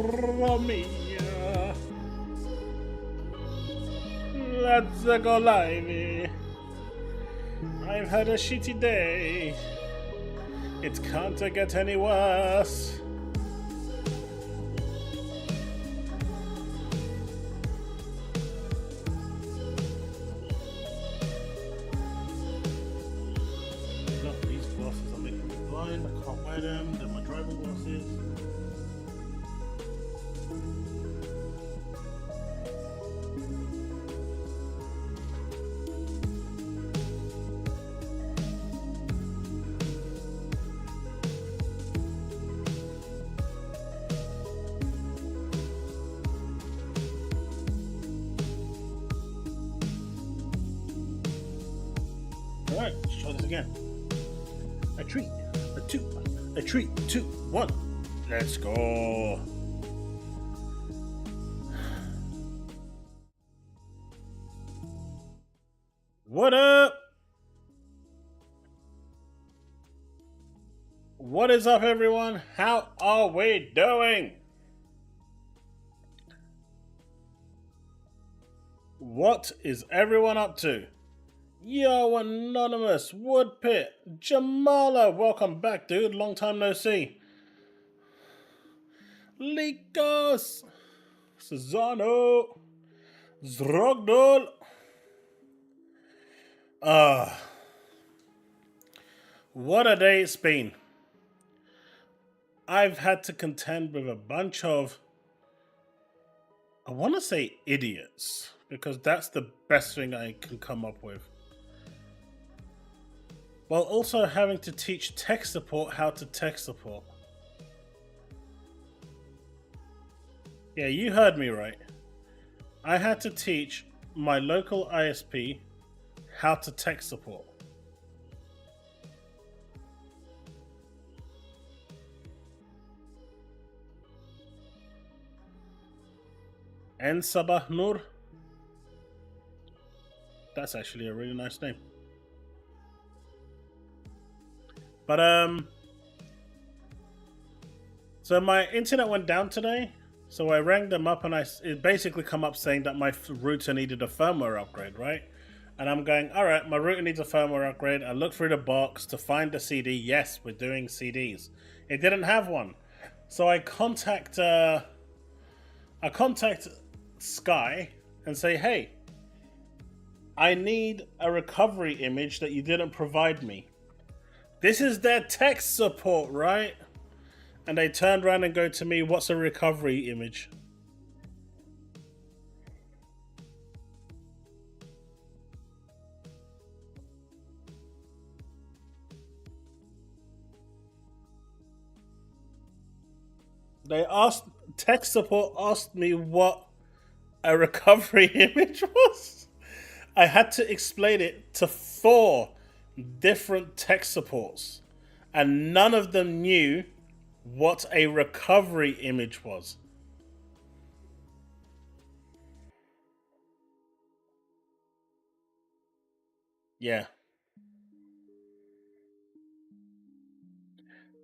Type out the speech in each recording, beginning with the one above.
mia. Let's go live. I've had a shitty day. It can't get any worse. Look, these glasses are making me blind. I can't wear them. They're my driving glasses. Alright, let's try this again. A treat, a two, a treat, 2, 1. Let's go. What up? What is up, everyone? How are we doing? What is everyone up to? Yo, Anonymous, Woodpit, Jamala, welcome back, dude. Long time no see. Likos, Cesano, Zrogdol. What a day it's been. I've had to contend with a bunch of, I want to say idiots, because that's the best thing I can come up with. While also having to teach tech support how to tech support. Yeah, you heard me right. I had to teach my local ISP how to tech support. And Sabah Nur. That's actually a really nice name. But so my internet went down today, so I rang them up and it basically come up saying that my router needed a firmware upgrade, right? And I'm going, all right, my router needs a firmware upgrade. I looked through the box to find the CD. Yes, we're doing CDs. It didn't have one, so I contact Sky and say, hey, I need a recovery image that you didn't provide me. This is their tech support, right? And they turned around and go to me, what's a recovery image? Tech support asked me what a recovery image was. I had to explain it to 4 different tech supports, and none of them knew what a recovery image was. Yeah.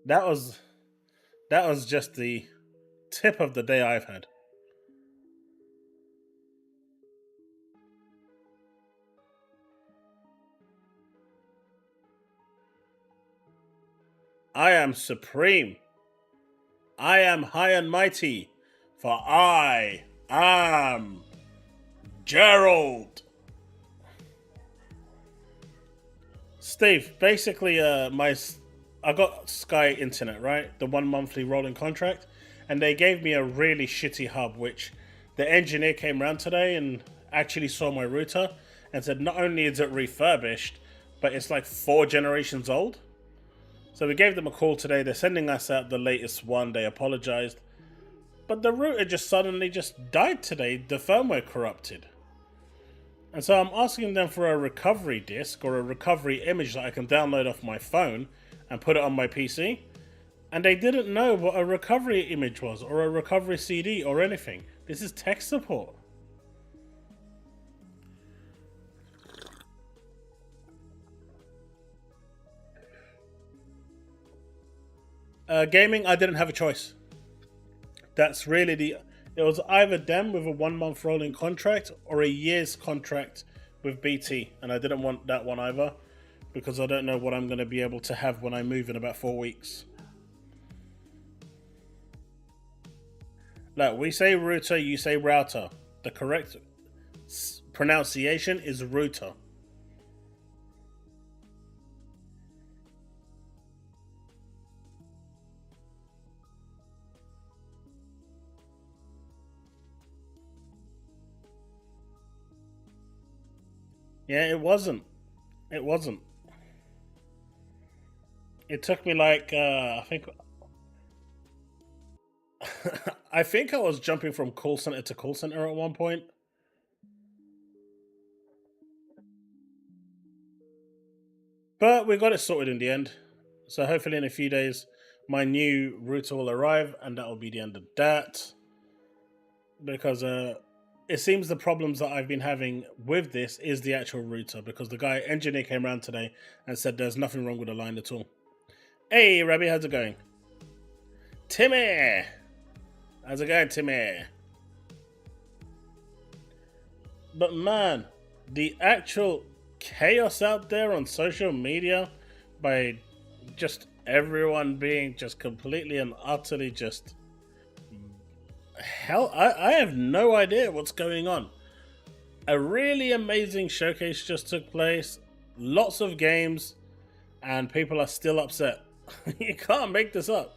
That was just the tip of the day I've had. I am supreme. I am high and mighty, for I am Gerald. Steve, basically, I got Sky Internet, right? The 1 monthly rolling contract, and they gave me a really shitty hub, which the engineer came around today and actually saw my router and said not only is it refurbished, but it's like 4 generations old. So we gave them a call today. They're sending us out the latest one. They apologized. But the router just suddenly died today. The firmware corrupted. And so I'm asking them for a recovery disk or a recovery image that I can download off my phone and put it on my PC. And they didn't know what a recovery image was or a recovery CD or anything. This is tech support. Gaming, I didn't have a choice. That's really the. It was either them with a 1 month rolling contract or a year's contract with BT, and I didn't want that one either because I don't know what I'm going to be able to have when I move in about 4 weeks. Look, we say router, you say router. The correct pronunciation is router. Yeah, it wasn't. It wasn't. It took me like I think I was jumping from call center to call center at one point. But we got it sorted in the end. So hopefully in a few days my new router will arrive and that will be the end of that. Because it seems the problems that I've been having with this is the actual router, because the guy engineer came around today and said there's nothing wrong with the line at all. Hey Rabbi, how's it going? Timmy! How's it going, Timmy? But man, the actual chaos out there on social media by just everyone being just completely and utterly just hell, I have no idea what's going on. A really amazing showcase just took place, lots of games, and people are still upset. You can't make this up.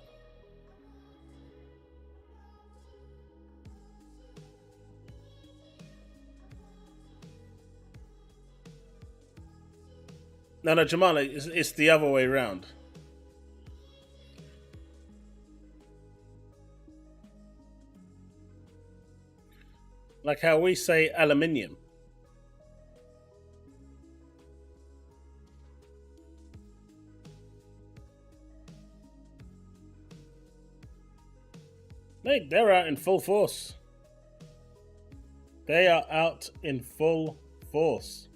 No, Jamal, it's the other way around. Like how we say aluminium. They're out in full force. They are out in full force.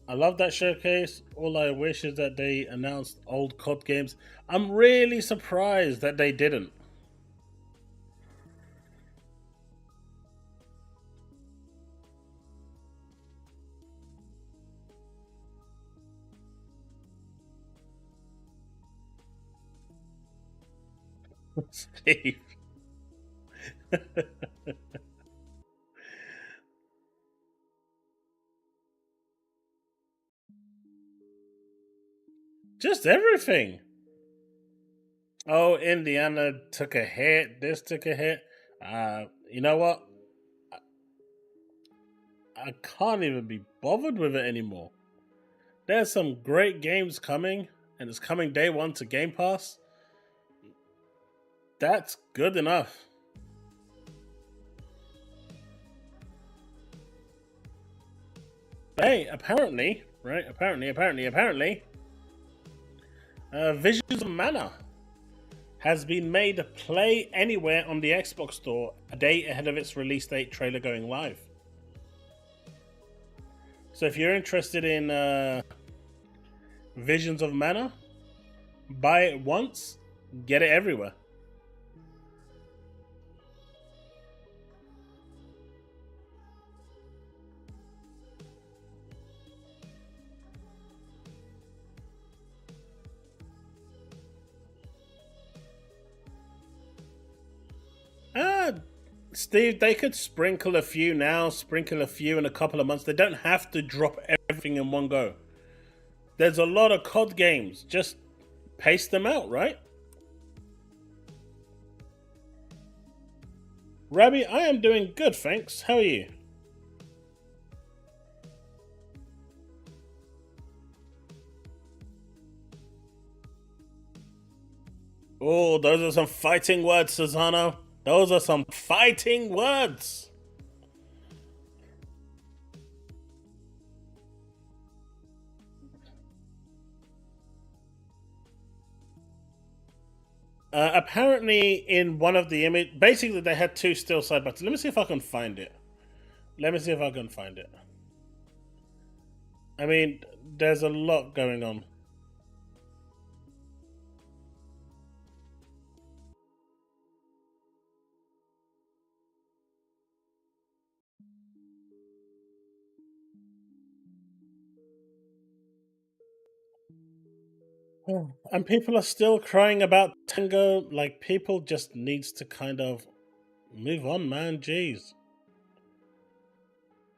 I love that showcase. All I wish is that they announced old COD games. I'm really surprised that they didn't. Steve. Just everything. Oh, Indiana took a hit. This took a hit. You know what? I can't even be bothered with it anymore. There's some great games coming, and it's coming day one to Game Pass. That's good enough. Hey, apparently, right? Apparently, Visions of Mana has been made to play anywhere on the Xbox Store a day ahead of its release date trailer going live. So if you're interested in Visions of Mana, buy it once, get it everywhere. Steve, they could sprinkle a few now, sprinkle a few in a couple of months. They don't have to drop everything in one go. There's a lot of COD games. Just pace them out, right? Rabbi, I am doing good, thanks. How are you? Oh, those are some fighting words, Susano. Those are some fighting words. Apparently, in one of the image, basically they had two still side by side. Let me see if I can find it. Let me see if I can find it. I mean, there's a lot going on. And people are still crying about Tango. Like, people just needs to kind of move on, man. Jeez.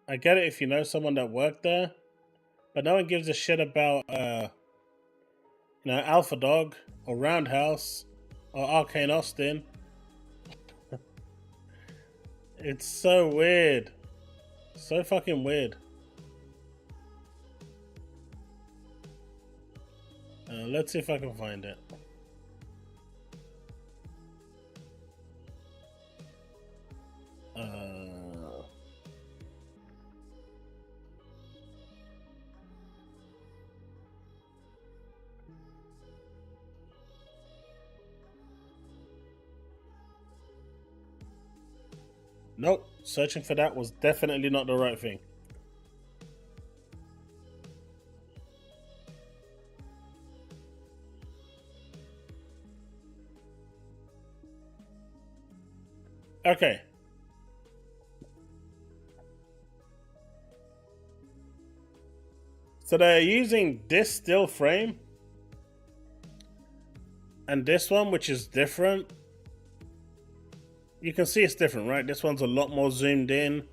I get it if you know someone that worked there, but no one gives a shit about, Alpha Dog or Roundhouse or Arcane Austin. It's so weird. So fucking weird. Let's see if I can find it. Nope. Searching for that was definitely not the right thing. Okay. So they're using this still frame and this one, which is different. You can see it's different, right? This one's a lot more zoomed in.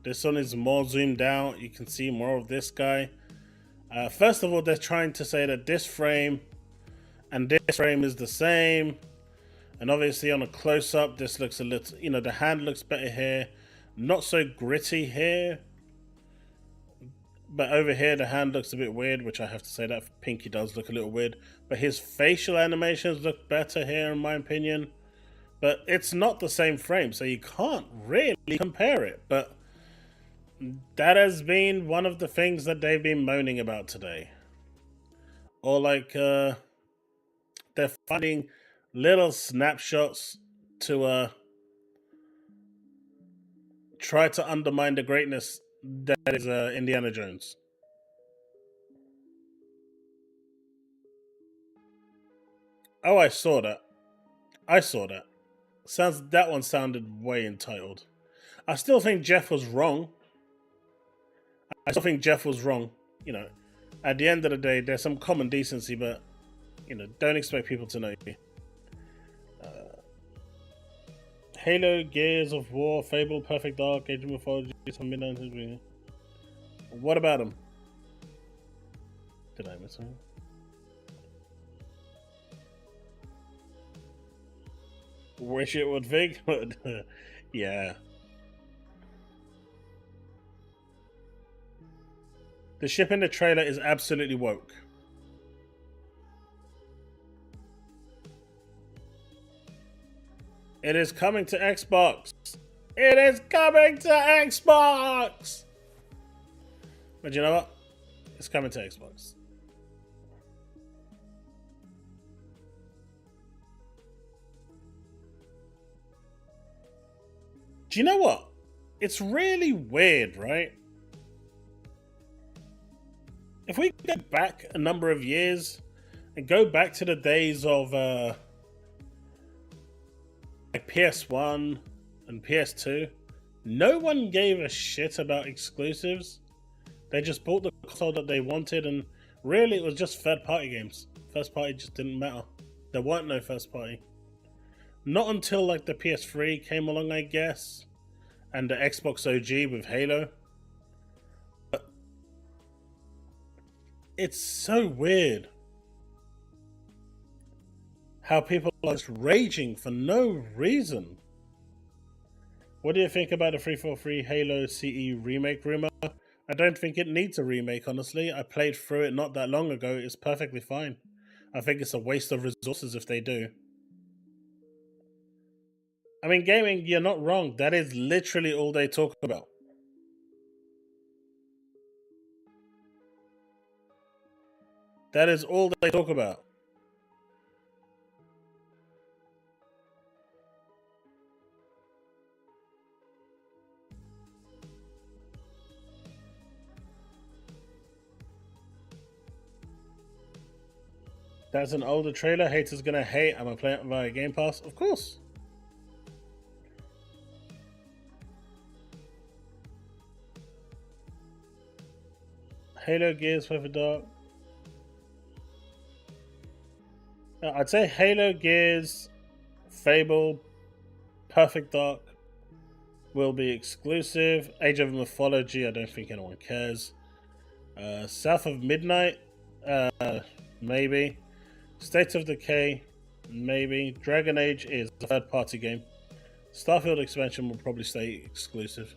This one is more zoomed out. You can see more of this guy. First of all, they're trying to say that this frame and this frame is the same. And obviously on a close-up, this looks a little, the hand looks better here. Not so gritty here. But over here, the hand looks a bit weird, which I have to say that Pinky does look a little weird. But his facial animations look better here, in my opinion. But it's not the same frame, so you can't really compare it. But that has been one of the things that they've been moaning about today. Or like, they're finding little snapshots to try to undermine the greatness that is Indiana Jones. Oh, I saw that. I saw that. That one sounded way entitled. I still think Jeff was wrong. I still think Jeff was wrong. At the end of the day, there's some common decency, but don't expect people to know you. Halo, Gears of War, Fable, Perfect Dark, Age of Mythology, some Midnight. What about them? Did I miss one? Wish it would Vig, but yeah. The ship in the trailer is absolutely woke. It is coming to Xbox. It is coming to Xbox. But you know what? It's coming to Xbox. Do you know what? It's really weird, right? If we go back a number of years and go back to the days of like PS1 and PS2, no one gave a shit about exclusives. They just bought the console that they wanted, and really it was just third party games. First party just didn't matter. There weren't no first party. Not until like the PS3 came along, I guess, and the Xbox OG with Halo. But it's so weird how people are just raging for no reason. What do you think about the 343 Halo CE remake rumor? I don't think it needs a remake, honestly. I played through it not that long ago. It's perfectly fine. I think it's a waste of resources if they do. I mean, gaming, you're not wrong. That is literally all they talk about. That is all they talk about. That's an older trailer. Haters gonna hate. I'm gonna play it via Game Pass. Of course. Halo, Gears, Perfect Dark. I'd say Halo, Gears, Fable, Perfect Dark will be exclusive. Age of Mythology, I don't think anyone cares. South of Midnight, maybe. State of Decay, maybe. Dragon Age is a third-party game. Starfield expansion will probably stay exclusive.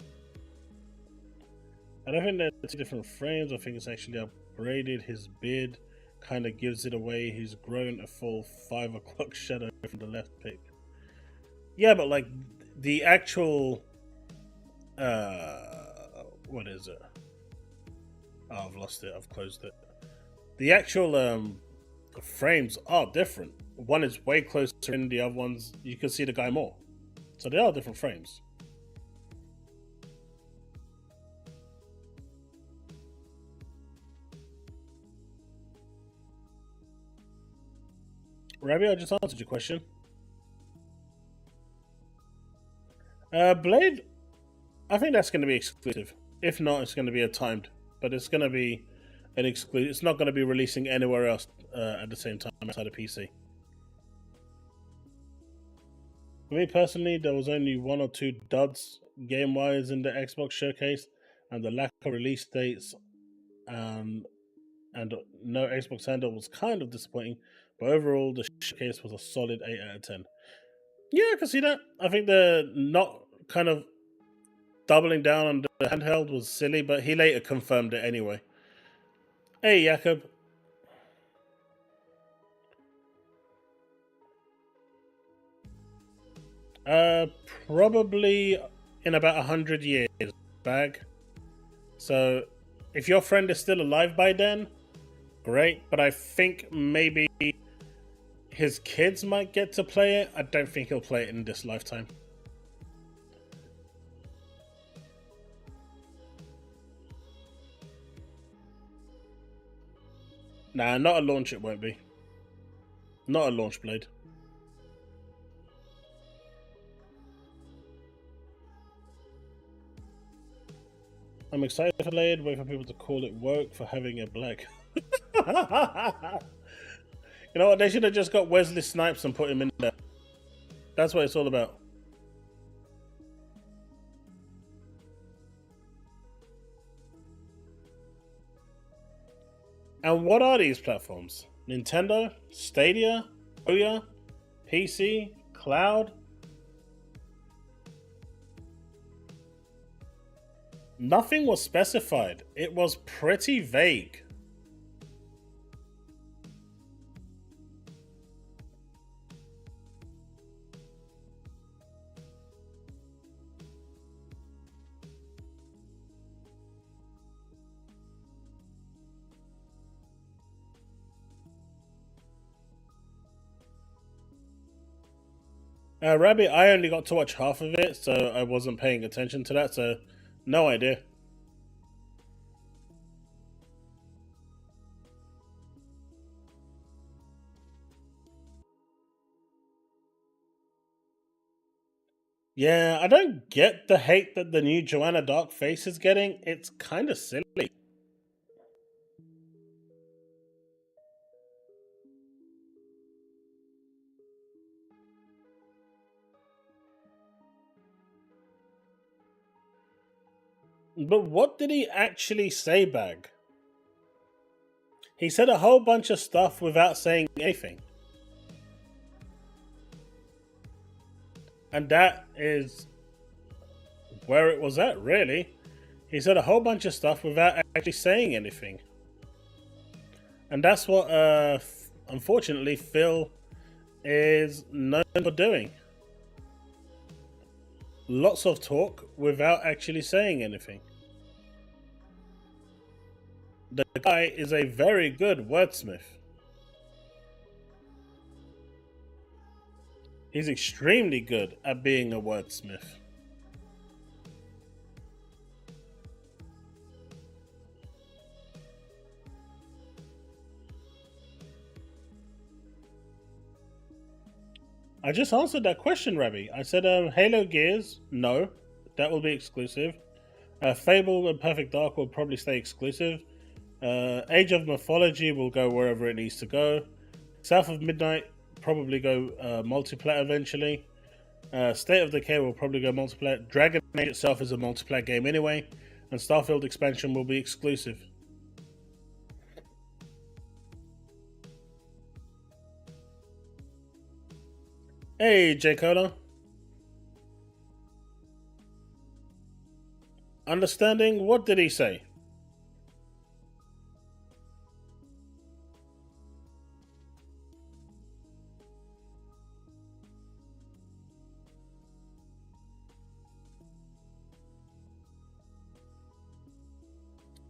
I don't think they're two different frames. I think it's actually upgraded. His beard kind of gives it away. He's grown a full 5 o'clock shadow from the left pick. Yeah, but like the actual what is it? Oh, I've lost it. I've closed it. The actual frames are different. One is way closer and the other ones you can see the guy more. So they are different frames. Rabbi, I just answered your question. Blade, I think that's going to be exclusive. If not, it's going to be a timed, but it's going to be an exclusive. It's not going to be releasing anywhere else at the same time outside of PC. For me personally, there was only 1 or 2 duds game-wise in the Xbox showcase, and the lack of release dates and no Xbox handle was kind of disappointing. But overall, the showcase was a solid 8 out of 10. Yeah, I can see that. I think the not kind of doubling down on the handheld was silly, but he later confirmed it anyway. Hey, Jakob. Probably in about 100 years, bag. So, if your friend is still alive by then, great. But I think maybe his kids might get to play it. I don't think he'll play it in this lifetime. Nah, not a launch it won't be. Not a launch Blade. I'm excited for Blade, wait for people to call it woke for having a black. You know what, they should have just got Wesley Snipes and put him in there. That's what it's all about. And what are these platforms? Nintendo? Stadia? Ouya? PC? Cloud? Nothing was specified. It was pretty vague. Rabbit, I only got to watch half of it, so I wasn't paying attention to that, so no idea. Yeah, I don't get the hate that the new Joanna Dark face is getting. It's kind of silly. But what did he actually say, Bag? He said a whole bunch of stuff without saying anything. And that is where it was at, really. He said a whole bunch of stuff without actually saying anything. And that's what, unfortunately, Phil is known for doing. Lots of talk without actually saying anything. The guy is a very good wordsmith. He's extremely good at being a wordsmith. I just answered that question, Rabbi. I said Halo Gears, no, that will be exclusive. Fable and Perfect Dark will probably stay exclusive. Age of Mythology will go wherever it needs to go. South of Midnight probably go multiplayer eventually. State of Decay will probably go multiplayer. Dragon Age itself is a multiplayer game anyway, and Starfield expansion will be exclusive. Hey, J. Cola. Understanding? What did he say?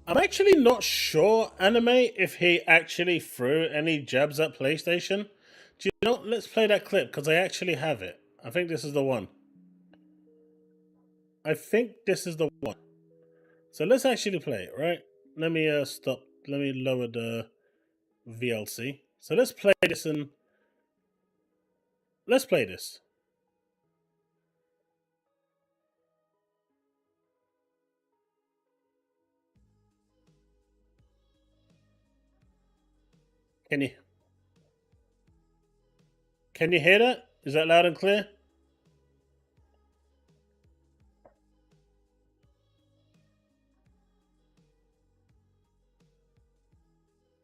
I'm actually not sure, Anime, if he actually threw any jabs at PlayStation. Do you know? Let's play that clip because I actually have it. I think this is the one. I think this is the one. So let's actually play it, right? Let me stop. Let me lower the VLC. So let's play this and let's play this. Can you hear that? Is that loud and clear?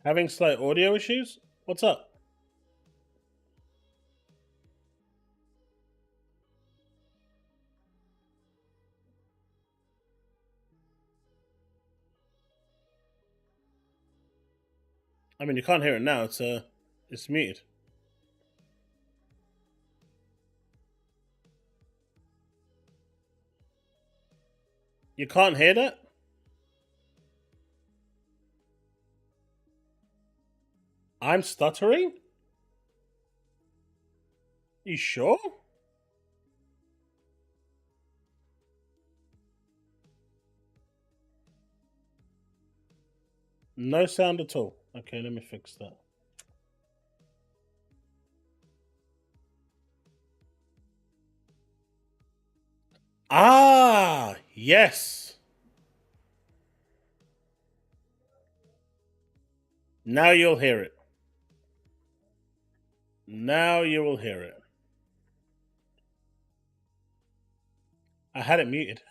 Having slight audio issues? What's up? I mean, you can't hear it now. It's muted. You can't hear that? I'm stuttering? You sure? No sound at all. Okay, let me fix that. Ah, yes. Now you'll hear it. Now you will hear it. I had it muted.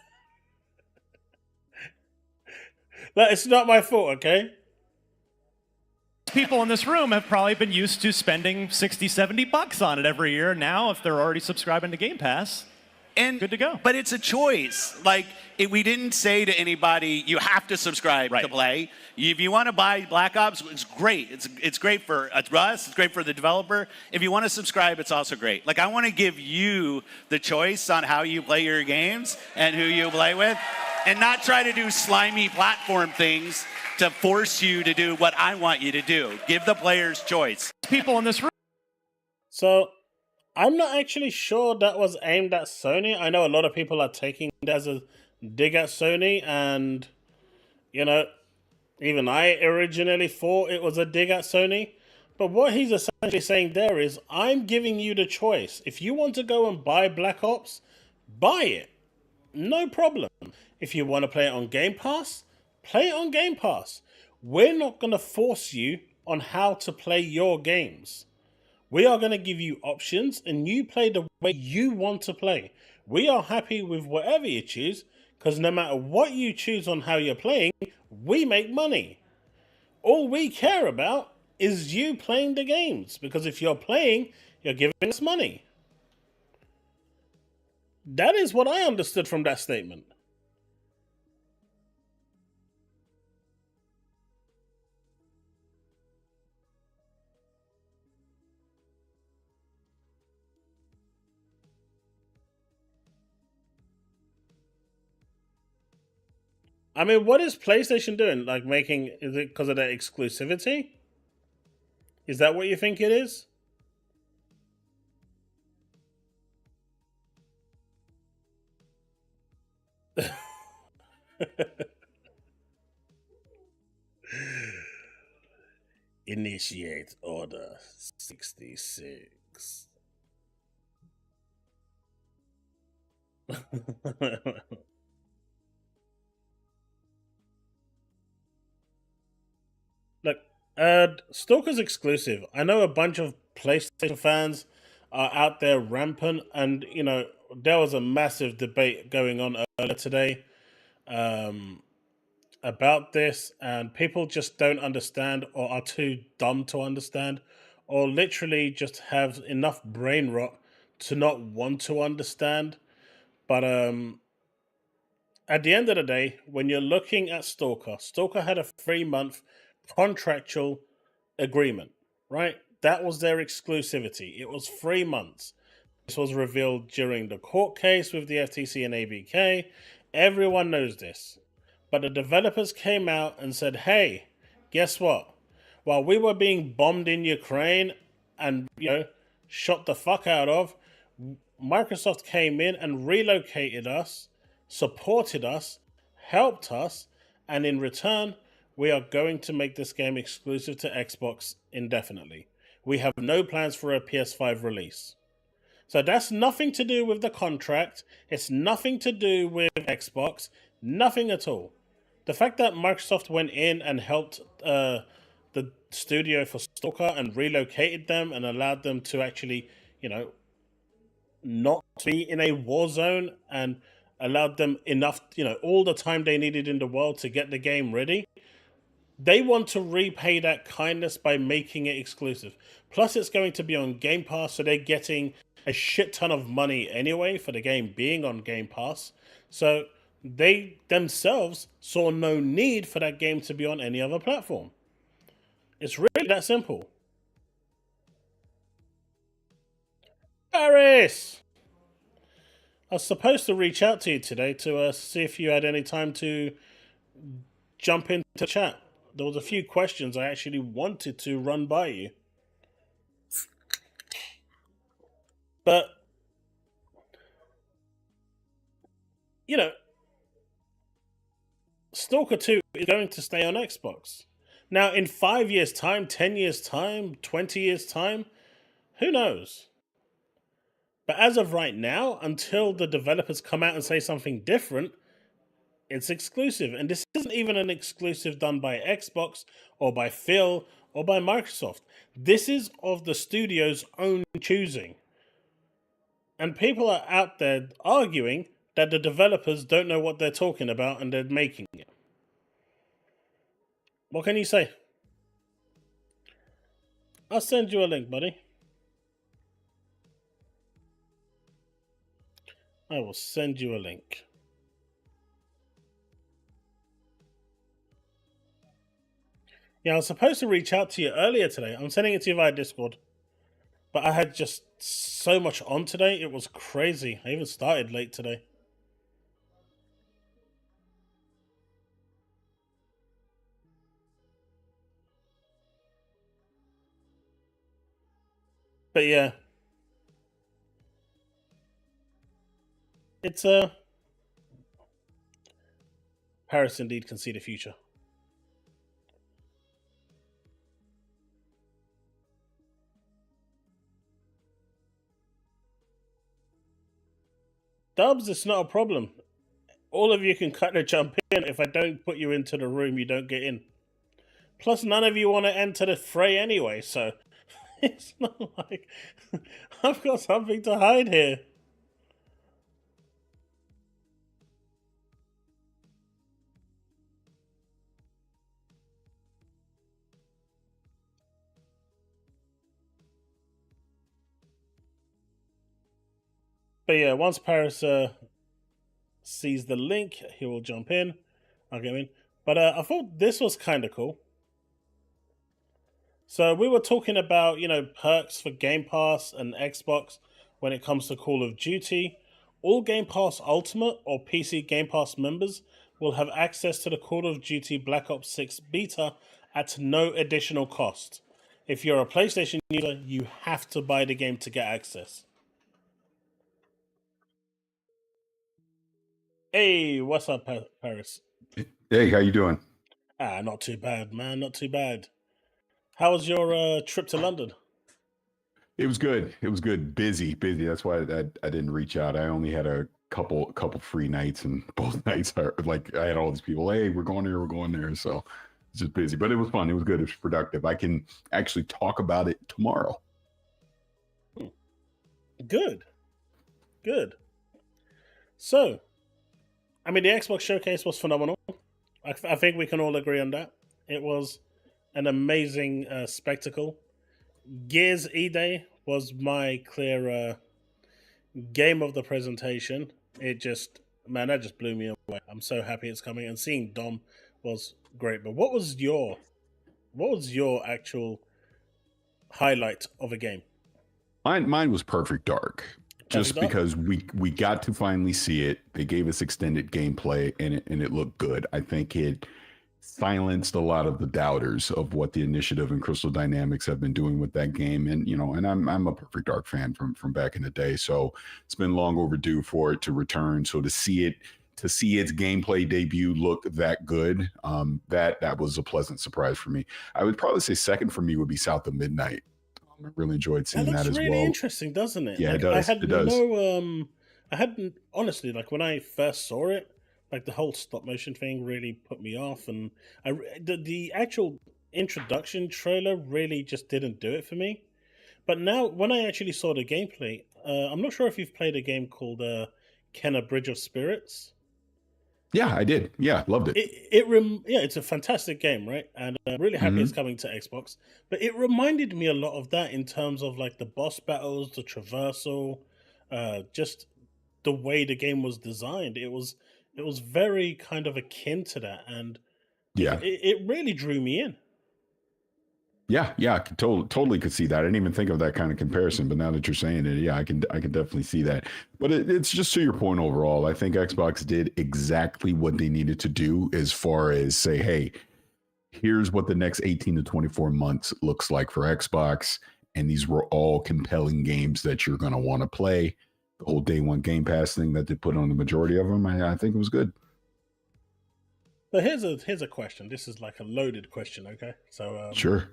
But it's not my fault, okay? People in this room have probably been used to spending 60, 70 bucks on it every year. Now, if they're already subscribing to Game Pass, and good to go. But it's a choice. Like, we didn't say to anybody, you have to subscribe to play. If you want to buy Black Ops, it's great. It's great for us. It's great for the developer. If you want to subscribe, it's also great. Like, I want to give you the choice on how you play your games and who you play with, and not try to do slimy platform things to force you to do what I want you to do. Give the players choice. People in this room. So, I'm not actually sure that was aimed at Sony. I know a lot of people are taking it as a dig at Sony, and, you know, even I originally thought it was a dig at Sony. But what he's essentially saying there is, I'm giving you the choice. If you want to go and buy Black Ops, buy it. No problem. If you want to play it on Game Pass, play it on Game Pass. We're not going to force you on how to play your games. We are going to give you options and you play the way you want to play. We are happy with whatever you choose because no matter what you choose on how you're playing, we make money. All we care about is you playing the games because if you're playing, you're giving us money. That is what I understood from that statement. I mean, what is PlayStation doing? Like making, is it because of their exclusivity? Is that what you think it is? Initiate Order 66. Look, Stalker's exclusive. I know a bunch of PlayStation fans are out there rampant, and there was a massive debate going on earlier today um, about this, and people just don't understand, or are too dumb to understand, or literally just have enough brain rot to not want to understand. But at the end of the day, when you're looking at Stalker, Stalker had a 3 month contractual agreement, right? That was their exclusivity. It was 3 months. This was revealed during the court case with the FTC and ABK. Everyone knows this. But the developers came out and said, hey, guess what? While we were being bombed in Ukraine and, shot the fuck out of, Microsoft came in and relocated us, supported us, helped us, and in return, we are going to make this game exclusive to Xbox indefinitely. We have no plans for a PS5 release. So that's nothing to do with the contract. It's nothing to do with Xbox. Nothing at all. The fact that Microsoft went in and helped the studio for Stalker and relocated them and allowed them to actually, not be in a war zone and allowed them enough, all the time they needed in the world to get the game ready. They want to repay that kindness by making it exclusive. Plus, it's going to be on Game Pass, so they're getting a shit ton of money anyway for the game being on Game Pass. So they themselves saw no need for that game to be on any other platform. It's really that simple. Paris! I was supposed to reach out to you today to see if you had any time to jump into chat. There was a few questions I actually wanted to run by you. But, Stalker 2 is going to stay on Xbox. Now, in 5 years' time, 10 years' time, 20 years' time, who knows? But as of right now, until the developers come out and say something different, it's exclusive. And this isn't even an exclusive done by Xbox or by Phil or by Microsoft. This is of the studio's own choosing. And people are out there arguing that the developers don't know what they're talking about and they're making it. What can you say? I'll send you a link, buddy. I will send you a link. Yeah, I was supposed to reach out to you earlier today. I'm sending it to you via Discord. But I had just so much on today. It was crazy. I even started late today. But yeah. It's Paris indeed can see the future. Dubs, it's not a problem. All of you can kind of jump in. If I don't put you into the room, you don't get in. Plus, none of you want to enter the fray anyway, so it's not like I've got something to hide here. But yeah, once Paris sees the link, he will jump in. I'll get him in. But I thought this was kind of cool. So we were talking about, perks for Game Pass and Xbox when it comes to Call of Duty. All Game Pass Ultimate or PC Game Pass members will have access to the Call of Duty Black Ops 6 beta at no additional cost. If you're a PlayStation user, you have to buy the game to get access. Hey, what's up, Paris? Hey, how you doing? Not too bad, man. Not too bad. How was your trip to London? It was good. It was good. Busy. That's why I didn't reach out. I only had a couple free nights, and both nights are like I had all these people. Hey, we're going here, we're going there. So it's just busy, but it was fun. It was good. It was productive. I can actually talk about it tomorrow. Good. So, I mean, the Xbox showcase was phenomenal. I think we can all agree on that. It was an amazing spectacle. Gears E-Day was my clear game of the presentation. It just, man, that just blew me away. I'm so happy it's coming, and seeing Dom was great. But what was your actual highlight of a game? Mine was Perfect Dark. Just because we got to finally see it. They gave us extended gameplay, and it looked good. I think it silenced a lot of the doubters of what the initiative and Crystal Dynamics have been doing with that game. And and I'm a Perfect Dark fan from back in the day, so it's been long overdue for it to return. So to see its gameplay debut look that good, that was a pleasant surprise for me. I would probably say second for me would be South of Midnight. I really enjoyed seeing that as well. That looks really interesting, doesn't it? Yeah, it does. It does. I hadn't, honestly, like when I first saw it, like the whole stop motion thing really put me off, and the actual introduction trailer really just didn't do it for me. But now, when I actually saw the gameplay, I'm not sure if you've played a game called Kenna Bridge of Spirits. Yeah, I did. Yeah, loved it. It's a fantastic game, right? And I'm really happy it's coming to Xbox. But it reminded me a lot of that in terms of like the boss battles, the traversal, just the way the game was designed. It was very kind of akin to that, and it really drew me in. Yeah, I could totally could see that. I didn't even think of that kind of comparison, but now that you're saying it, yeah, I can definitely see that. But it's just to your point overall. I think Xbox did exactly what they needed to do as far as say, hey, here's what the next 18 to 24 months looks like for Xbox, and these were all compelling games that you're going to want to play. The whole day one Game Pass thing that they put on the majority of them, I think it was good. But here's a question. This is like a loaded question, okay? So sure.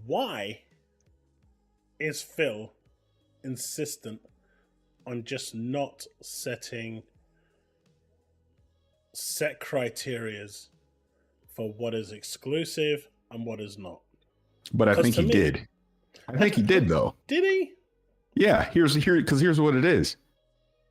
Why is Phil insistent on just not set criterias for what is exclusive and what is not? But I think he did. I think he did, though. Did he? Yeah, here's what it is.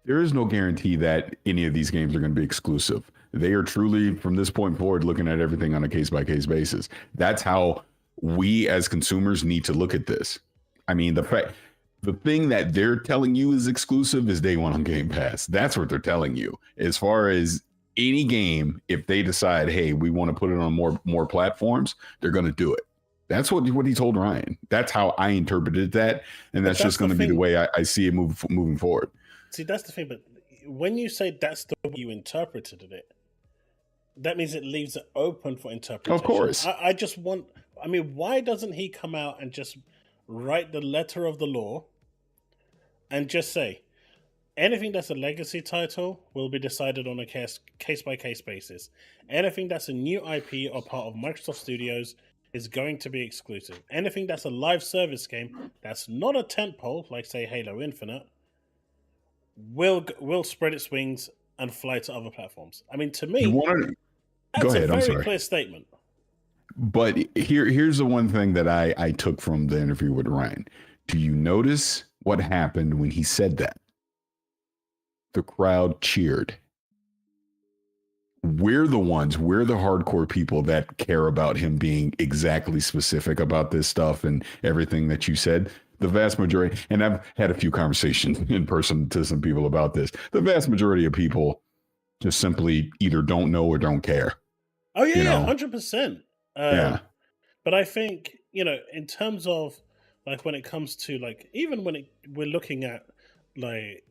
There is no guarantee that any of these games are going to be exclusive. They are truly, from this point forward, looking at everything on a case-by-case basis. That's how we as consumers need to look at this. I mean, the thing that they're telling you is exclusive is day one on Game Pass. That's what they're telling you. As far as any game, if they decide, hey, we want to put it on more platforms, they're going to do it. That's what he told Ryan. That's how I interpreted that, and that's just going to be the way I see it moving forward. See, that's the thing. But when you say that's the way you interpreted it, that means it leaves it open for interpretation. Of course. I mean, why doesn't he come out and just write the letter of the law and just say, anything that's a legacy title will be decided on a case-by-case basis. Anything that's a new IP or part of Microsoft Studios is going to be exclusive. Anything that's a live service game that's not a tentpole, like, say, Halo Infinite, will spread its wings and fly to other platforms. I mean, to me, that's a very clear statement. But here's the one thing that I took from the interview with Ryan. Do you notice what happened when he said that? The crowd cheered. We're the hardcore people that care about him being exactly specific about this stuff and everything that you said. The vast majority, and I've had a few conversations in person to some people about this, the vast majority of people just simply either don't know or don't care. Oh, yeah, 100%. Yeah. But I think, in terms of, like, when it comes to, like, even when we're looking at, like,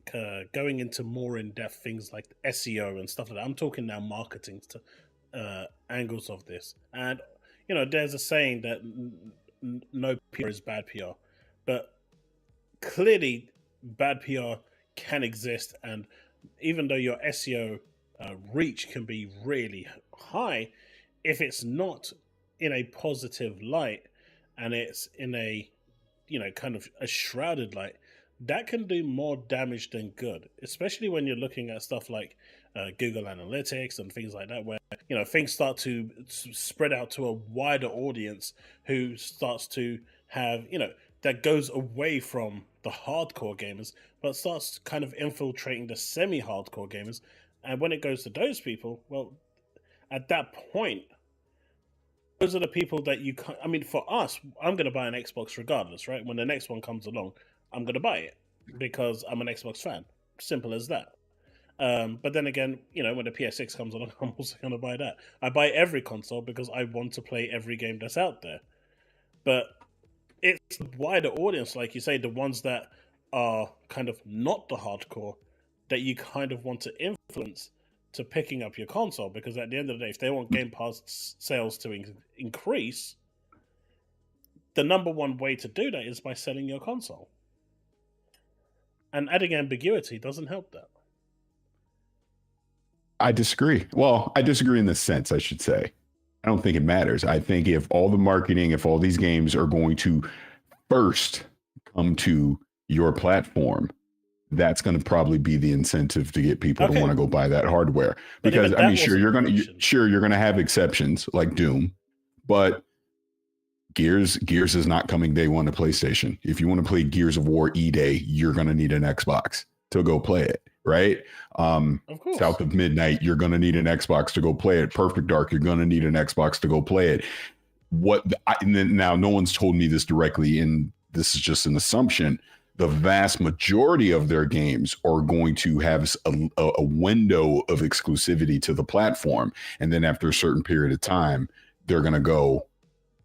going into more in-depth things like SEO and stuff like that, I'm talking now marketing angles of this. And, there's a saying that no PR is bad PR. But clearly, bad PR can exist. And even though your SEO reach can be really high, if it's not in a positive light and it's in a kind of a shrouded light, that can do more damage than good, especially when you're looking at stuff like Google Analytics and things like that, where things start to spread out to a wider audience who starts to have that goes away from the hardcore gamers, but starts kind of infiltrating the semi-hardcore gamers. And when it goes to those people, well, at that point, those are the people that you can't. I mean, for us, I'm going to buy an Xbox regardless, right? When the next one comes along, I'm going to buy it because I'm an Xbox fan. Simple as that. But then again, when the PS6 comes along, I'm also going to buy that. I buy every console because I want to play every game that's out there. But it's a wider audience, like you say, the ones that are kind of not the hardcore, that you kind of want to influence to picking up your console, because at the end of the day, if they want Game Pass sales to increase, the number one way to do that is by selling your console. And adding ambiguity doesn't help that. I disagree. Well, I disagree in this sense, I should say. I don't think it matters. I think if all the marketing, if all these games are going to first come to your platform, that's going to probably be the incentive to get people to want to go buy that hardware. Because I mean, sure, you're going to have exceptions like Doom, but Gears is not coming day one to PlayStation. If you want to play Gears of War E-Day, you're going to need an Xbox to go play it, right? Of course. South of Midnight, you're going to need an Xbox to go play it. Perfect Dark, you're going to need an Xbox to go play it. Now, no one's told me this directly, and this is just an assumption. The vast majority of their games are going to have a window of exclusivity to the platform, and then after a certain period of time, they're going to go.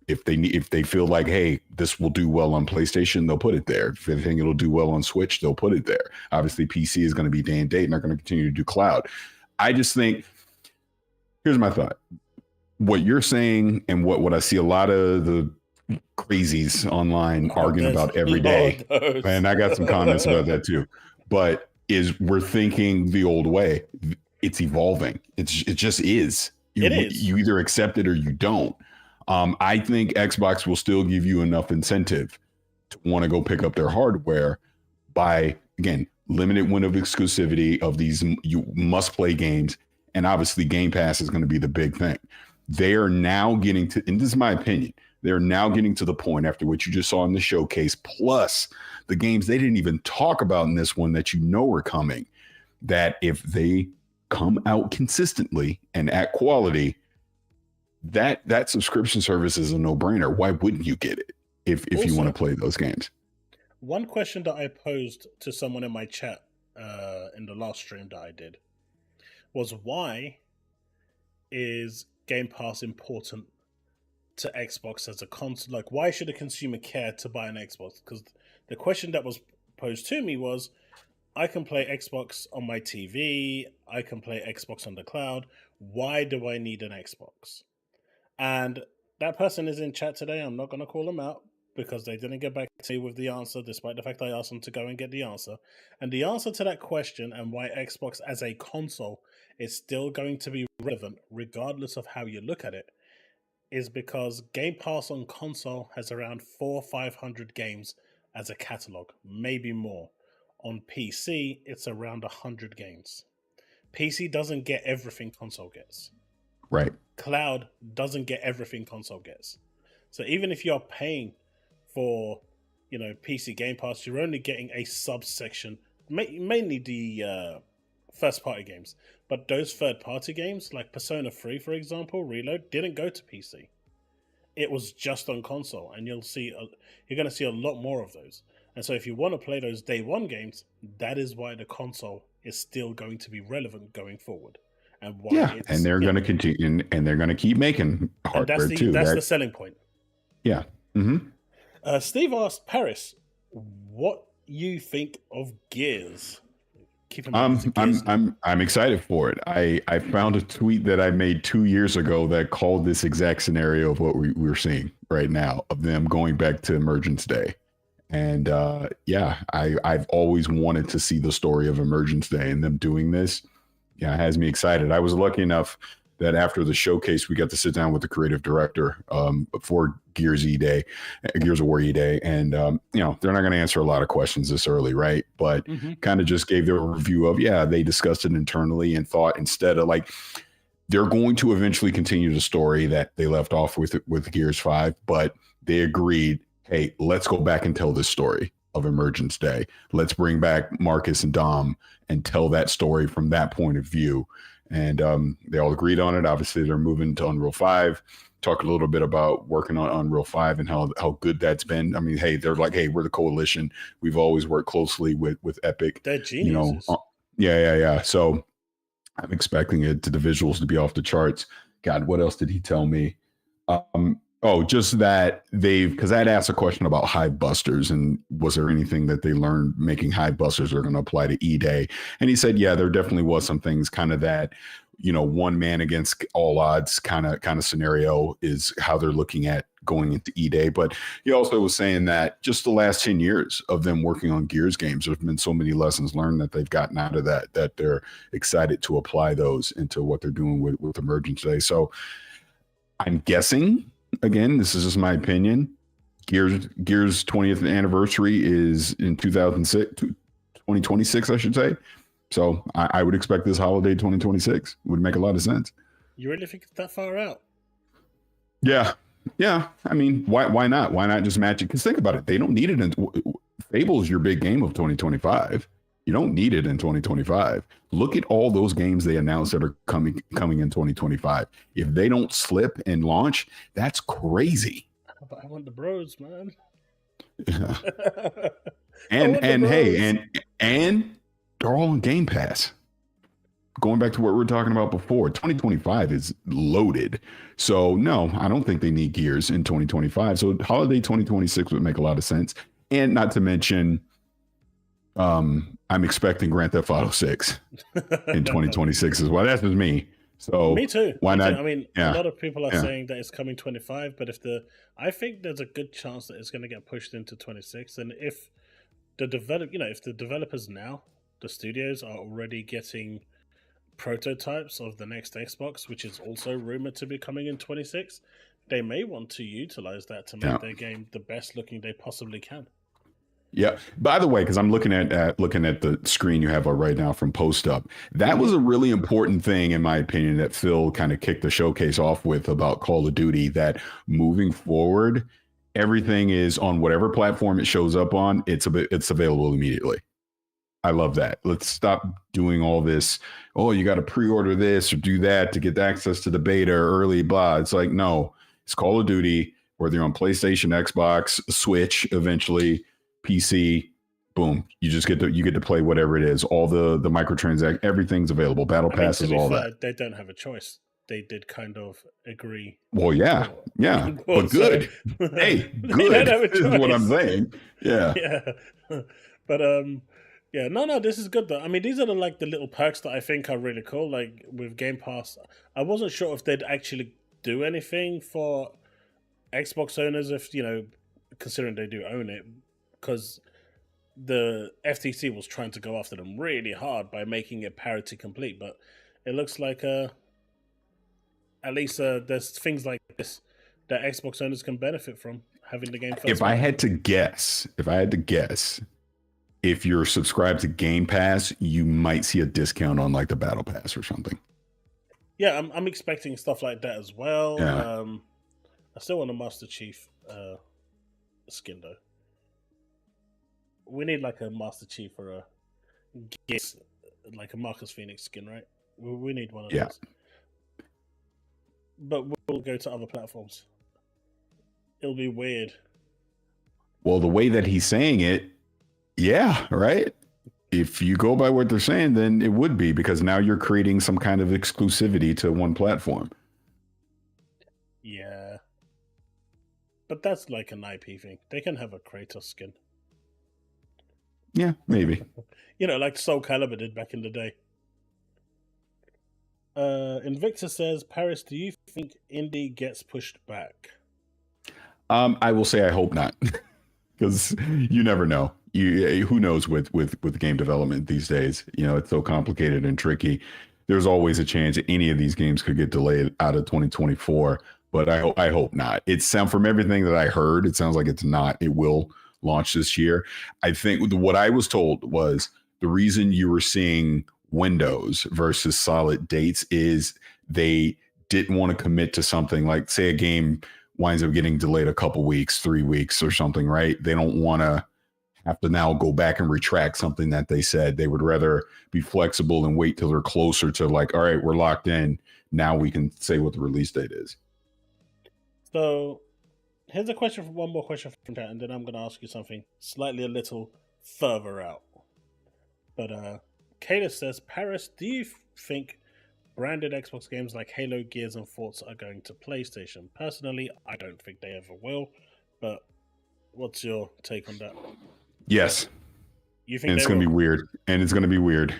If they feel like, hey, this will do well on PlayStation, they'll put it there. If they think it'll do well on Switch, they'll put it there. Obviously, PC is going to be day and date, and they're going to continue to do cloud. I just think, here's my thought. What you're saying and what I see a lot of the crazies online arguing about every day, and I got some comments about that too, but we're thinking the old way. It's evolving. It just is. You either accept it or you don't. I think Xbox will still give you enough incentive to want to go pick up their hardware by, again, limited window of exclusivity of these you must play games. And obviously Game Pass is going to be the big thing. They are now getting to, and this is my opinion, they're now getting to the point after what you just saw in the showcase, plus the games they didn't even talk about in this one that are coming, that if they come out consistently and at quality, that subscription service is a no-brainer. Why wouldn't you get it if also, you want to play those games? One question that I posed to someone in my chat in the last stream that I did was, why is Game Pass important to Xbox as a console? Like, why should a consumer care to buy an Xbox? Because the question that was posed to me was, I can play Xbox on my TV, I can play Xbox on the cloud. Why do I need an Xbox? And that person is in chat today. I'm not going to call them out because they didn't get back to me with the answer, despite the fact I asked them to go and get the answer. And the answer to that question, and why Xbox as a console is still going to be relevant, regardless of how you look at it, is because Game Pass on console has around 400 or 500 games as a catalog, maybe more. On PC, it's around 100 games. PC doesn't get everything console gets. Right. Cloud doesn't get everything console gets. So even if you're paying for, PC Game Pass, you're only getting a subsection, mainly the first-party games. But those third-party games, like Persona 3, for example, Reload, didn't go to PC. It was just on console, and you're going to see a lot more of those. And so if you want to play those day one games, that is why the console is still going to be relevant going forward. And why and they're going to continue, and they're going to keep making hardware too. That's the selling point. Yeah. Mm-hmm. Steve asked Paris, what you think of Gears? I'm excited for it. I found a tweet that I made 2 years ago that called this exact scenario of what we're seeing right now, of them going back to Emergence Day. And I've always wanted to see the story of Emergence Day, and them doing this. Yeah, it has me excited. I was lucky enough that after the showcase, we got to sit down with the creative director for Gears of War E-Day. And, they're not going to answer a lot of questions this early, right? But kind of just gave their review of, they discussed it internally and thought instead of like, they're going to eventually continue the story that they left off with Gears 5, but they agreed, hey, let's go back and tell this story of Emergence Day. Let's bring back Marcus and Dom and tell that story from that point of view. And they all agreed on it. Obviously, they're moving to Unreal 5. Talk a little bit about working on Unreal 5 and how good that's been. I mean, hey, they're like, hey, we're the coalition. We've always worked closely with Epic. They're geniuses. Yeah. So I'm expecting the visuals to be off the charts. God, what else did he tell me? Just that because I had asked a question about hive busters and was there anything that they learned making hive busters are going to apply to E-Day? And he said, yeah, there definitely was some things kind of that, one man against all odds kind of scenario is how they're looking at going into E-Day. But he also was saying that just the last 10 years of them working on Gears games, there's been so many lessons learned that they've gotten out of that they're excited to apply those into what they're doing with Emergence Day. So I'm guessing, again, this is just my opinion, Gears 20th anniversary is in 2026, I should say. So I would expect this holiday 2026 would make a lot of sense. You really think it's that far out? Yeah. I mean, why not? Why not just match it? Because think about it. They don't need it. Fable is your big game of 2025. You don't need it in 2025. Look at all those games they announced that are coming in 2025. If they don't slip and launch, that's crazy. I want the bros, man. Yeah. and hey, and they're all on Game Pass. Going back to what we were talking about before, 2025 is loaded. So no, I don't think they need Gears in 2025. So holiday 2026 would make a lot of sense. And not to mention, I'm expecting Grand Theft Auto 6 in 2026 as well. That's just me. So me too. Why not? I mean, a lot of people are saying that it's coming 25, but I think there's a good chance that it's going to get pushed into 26. And if the developers now, the studios are already getting prototypes of the next Xbox, which is also rumored to be coming in 26, they may want to utilize that to make their game the best looking they possibly can. Yeah. By the way, because I'm looking at the screen you have right now from Post Up, that was a really important thing, in my opinion, that Phil kind of kicked the showcase off with about Call of Duty, that moving forward, everything is on whatever platform it shows up on. It's available immediately. I love that. Let's stop doing all this. Oh, you got to pre-order this or do that to get access to the beta or early blah. It's like, no, it's Call of Duty, whether you're on PlayStation, Xbox, Switch, eventually PC, boom. You just get to play whatever it is. All the microtransact, everything's available. Battle passes, all that. They don't have a choice. They did kind of agree. Well, yeah. But good. Hey, good is what I'm saying. Yeah. But no, this is good though. I mean, these are the little perks that I think are really cool. Like with Game Pass, I wasn't sure if they'd actually do anything for Xbox owners, if considering they do own it, because the FTC was trying to go after them really hard by making it parity complete. But it looks like at least there's things like this that Xbox owners can benefit from having the game first. If I had to guess, if you're subscribed to Game Pass, you might see a discount on the Battle Pass or something. Yeah, I'm expecting stuff like that as well. Yeah. I still want a Master Chief skin though. We need a Master Chief or a Marcus Phoenix skin, right? We need one of those. But we'll go to other platforms. It'll be weird. Well, the way that he's saying it, yeah, right? If you go by what they're saying, then it would be, because now you're creating some kind of exclusivity to one platform. Yeah. But that's like an IP thing. They can have a Kratos skin. Yeah, maybe. Like Soul Calibur did back in the day. Invicta says, Paris, do you think indie gets pushed back? I will say I hope not, because you never know. Who knows with game development these days? It's so complicated and tricky. there's always a chance that any of these games could get delayed out of 2024. But I hope not. From everything that I heard, it sounds like it's not. It will launch this year. I think what I was told was the reason you were seeing windows versus solid dates is they didn't want to commit to something like, say, a game winds up getting delayed a couple weeks, 3 weeks or something, right? They don't want to have to now go back and retract something that they said. They would rather be flexible and wait till they're closer to like, all right, we're locked in. Now we can say what the release date is. So here's one more question from chat, and then I'm going to ask you something slightly a little further out. But Kayla says, Paris, do you think branded Xbox games like Halo, Gears, and Forza are going to PlayStation? Personally, I don't think they ever will. But what's your take on that? Yes. You think and it's going to be weird. And it's going to be weird.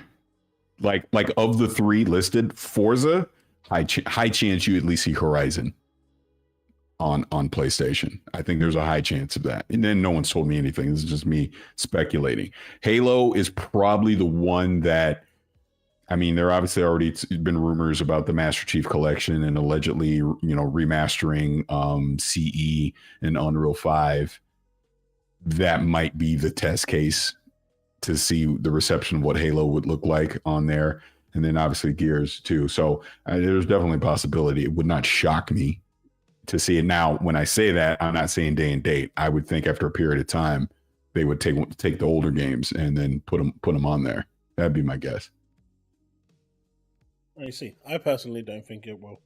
Like of the 3 listed, Forza, high chance you at least see Horizon on PlayStation. I think there's a high chance of that. And then no one's told me anything. This is just me speculating. Halo is probably the one that, I mean, there obviously already been rumors about the Master Chief Collection and allegedly, remastering CE and Unreal 5. That might be the test case to see the reception of what Halo would look like on there. And then obviously Gears too. So there's definitely a possibility. It would not shock me to see it. Now, when I say that, I'm not saying day and date. I would think after a period of time, they would take the older games and then put them on there. That'd be my guess. I see. I personally don't think it will.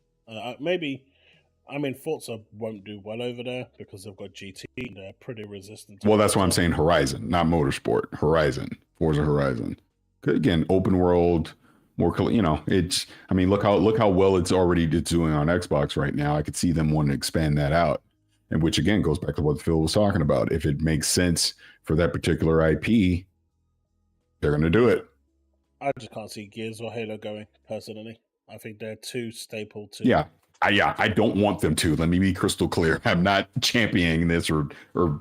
Forza won't do well over there because they've got GT and they're pretty resistant. Well, that's why I'm saying Horizon, not Motorsport. Horizon, Forza Horizon. Again, open world, more, look how well it's doing on Xbox right now. I could see them wanting to expand that out. And which again goes back to what Phil was talking about. If it makes sense for that particular IP, they're going to do it. I just can't see Gears or Halo going, personally. I think they're too staple to... Yeah, I don't want them to. Let me be crystal clear. I'm not championing this or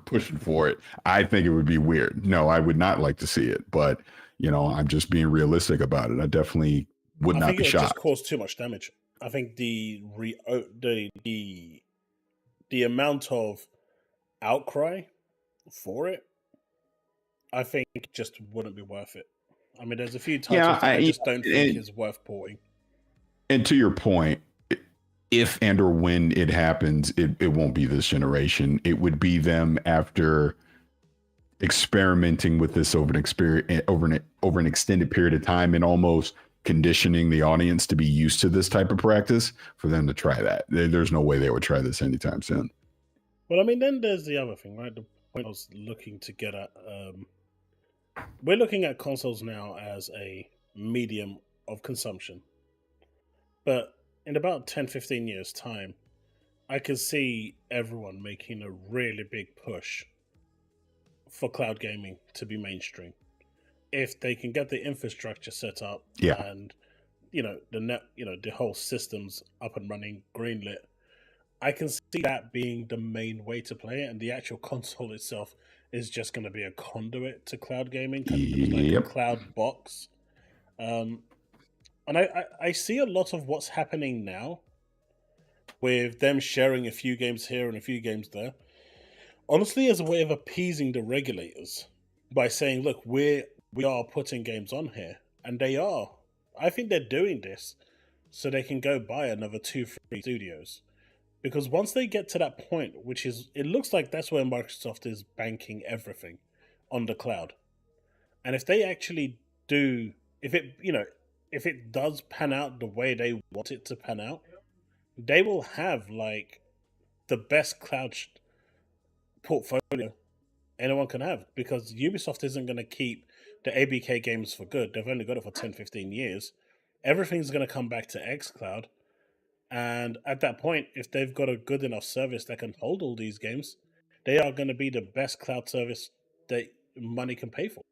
pushing for it. I think it would be weird. No, I would not like to see it. But, I'm just being realistic about it. I definitely would not be shocked. It just cause too much damage. I think the amount of outcry for it, I think just wouldn't be worth it. I mean, there's a few titles that I just don't think is worth porting. And to your point, if and or when it happens, it won't be this generation. It would be them after experimenting with this over an extended period of time and almost conditioning the audience to be used to this type of practice for them to try that. There's no way they would try this anytime soon. Well, I mean, then there's the other thing, right? The point I was looking to get at. We're looking at consoles now as a medium of consumption. But in about 10, 15 years' time, I can see everyone making a really big push for cloud gaming to be mainstream. If they can get the infrastructure set up and, the whole system's up and running, greenlit, I can see that being the main way to play it, and the actual console itself is just going to be a conduit to cloud gaming, like a cloud box. And I see a lot of what's happening now with them sharing a few games here and a few games there, honestly, as a way of appeasing the regulators by saying, look, we are putting games on here. And they are. I think they're doing this so they can go buy another 2-3 studios. Because once they get to that point, it looks like that's where Microsoft is banking everything on the cloud. And if they actually do, if it does pan out the way they want it to pan out, they will have like the best cloud portfolio anyone can have, because Ubisoft isn't going to keep the ABK games for good. They've only got it for 10, 15 years. Everything's going to come back to xCloud. And at that point, if they've got a good enough service that can hold all these games, they are going to be the best cloud service that money can pay for.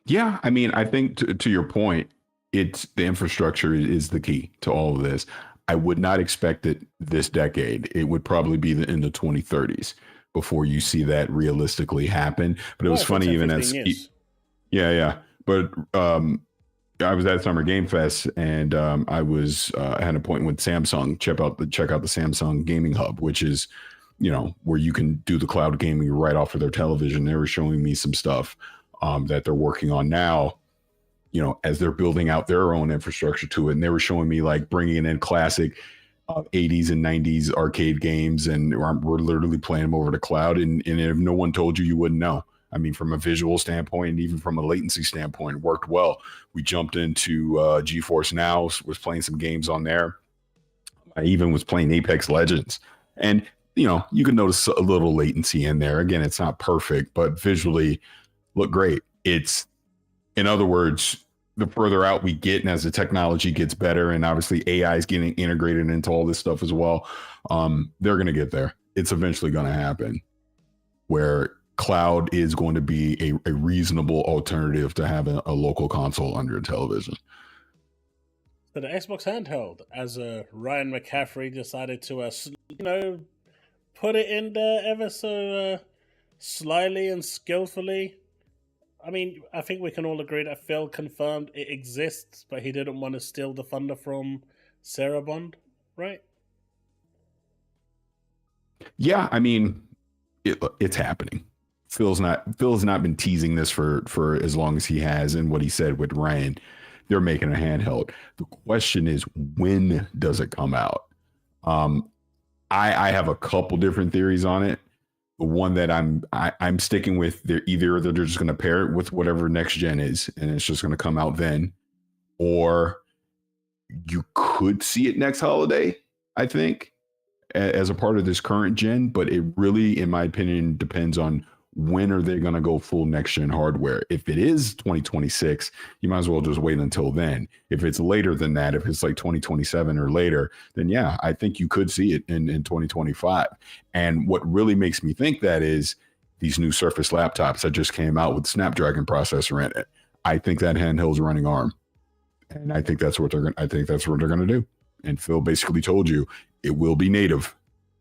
Yeah, I mean, I think to your point, it's the infrastructure is the key to all of this. I would not expect it this decade. It would probably be in the 2030s before you see that realistically happen. But it was funny, 10, even as years. Yeah. But I was at Summer Game Fest, and I was I had an appointment with Samsung. Check out the Samsung Gaming Hub, which is, where you can do the cloud gaming right off of their television. They were showing me some stuff that they're working on now, as they're building out their own infrastructure to it. And they were showing me like bringing in classic 80s and 90s arcade games, and we're literally playing them over the cloud. And if no one told you, you wouldn't know. I mean, from a visual standpoint and even from a latency standpoint, it worked well. We jumped into GeForce Now, was playing some games on there. I even was playing Apex Legends. And, you can notice a little latency in there. Again, it's not perfect, but visually look great. It's, in other words, the further out we get and as the technology gets better, and obviously AI is getting integrated into all this stuff as well, they're going to get there. It's eventually going to happen where cloud is going to be a reasonable alternative to having a local console under a television. So the Xbox handheld, as Ryan McCaffrey decided to, put it in there ever so slyly and skillfully. I mean, I think we can all agree that Phil confirmed it exists, but he didn't want to steal the thunder from Sarah Bond, right? Yeah, I mean, it's happening. Phil's not been teasing this for as long as he has, and what he said with Ryan, they're making a handheld. The question is, when does it come out? I have a couple different theories on it. The one that I'm sticking with, they're just going to pair it with whatever next gen is, and it's just going to come out then, or you could see it next holiday, I think, as a part of this current gen. But it really, in my opinion, depends on when are they going to go full next gen hardware. If it is 2026, you might as well just wait until then. If it's later than that, if it's like 2027 or later, then yeah, I think you could see it in 2025. And what really makes me think that is these new Surface laptops that just came out with Snapdragon processor in it. I think that handheld's running ARM, and I think that's what they're going to do. And Phil basically told you it will be native,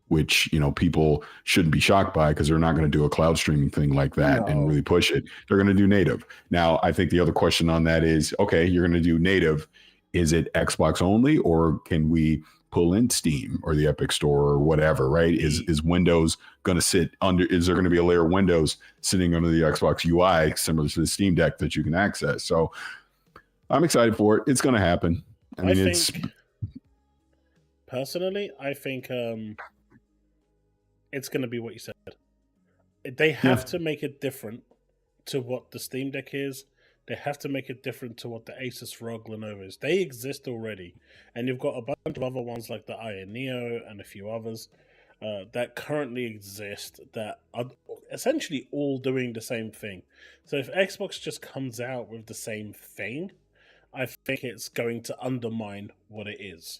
which, people shouldn't be shocked by, because they're not going to do a cloud streaming thing like that and really push it. They're going to do native. Now, I think the other question on that is, okay, you're going to do native. Is it Xbox only, or can we pull in Steam or the Epic Store or whatever, right? Is Windows going to sit under, is there going to be a layer of Windows sitting under the Xbox UI similar to the Steam Deck that you can access? So I'm excited for it. It's going to happen. Personally, I think it's going to be what you said. They have to make it different to what the Steam Deck is. They have to make it different to what the Asus ROG Lenovo is. They exist already. And you've got a bunch of other ones like the Aya Neo and a few others that currently exist that are essentially all doing the same thing. So if Xbox just comes out with the same thing, I think it's going to undermine what it is.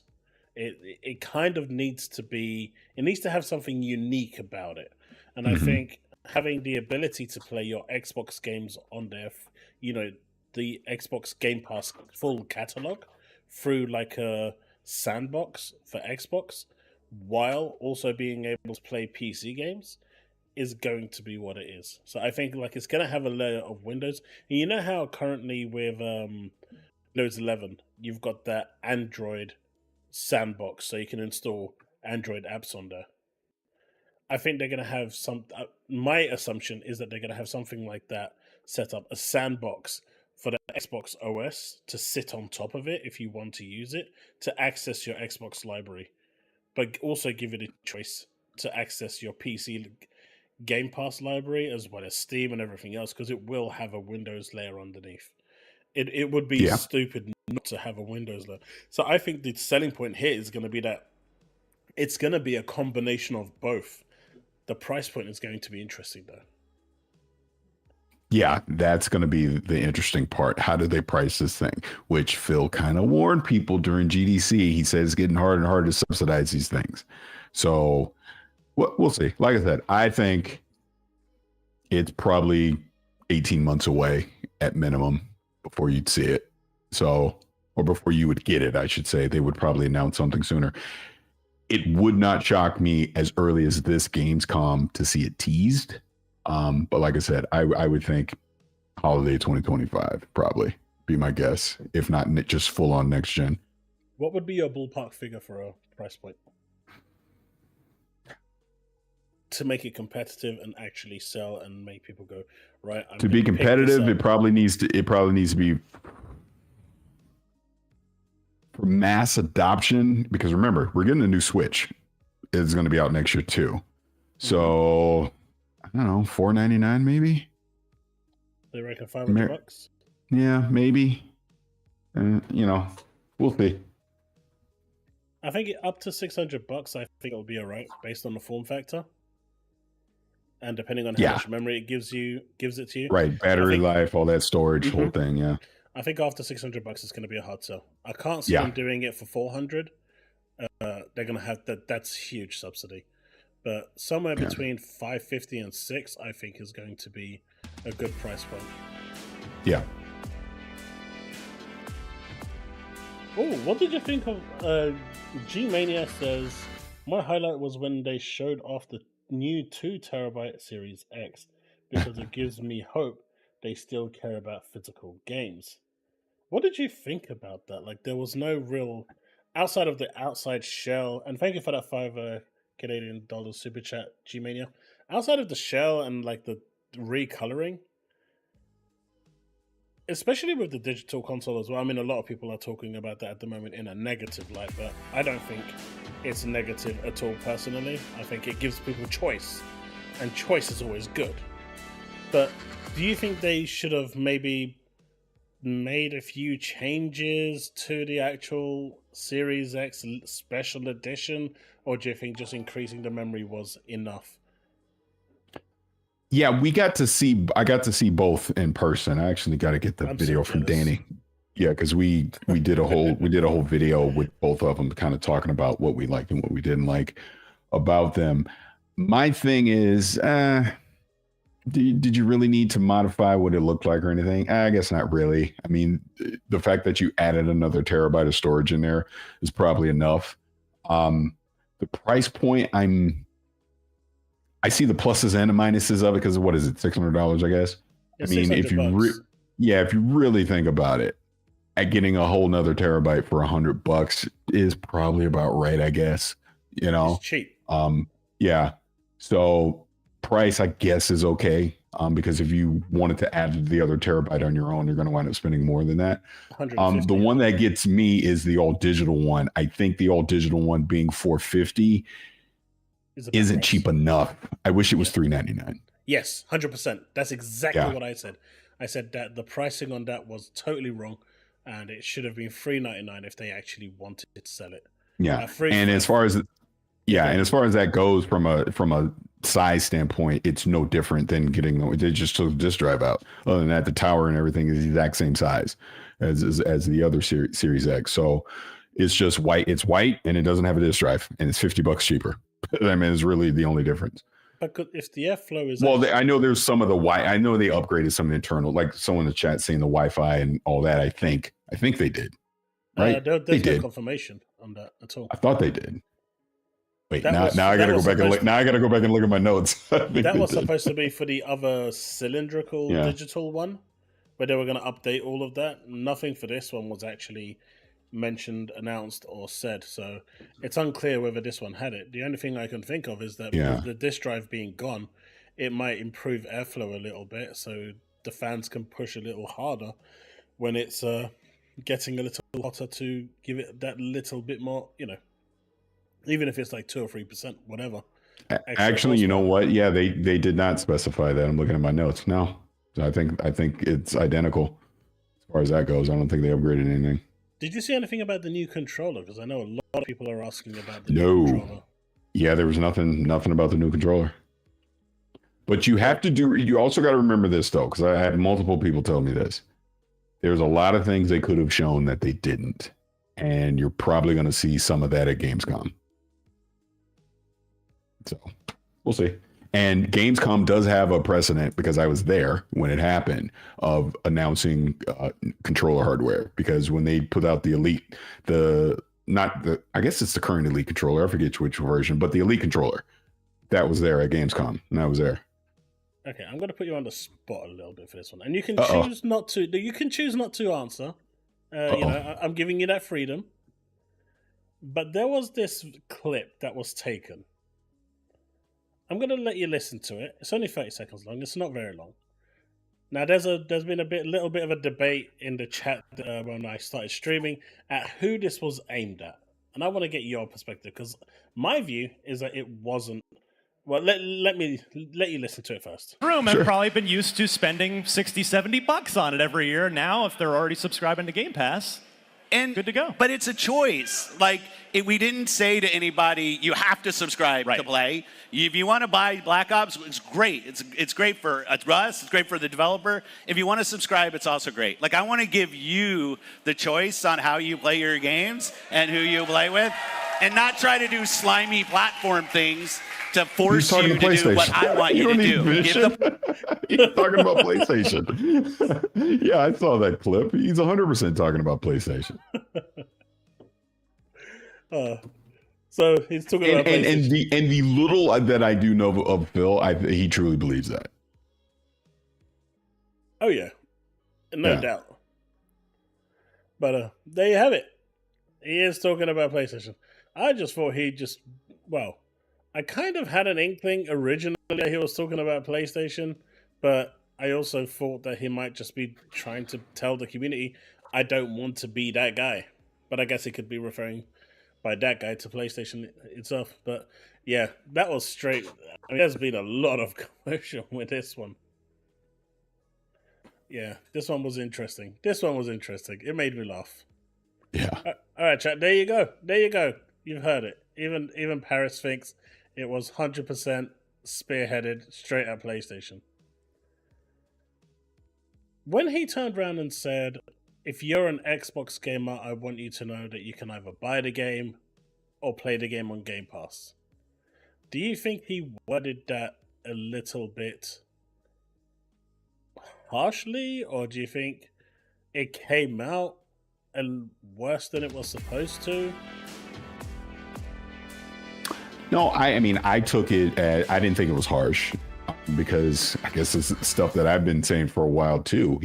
It kind of needs to be, it needs to have something unique about it. And I think having the ability to play your Xbox games on there, the Xbox Game Pass full catalog through like a sandbox for Xbox, while also being able to play PC games, is going to be what it is. So I think like it's going to have a layer of Windows. And you know how currently with Windows 11, you've got that Android sandbox, so you can install Android apps on there. I think they're going to have my assumption is that they're going to have something like that set up, a sandbox for the Xbox OS to sit on top of it if you want to use it, to access your Xbox library, but also give it a choice to access your PC Game Pass library as well as Steam and everything else, because it will have a Windows layer underneath. It would be stupid not to have a Windows layer. So I think the selling point here is going to be that it's going to be a combination of both. The price point is going to be interesting, though. Yeah, that's going to be the interesting part. How do they price this thing? Which Phil kind of warned people during GDC. He said it's getting harder and harder to subsidize these things. So we'll see. Like I said, I think it's probably 18 months away at minimum before you'd see it. So, or before you would get it, I should say. They would probably announce something sooner. It would not shock me as early as this Gamescom to see it teased. But like I said, I would think holiday 2025 probably be my guess. If not, just full on next gen. What would be your ballpark figure for a price point to make it competitive and actually sell and make people go right? To be competitive, it probably needs to be for mass adoption. Because remember, we're getting a new Switch. It's going to be out next year too. So I don't know, $4.99 maybe. They reckon $500. Yeah, maybe. We'll see. I think up to $600, I think it'll be alright based on the form factor, and depending on how much memory it gives it to you. Right, battery life, all that storage, whole thing. Yeah. I think after $600, it's going to be a hard sell. I can't see them doing it for $400. They're going to have that's huge subsidy, but somewhere between $550 and $600, I think is going to be a good price point. Yeah. Oh, what did you think of G-Mania says, my highlight was when they showed off the new 2 terabyte Series X because it gives me hope they still care about physical games. What did you think about that? Like, there was no real, outside of the outside shell, and thank you for that $5 Canadian dollars super chat, G-Mania. Outside of the shell and like the recoloring, especially with the digital console as well. I mean, a lot of people are talking about that at the moment in a negative light, but I don't think it's negative at all personally. I think it gives people choice, and choice is always good. But do you think they should have maybe made a few changes to the actual Series X special edition, or do you think just increasing the memory was enough? Yeah, I got to see both in person. I actually got to get the video from Danny. Yeah, because we did a whole video with both of them, kind of talking about what we liked and what we didn't like about them. My thing is, did you really need to modify what it looked like or anything? I guess not really. I mean, the fact that you added another terabyte of storage in there is probably enough. The price point, I see the pluses and the minuses of it, because what is it, $600? I guess. Yeah, I mean, if you really think about it, at getting a whole nother terabyte for $100 is probably about right, I guess. It's cheap. Yeah. So price, I guess, is okay. Because if you wanted to add the other terabyte on your own, you're going to wind up spending more than that. The one that gets me is the all digital one. I think the all digital one being $450 isn't cheap enough. I wish it was $399. Yes, 100%. That's exactly what I said. I said that the pricing on that was totally wrong, and it should have been $399 if they actually wanted to sell it. Yeah, and as far as that goes, from a size standpoint, it's no different than they just took the disk drive out. Other than that, the tower and everything is the exact same size as the other Series X. So it's just white. It's white, and it doesn't have a disk drive, and it's $50 cheaper. I mean, it's really the only difference. But if the airflow is I know there's some of the I know they upgraded some internal, like someone in the chat saying the Wi-Fi and all that. I think they did. Right? There's no confirmation on that at all. I thought they did. Wait, now I gotta go back and look. Now I gotta go back and look at my notes. That was supposed to be for the other cylindrical digital one, where they were going to update all of that. Nothing for this one was actually mentioned, announced, or said. So it's unclear whether this one had it. The only thing I can think of is that with the disk drive being gone, it might improve airflow a little bit, so the fans can push a little harder when it's getting a little hotter, to give it that little bit more, even if it's like 2 or 3%, whatever. Actually, you know what? Yeah, they did not specify that. I'm looking at my notes now. So I think it's identical as far as that goes. I don't think they upgraded anything. Did you see anything about the new controller? Because I know a lot of people are asking about the new controller. Yeah, there was nothing about the new controller. But you also got to remember this, though, because I had multiple people tell me this. There's a lot of things they could have shown that they didn't. And you're probably going to see some of that at Gamescom. So we'll see. And Gamescom does have a precedent, because I was there when it happened, of announcing controller hardware. Because when they put out the Elite, I guess it's the current Elite controller. I forget which version, but the Elite controller that was there at Gamescom, and I was there. Okay, I'm going to put you on the spot a little bit for this one, and you can Uh-oh. choose not to. You can choose not to answer. I'm giving you that freedom. But there was this clip that was taken. I'm going to let you listen to it. It's only 30 seconds long. It's not very long. Now, there's been little bit of a debate in the chat when I started streaming at who this was aimed at, and I want to get your perspective because my view is that it wasn't. Well, let you listen to it first. Room have probably been used to spending $60-$70 on it every year. Now, if they're already subscribing to Game Pass, and good to go. But it's a choice. Like, we didn't say to anybody, you have to subscribe to play. If you want to buy Black Ops, it's great. It's great for us. It's great for the developer. If you want to subscribe, it's also great. Like, I want to give you the choice on how you play your games and who you play with, and not try to do slimy platform things to force you to do what I want you to do. He's talking about PlayStation. Yeah, I saw that clip. He's 100% talking about PlayStation. So he's talking about PlayStation. And the little that I do know of Phil, he truly believes that. Oh yeah, no doubt. But there you have it. He is talking about PlayStation. I just thought I kind of had an inkling originally that he was talking about PlayStation, but I also thought that he might just be trying to tell the community, I don't want to be that guy. But I guess he could be referring by that guy to PlayStation itself. But yeah, that was straight. I mean, there's been a lot of commotion with this one. Yeah, this one was interesting. It made me laugh. Yeah. All right, chat. There you go. You've heard it. Even Paris thinks it was 100% spearheaded straight at PlayStation. When he turned around and said, if you're an Xbox gamer, I want you to know that you can either buy the game or play the game on Game Pass. Do you think he worded that a little bit harshly, or do you think it came out worse than it was supposed to? No, I mean, I took it as, I didn't think it was harsh because I guess it's stuff that I've been saying for a while too.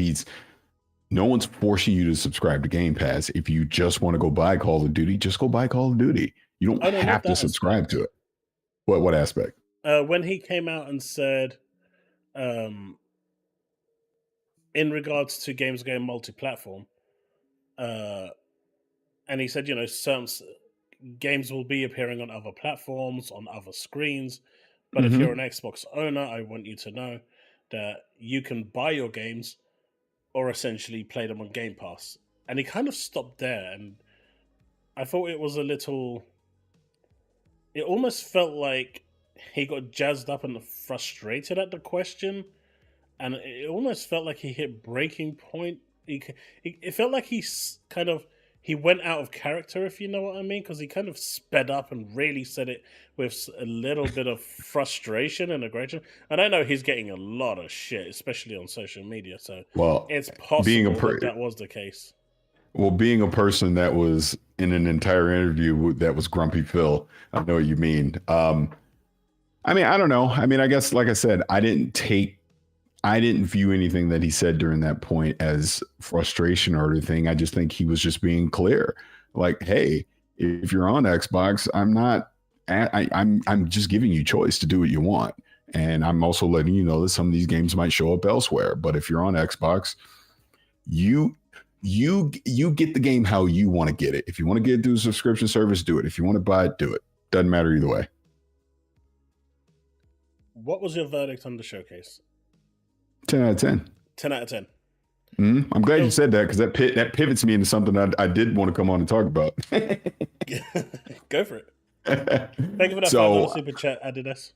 No one's forcing you to subscribe to Game Pass. If you just want to go buy Call of Duty, just go buy Call of Duty. You don't have to subscribe to it. What aspect? When he came out and said, in regards to games going multi-platform, and he said, some games will be appearing on other platforms, on other screens. But if you're an Xbox owner, I want you to know that you can buy your games or essentially play them on Game Pass. And he kind of stopped there. And I thought it was it almost felt like he got jazzed up and frustrated at the question. And it almost felt like he hit breaking point. It felt like he went out of character, if you know what I mean, because he kind of sped up and really said it with a little bit of frustration and aggression. And I know he's getting a lot of shit, especially on social media. So it's possible that was the case. Well, being a person that was in an entire interview that was Grumpy Phil, I know what you mean. I mean, I don't know. I mean, I guess, like I said, I didn't view anything that he said during that point as frustration or anything. I just think he was just being clear. Like, hey, if you're on Xbox, I'm just giving you choice to do what you want. And I'm also letting you know that some of these games might show up elsewhere. But if you're on Xbox, you get the game how you want to get it. If you want to get it through a subscription service, do it. If you want to buy it, do it. Doesn't matter either way. What was your verdict on the showcase? 10 out of 10. 10 out of 10. I'm glad you said that because that pivots me into something I did want to come on and talk about. Go for it. Thank you for that $5 super chat, Adidas.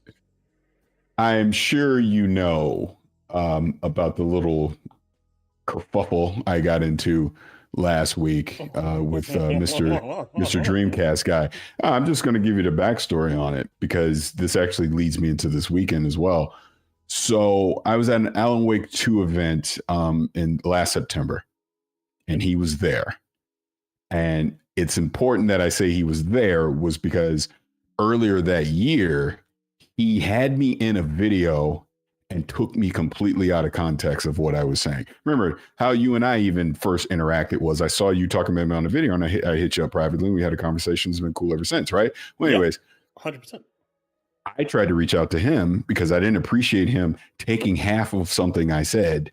I'm sure you know about the little kerfuffle I got into last week with Mr. Dreamcast guy. I'm just going to give you the backstory on it because this actually leads me into this weekend as well. So I was at an Alan Wake 2 event in last September, and he was there. And it's important that I say he was there was because earlier that year, he had me in a video and took me completely out of context of what I was saying. Remember how you and I even first interacted was I saw you talking about me on the video, and I hit you up privately. We had a conversation. It's been cool ever since, right? Well, anyways, 100%. I tried to reach out to him because I didn't appreciate him taking half of something I said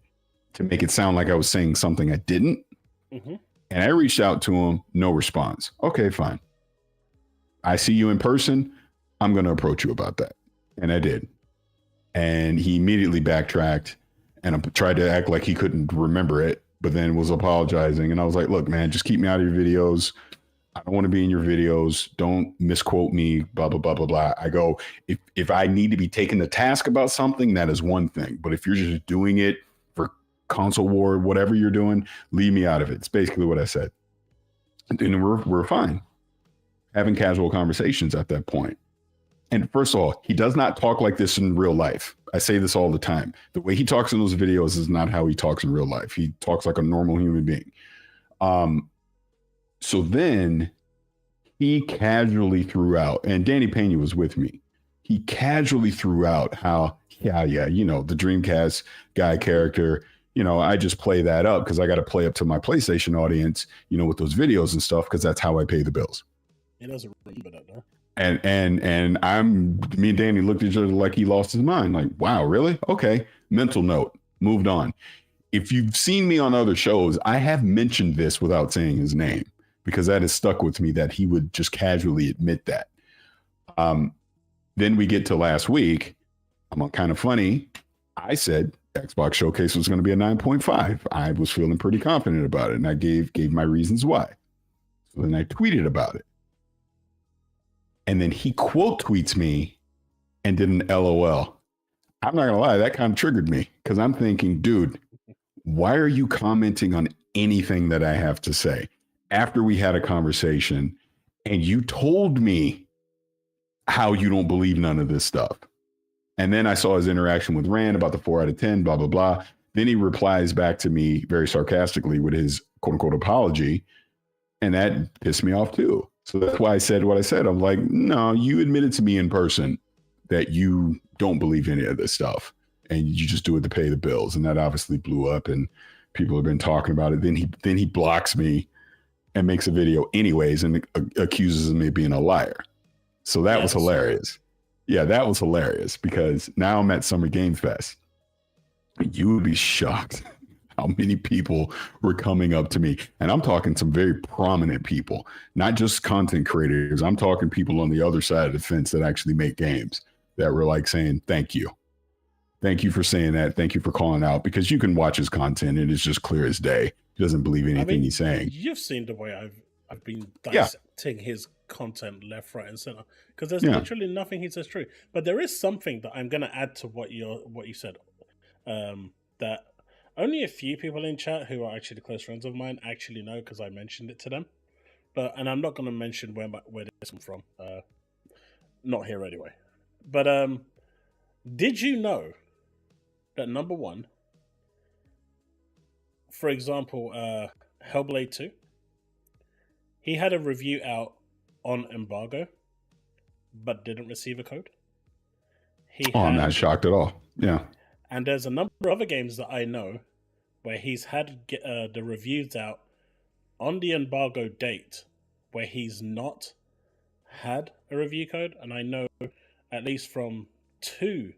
to make it sound like I was saying something I didn't. Mm-hmm. And I reached out to him, no response. Okay, fine. I see you in person. I'm going to approach you about that. And I did. And he immediately backtracked and tried to act like he couldn't remember it, but then was apologizing. And I was like, look, man, just keep me out of your videos. I don't want to be in your videos. Don't misquote me, blah, blah, blah, blah, blah. I go, if I need to be taken to task about something, that is one thing. But if you're just doing it for console war, whatever you're doing, leave me out of it. It's basically what I said. And we're fine having casual conversations at that point. And first of all, he does not talk like this in real life. I say this all the time. The way he talks in those videos is not how he talks in real life. He talks like a normal human being. So then he casually threw out, and Danny Pena was with me. He casually threw out how, yeah, you know, the Dreamcast guy character, you know, I just play that up because I got to play up to my PlayStation audience, you know, with those videos and stuff, because that's how I pay the bills. He doesn't remember that, though. And me and Danny looked at each other like he lost his mind. Like, wow, really? Okay. Mental note, moved on. If you've seen me on other shows, I have mentioned this without saying his name because that has stuck with me that he would just casually admit that. Then we get to last week. I'm kind of funny. I said Xbox Showcase was going to be a 9.5. I was feeling pretty confident about it, and I gave my reasons why. So then I tweeted about it. And then he quote tweets me and did an LOL. I'm not going to lie, that kind of triggered me because I'm thinking, dude, why are you commenting on anything that I have to say after we had a conversation and you told me how you don't believe none of this stuff? And then I saw his interaction with Rand about the 4 out of 10, blah, blah, blah. Then he replies back to me very sarcastically with his quote unquote apology. And that pissed me off too. So that's why I said what I said. I'm like, no, you admitted to me in person that you don't believe any of this stuff and you just do it to pay the bills. And that obviously blew up and people have been talking about it. Then he blocks me and makes a video anyways and accuses me of being a liar. So that was hilarious. Yeah, that was hilarious because now I'm at Summer Game Fest. You would be shocked how many people were coming up to me. And I'm talking some very prominent people, not just content creators. I'm talking people on the other side of the fence that actually make games that were like saying, thank you. Thank you for saying that. Thank you for calling out, because you can watch his content and it's just clear as day. He doesn't believe anything he's saying. You've seen the way I've been dissecting his content left, right, and center, because there's literally nothing he says true. But there is something that I'm going to add to what you said, that only a few people in chat who are actually close friends of mine actually know, because I mentioned it to them. And I'm not going to mention where this comes from. Not here anyway. But did you know that number one, for example, Hellblade 2, he had a review out on embargo, but didn't receive a code? I'm not shocked at all. Yeah. And there's a number of other games that I know where he's had the reviews out on the embargo date where he's not had a review code. And I know at least from 2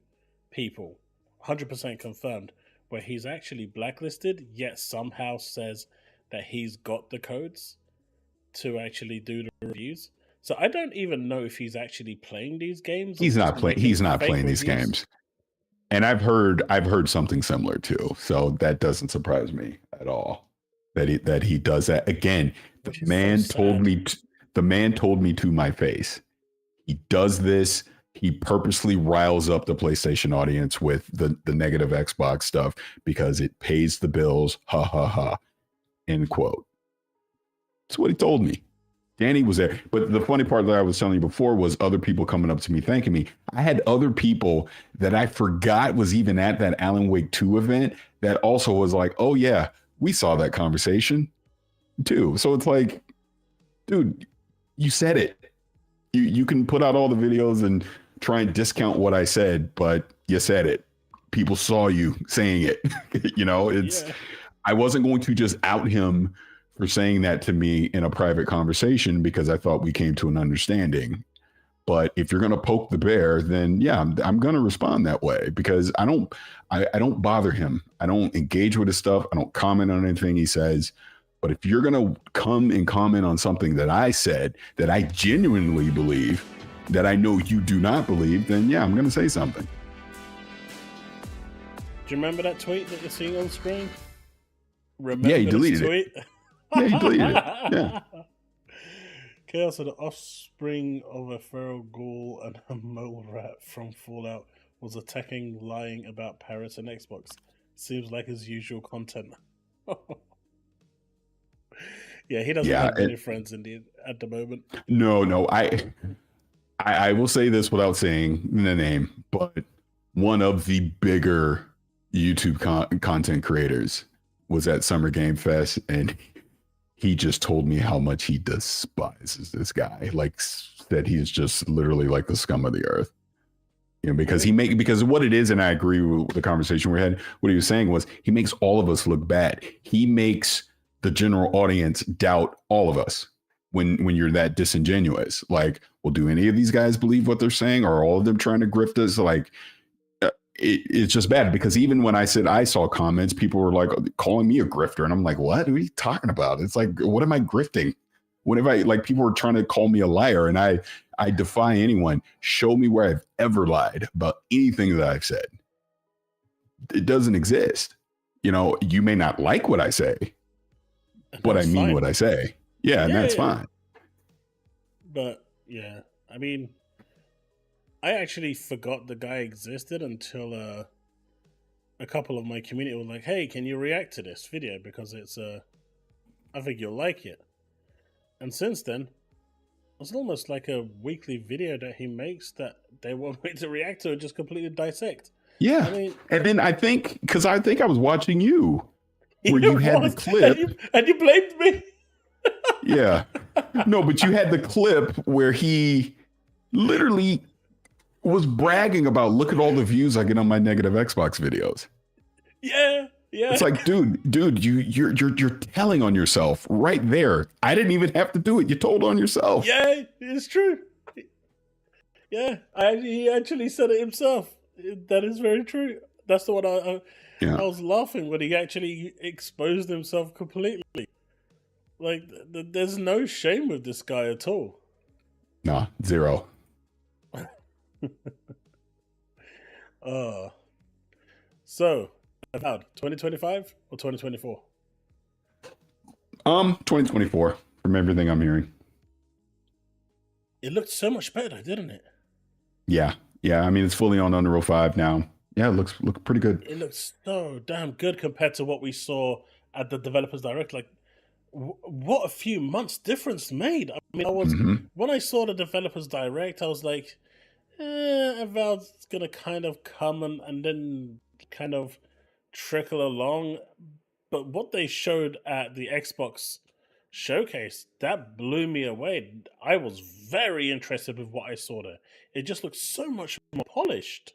people, 100% confirmed, where he's actually blacklisted, yet somehow says that he's got the codes to actually do the reviews. So I don't even know if he's actually playing these games. He's not playing these games. And I've heard something similar too. So that doesn't surprise me at all that he does that. Again, the man told me to my face. He does this. He purposely riles up the PlayStation audience with the negative Xbox stuff because it pays the bills. Ha ha ha. End quote. That's what he told me. Danny was there. But the funny part that I was telling you before was other people coming up to me thanking me. I had other people that I forgot was even at that Alan Wake 2 event that also was like, oh yeah, we saw that conversation too. So it's like, dude, you said it. You can put out all the videos and try and discount what I said, but you said it. people saw you saying it. I wasn't going to just out him for saying that to me in a private conversation because I thought we came to an understanding. But if you're going to poke the bear, then yeah, I'm going to respond that way because I don't bother him. I don't engage with his stuff. I don't comment on anything he says. But if you're going to come and comment on something that I said that I genuinely believe that I know you do not believe, then yeah, I'm going to say something. Do you remember that tweet that you're seeing on screen? Yeah, he deleted it. Yeah, he deleted it. Yeah. Chaos are the offspring of a feral ghoul and a mole rat from Fallout was attacking, lying about Paris and Xbox. Seems like his usual content. Yeah, he doesn't have many friends indeed at the moment. No, I will say this without saying the name, but one of the bigger YouTube content creators was at Summer Game Fest, and he just told me how much he despises this guy. Like, that he's just literally like the scum of the earth. Because what it is, and I agree with the conversation we had, what he was saying was he makes all of us look bad. He makes the general audience doubt all of us when you're that disingenuous. Like, well, do any of these guys believe what they're saying? Or are all of them trying to grift us? Like, it's just bad because even when I said I saw comments, people were like calling me a grifter. And I'm like, what are you talking about? It's like, what am I grifting? What if people were trying to call me a liar? And I defy anyone. Show me where I've ever lied about anything that I've said. It doesn't exist. You may not like what I say, but I mean what I say. Yeah, and that's fine. But yeah, I mean, I actually forgot the guy existed until a couple of my community were like, "Hey, can you react to this video because it's I think you'll like it." And since then, it's almost like a weekly video that he makes that they want me to react to and just completely dissect. Yeah, and then I think I was watching you where you had the clip and you blamed me. Yeah, no, but you had the clip where he literally was bragging about, look at all the views I get on my negative Xbox videos. Yeah. It's like, dude, you're telling on yourself right there. I didn't even have to do it. You told on yourself. Yeah, it's true. Yeah, he actually said it himself. That is very true. That's the one I was laughing when he actually exposed himself completely. Like, there's no shame with this guy at all. No, zero. So, about 2025 or 2024? 2024, from everything I'm hearing. It looked so much better, didn't it? Yeah. I mean, it's fully on Unreal 5 now. Yeah, it looks pretty good. It looks so damn good compared to what we saw at the Developers Direct. Like, what a few months difference made. I mean, when I saw the Developers Direct, I was like, Avowed's gonna kind of come and then kind of trickle along. But what they showed at the Xbox showcase, that blew me away. I was very interested with what I saw there. It just looks so much more polished.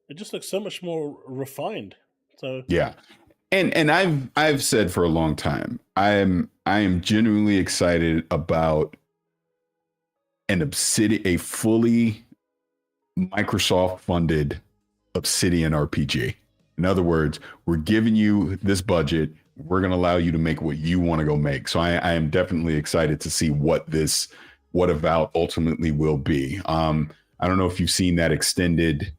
It just looks so much more refined. So yeah. And I've said for a long time, I am genuinely excited about a fully Microsoft funded Obsidian RPG. In other words, we're giving you this budget. We're going to allow you to make what you want to go make. So I am definitely excited to see what Avowed ultimately will be. I don't know if you've seen that extended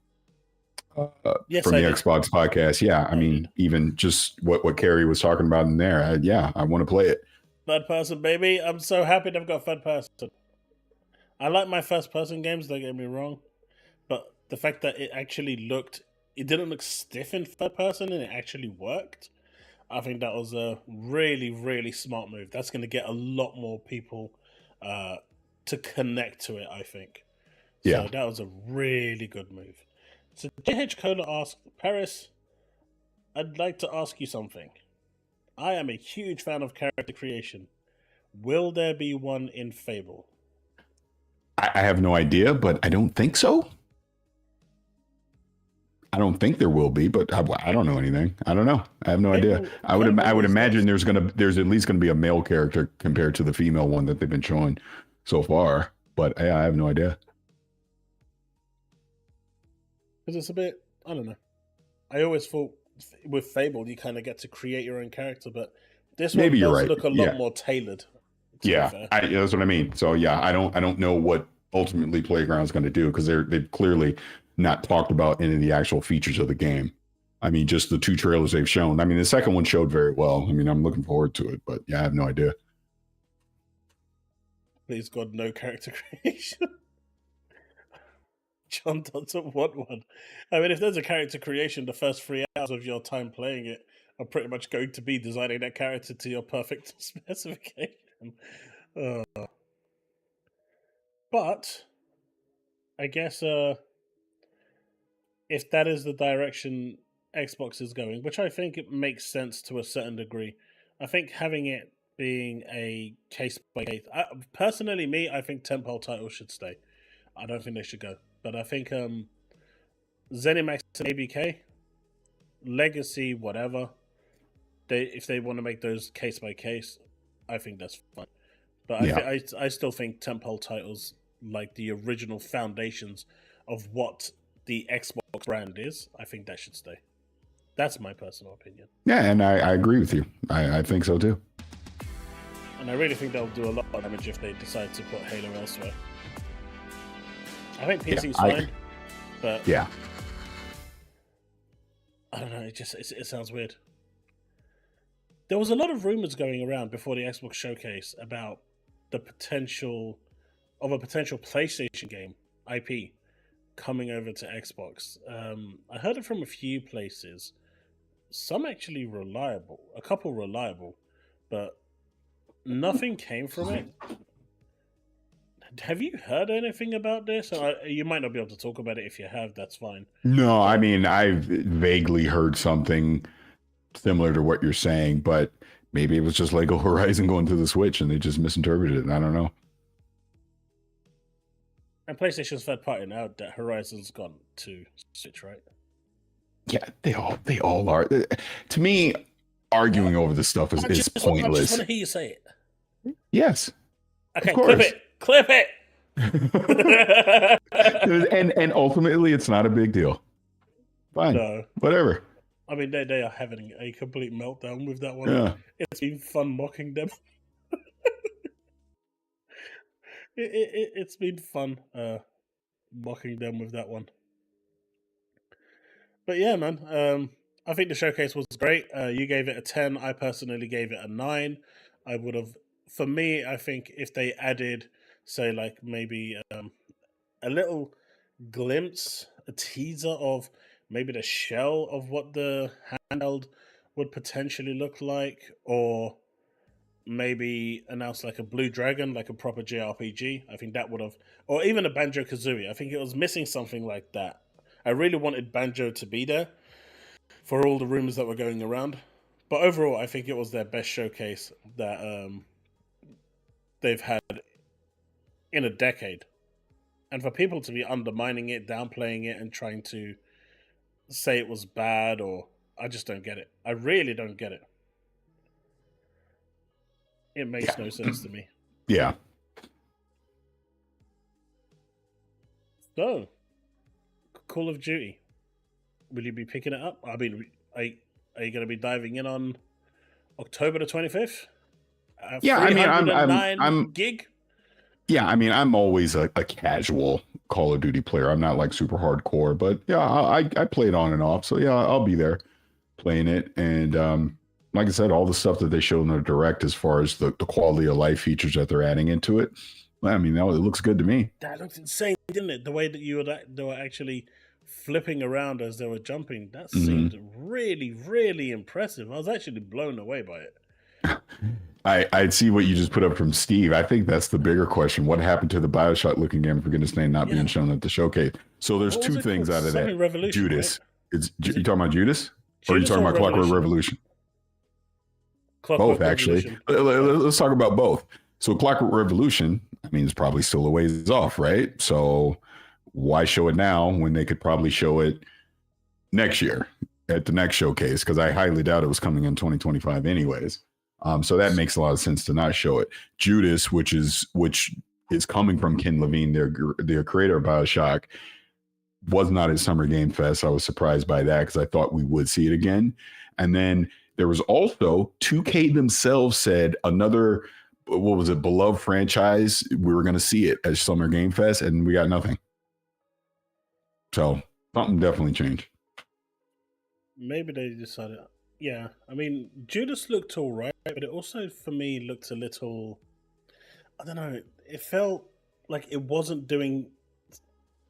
from the Xbox podcast. Yeah, I mean, even just what Carrie was talking about in there. I want to play it. Third person, baby. I'm so happy they've got third person. I like my first person games, don't get me wrong. But the fact that it didn't look stiff in third person and it actually worked, I think that was a really, really smart move. That's going to get a lot more people to connect to it, I think. Yeah. So that was a really good move. So JH Cola asked, Paris, I'd like to ask you something. I am a huge fan of character creation. Will there be one in Fable? I have no idea, but I don't think so. I don't think there will be, but I don't know anything. I don't know. I have no idea. I would imagine there's at least gonna be a male character compared to the female one that they've been showing so far. But yeah, I have no idea. Because it's a bit, I don't know. I always thought with Fable you kind of get to create your own character, but this one Maybe does you're right. look a lot more tailored. Yeah, that's what I mean. So yeah, I don't know what ultimately Playground's going to do because they've clearly not talked about any of the actual features of the game. I mean, just the 2 trailers they've shown. I mean, the second one showed very well. I mean, I'm looking forward to it, but yeah, I have no idea. Please God, no character creation. John doesn't want one. I mean, if there's a character creation, the first 3 hours of your time playing it are pretty much going to be designing that character to your perfect specification. But I guess if that is the direction Xbox is going, which I think it makes sense to a certain degree, I think having it being a case by case. Personally, I think tentpole titles should stay. I don't think they should go. But I think ZeniMax and ABK, Legacy, whatever, if they want to make those case by case, I think that's fine. But I still think tentpole titles, like the original foundations of what the Xbox brand is, I think that should stay. That's my personal opinion. Yeah, and I agree with you. I think so too. And I really think they'll do a lot of damage if they decide to put Halo elsewhere. I think PC's fine, but yeah, I don't know. It sounds weird. There was a lot of rumors going around before the Xbox showcase about the potential of a potential PlayStation game IP coming over to Xbox. I heard it from a few places. Some actually reliable, a couple reliable, but nothing came from it. Have you heard anything about this? You might not be able to talk about it. If you have, that's fine. No, I mean, I've vaguely heard something similar to what you're saying, but maybe it was just Lego Horizon going to the Switch and they just misinterpreted it. I don't know. And PlayStation's third party now that Horizon's gone to Switch, right? Yeah, they all are. To me, arguing over this stuff is pointless. I just want to hear you say it. Yes. Okay, clip it. and ultimately, it's not a big deal. Fine. No. Whatever. I mean, they are having a complete meltdown with that one. Yeah. It's been fun mocking them. It's been fun mocking them with that one. But yeah, man. I think the showcase was great. You gave it a 10. I personally gave it a 9. I would have... For me, I think if they added, say, like maybe a little glimpse, a teaser of maybe the shell of what the handheld would potentially look like, or maybe announce like a Blue Dragon, like a proper JRPG, I think that would have, or even a Banjo-Kazooie. I think it was missing something like that. I really wanted Banjo to be there for all the rumors that were going around. But overall, I think it was their best showcase that they've had in a decade. And for people to be undermining it, downplaying it, and trying to say it was bad, or I just don't get it. I really don't get it. It makes no sense to me. Yeah. So, Call of Duty. Will you be picking it up? I mean, are you going to be diving in on October the 25th? Yeah, I mean, I'm gig. Yeah, I mean, I'm always a casual Call of Duty player. I'm not like super hardcore, but yeah, I play it on and off. So yeah, I'll be there playing it. And like I said, all the stuff that they showed in the direct as far as the quality of life features that they're adding into it, I mean, it looks good to me. That looks insane, didn't it? The way that they were actually flipping around as they were jumping, that seemed really, really impressive. I was actually blown away by it. I see what you just put up from Steve. I think that's the bigger question. What happened to the BioShock looking game, for goodness sake, not being shown at the showcase? So there's two things out of that. Judas. Right? You talking about Judas? Or are you talking about Clockwork Revolution? Both, actually. Let's talk about both. So Clockwork Revolution, I mean, it's probably still a ways off, right? So why show it now when they could probably show it next year at the next showcase, because I highly doubt it was coming in 2025 anyways. So that makes a lot of sense to not show it. Judas, which is coming from Ken Levine, their creator of BioShock, was not at Summer Game Fest. I was surprised by that because I thought we would see it again. And then there was also 2K themselves said another, what was it, beloved franchise, we were going to see it at Summer Game Fest, and we got nothing. So something definitely changed. Maybe they decided. Yeah, I mean, Judas looked all right, but it also, for me, looked a little, I don't know, it felt like it wasn't doing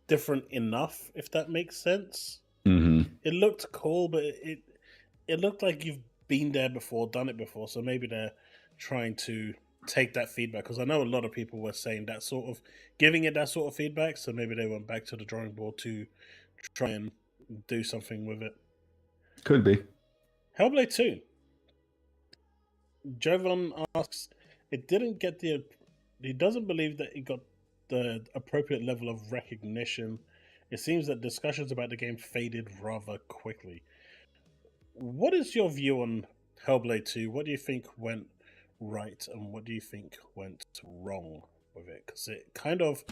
different enough, if that makes sense. Mm-hmm. It looked cool, but it looked like you've been there before, done it before, so maybe they're trying to take that feedback, because I know a lot of people were saying that sort of, giving it that sort of feedback, so maybe they went back to the drawing board to try and do something with it. Could be. Hellblade 2. Jovan asks, it didn't get he doesn't believe that it got the appropriate level of recognition. It seems that discussions about the game faded rather quickly. What is your view on Hellblade 2? What do you think went right and what do you think went wrong with it? Because it kind of,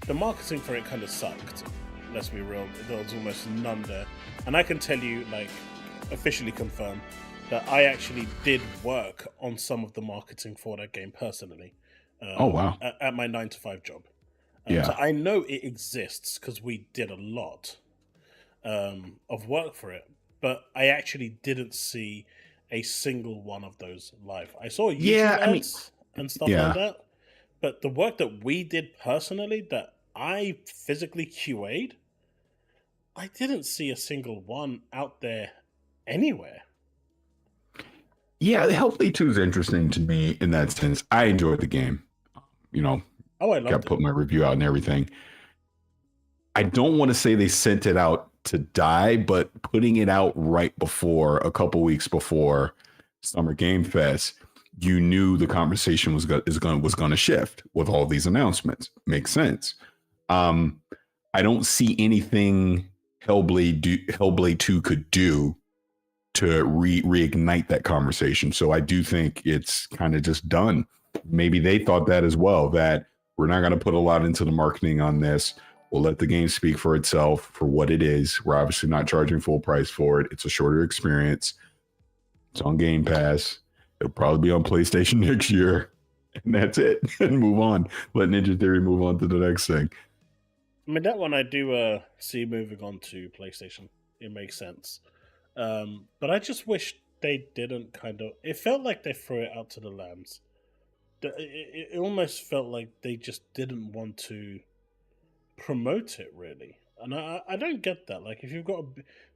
the marketing for it kind of sucked. Let's be real, there was almost none there. And I can tell you, like, officially confirm that I actually did work on some of the marketing for that game personally. Oh, wow. At my 9-to-5 job. Yeah. So I know it exists because we did a lot of work for it, but I actually didn't see a single one of those live. I saw YouTube ads and stuff like that, but the work that we did personally, that I physically QA'd, I didn't see a single one out there anywhere. Yeah, Hellblade 2 is interesting to me in that sense. I enjoyed the game. You know, I loved it. Put my review out and everything. I don't want to say they sent it out to die, but putting it out right before, a couple weeks before Summer Game Fest, you knew the conversation was going to shift with all these announcements. Makes sense. I don't see anything Hellblade 2 could do to reignite that conversation. So I do think it's kind of just done. Maybe they thought that as well, that we're not going to put a lot into the marketing on this. We'll let the game speak for itself for what it is. We're obviously not charging full price for it. It's a shorter experience. It's on Game Pass. It'll probably be on PlayStation next year. And that's it. And move on. Let Ninja Theory move on to the next thing. I mean, that one I do see moving on to PlayStation. It makes sense. But I just wish they didn't kind of... It felt like they threw it out to the lambs. It almost felt like they just didn't want to promote it, really. And I don't get that. Like, if you've got...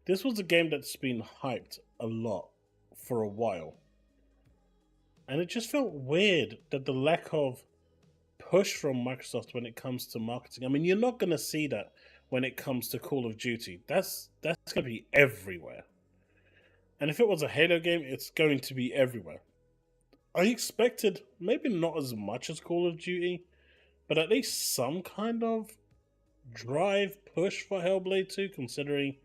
This was a game that's been hyped a lot for a while. And it just felt weird that the lack of push from Microsoft when it comes to marketing. I mean, you're not going to see that when it comes to Call of Duty. That's going to be everywhere. And if it was a Halo game, it's going to be everywhere. I expected maybe not as much as Call of Duty, but at least some kind of drive push for Hellblade 2, considering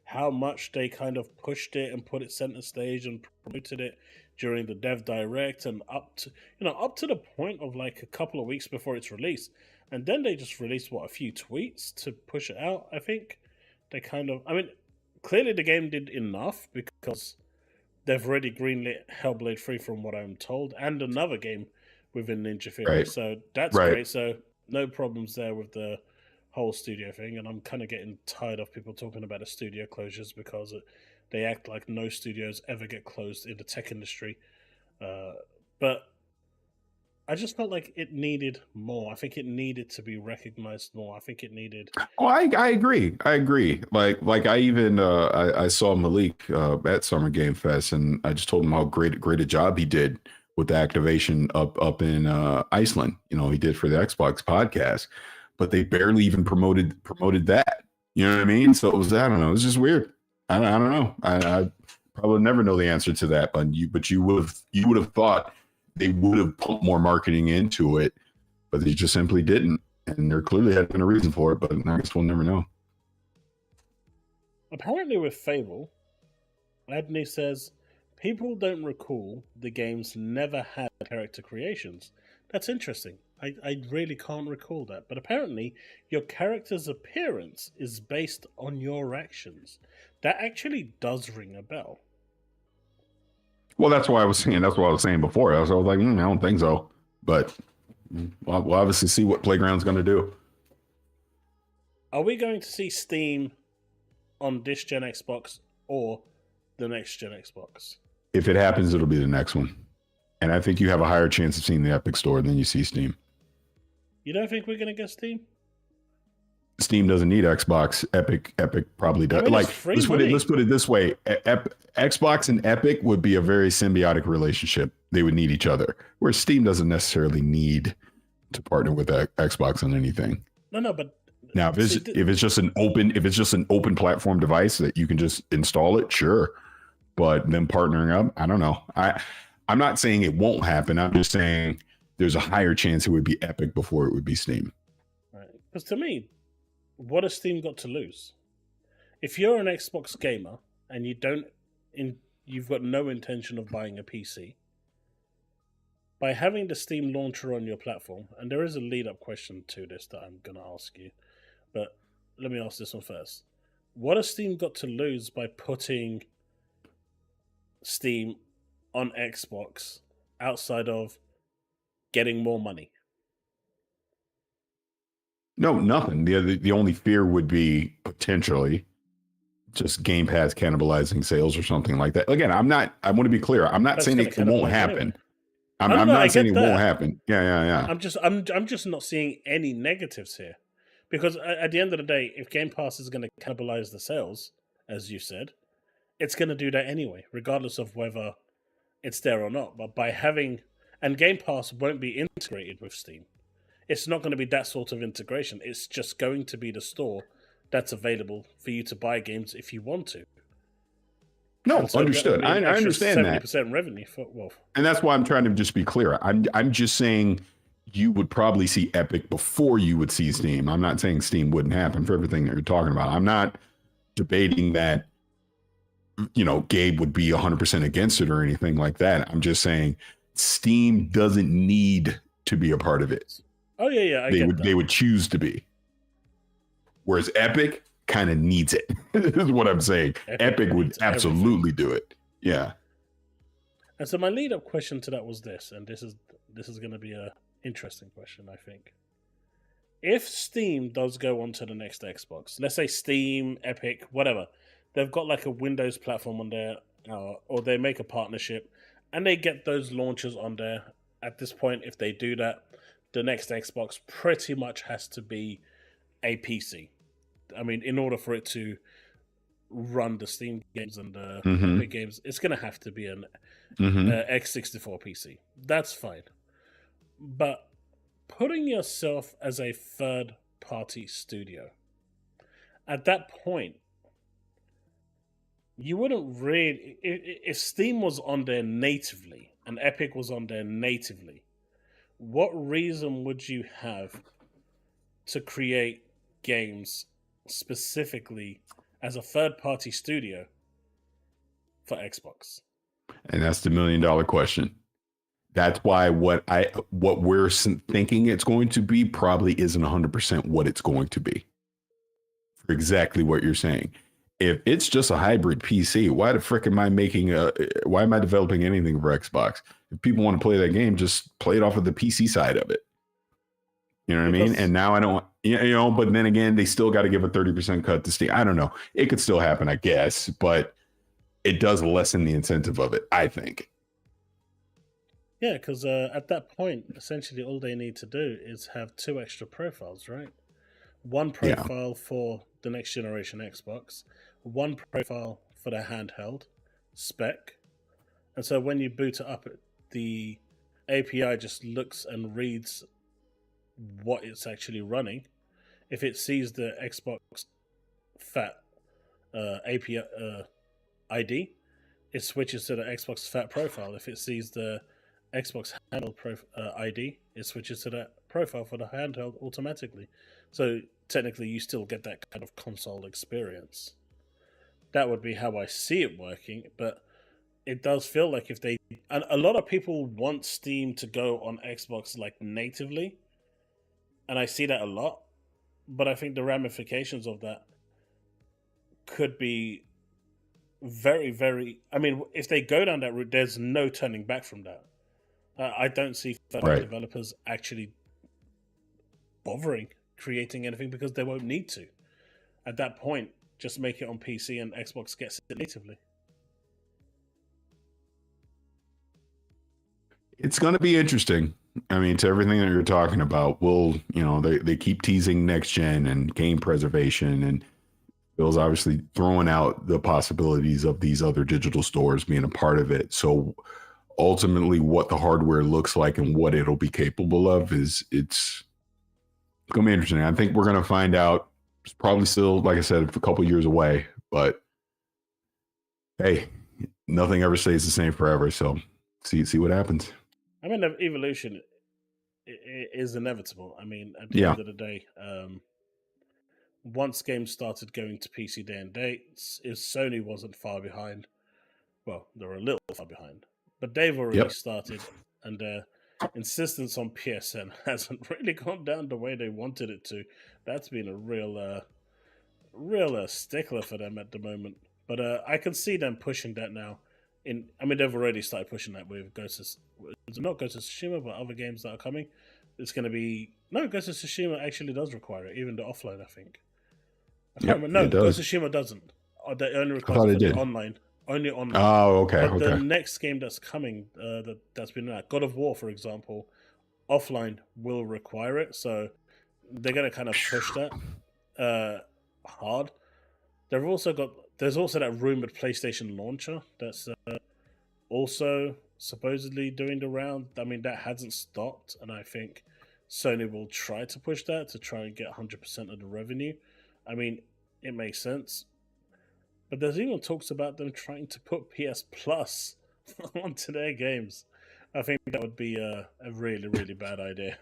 how much they kind of pushed it and put it center stage and promoted it during the Dev Direct and up to the point of like a couple of weeks before its release. And then they just released, a few tweets to push it out, I think. They kind of... I mean, clearly the game did enough because they've already greenlit Hellblade 3 from what I'm told, and another game within Ninja Theory. Right. So that's great. So no problems there with the whole studio thing. And I'm kind of getting tired of people talking about the studio closures because they act like no studios ever get closed in the tech industry. But I just felt like it needed more. I think it needed to be recognized more. I think it needed... Oh, I agree. Like I even I saw Malik at Summer Game Fest, and I just told him how great a job he did with the activation up in Iceland. You know, he did for the Xbox podcast, but they barely even promoted that. You know what I mean? So it was, I don't know, it's just weird. I don't know. I probably never know the answer to that, but you would have thought they would have put more marketing into it, but they just simply didn't. And there clearly had been a reason for it, but I guess we'll never know. Apparently, with Fable, Adney says people don't recall the games never had character creations. That's interesting. I really can't recall that. But apparently, your character's appearance is based on your actions. That actually does ring a bell. Well, that's why I was saying. That's what I was saying before. I was like, I don't think so. But we'll obviously see what Playground's going to do. Are we going to see Steam on this gen Xbox or the next gen Xbox? If it happens, it'll be the next one. And I think you have a higher chance of seeing the Epic Store than you see Steam. You don't think we're going to get Steam? Steam doesn't need Xbox. Epic probably does. I mean, like, let's put it this way: Xbox and Epic would be a very symbiotic relationship. They would need each other, whereas Steam doesn't necessarily need to partner with Xbox on anything. No, but now if it's just an open platform device that you can just install it, sure. But them partnering up, I don't know. I'm not saying it won't happen. I'm just saying there's a higher chance it would be Epic before it would be Steam. Right. Because to me, what has Steam got to lose? If you're an Xbox gamer and you've got no intention of buying a PC, by having the Steam launcher on your platform, and there is a lead-up question to this that I'm going to ask you, but let me ask this one first. What has Steam got to lose by putting Steam on Xbox outside of getting more money? No, nothing. The only fear would be potentially just Game Pass cannibalizing sales or something like that. Again, I want to be clear. I'm not saying it won't happen. Anyway. I'm not saying it won't happen. Yeah. I'm just not seeing any negatives here. Because at the end of the day, if Game Pass is going to cannibalize the sales, as you said, it's going to do that anyway, regardless of whether it's there or not. But by having... And Game Pass won't be integrated with Steam. It's not going to be that sort of integration. It's just going to be the store that's available for you to buy games if you want to. No, so understood. I understand 70% revenue for and that's why I'm trying to just be clear. I'm just saying you would probably see Epic before you would see Steam. I'm not saying Steam wouldn't happen for everything that you're talking about. I'm not debating that, Gabe would be 100% against it or anything like that. I'm just saying Steam doesn't need to be a part of it. Oh yeah, they would choose to be. Whereas Epic kind of needs it. This is what I'm saying. Epic would absolutely do it. Yeah. And so my lead-up question to that was this, and this is going to be a interesting question, I think. If Steam does go onto the next Xbox, let's say Steam, Epic, whatever, they've got like a Windows platform on there, or they make a partnership, and they get those launchers on there. At this point, if they do that, the next Xbox pretty much has to be a PC. I mean, in order for it to run the Steam games and the Epic games, it's going to have to be an X64 PC. That's fine. But putting yourself as a third-party studio, at that point, you wouldn't really... If Steam was on there natively and Epic was on there natively, what reason would you have to create games specifically as a third-party studio for Xbox? And that's the $1 million question. That's why what we're thinking it's going to be probably isn't 100% what it's going to be. For exactly what you're saying. If it's just a hybrid PC, why the frick am I why am I developing anything for Xbox? If people want to play that game, just play it off of the PC side of it. You know what I mean? And now I don't, but then again, they still got to give a 30% cut to Steam. I don't know. It could still happen, I guess, but it does lessen the incentive of it, I think. Yeah, because at that point, essentially all they need to do is have 2 extra profiles, right? One profile for the next generation Xbox, one profile for the handheld spec. And so when you boot it up, the API just looks and reads what it's actually running. If it sees the Xbox Fat API ID, it switches to the Xbox Fat profile. If it sees the Xbox handheld ID, it switches to that profile for the handheld automatically. So technically, you still get that kind of console experience. that would be how I see it working. But it does feel like if they, and a lot of people want Steam to go on Xbox like natively, and I see that a lot. But I think the ramifications of that could be very, very. I mean, if they go down that route, there's no turning back from that. I don't see developers actually bothering creating anything because they won't need to. At that point, just make it on PC and Xbox gets it natively. It's going to be interesting. I mean, to everything that you're talking about, they keep teasing next gen and game preservation, and Bill's obviously throwing out the possibilities of these other digital stores being a part of it. So ultimately, what the hardware looks like and what it'll be capable of it's going to be interesting. I think we're going to find out. It's probably still, like I said, a couple years away, but hey, nothing ever stays the same forever. So see what happens. I mean, the evolution is inevitable. I mean, at the end of the day, once games started going to PC day and date, if Sony wasn't far behind, well, they were a little far behind, but they've already started, and their insistence on PSN hasn't really gone down the way they wanted it to. That's been a real stickler for them at the moment. But I can see them pushing that now. I mean, they've already started pushing that with not Ghost of Tsushima, but other games that are coming. It's going to be Ghost of Tsushima actually does require it, even the offline. I think. I can't remember. No, Ghost of Tsushima doesn't. They only require it for the online. Only online. Oh, okay. But the next game that's coming, that's been out, God of War, for example, offline will require it. So they're going to kind of push that hard. There's also that rumored PlayStation launcher that's also supposedly doing the round. I mean, that hasn't stopped, and I think Sony will try to push that to try and get 100% of the revenue. I mean, it makes sense. But there's even talks about them trying to put PS Plus onto their games. I think that would be a really, really bad idea.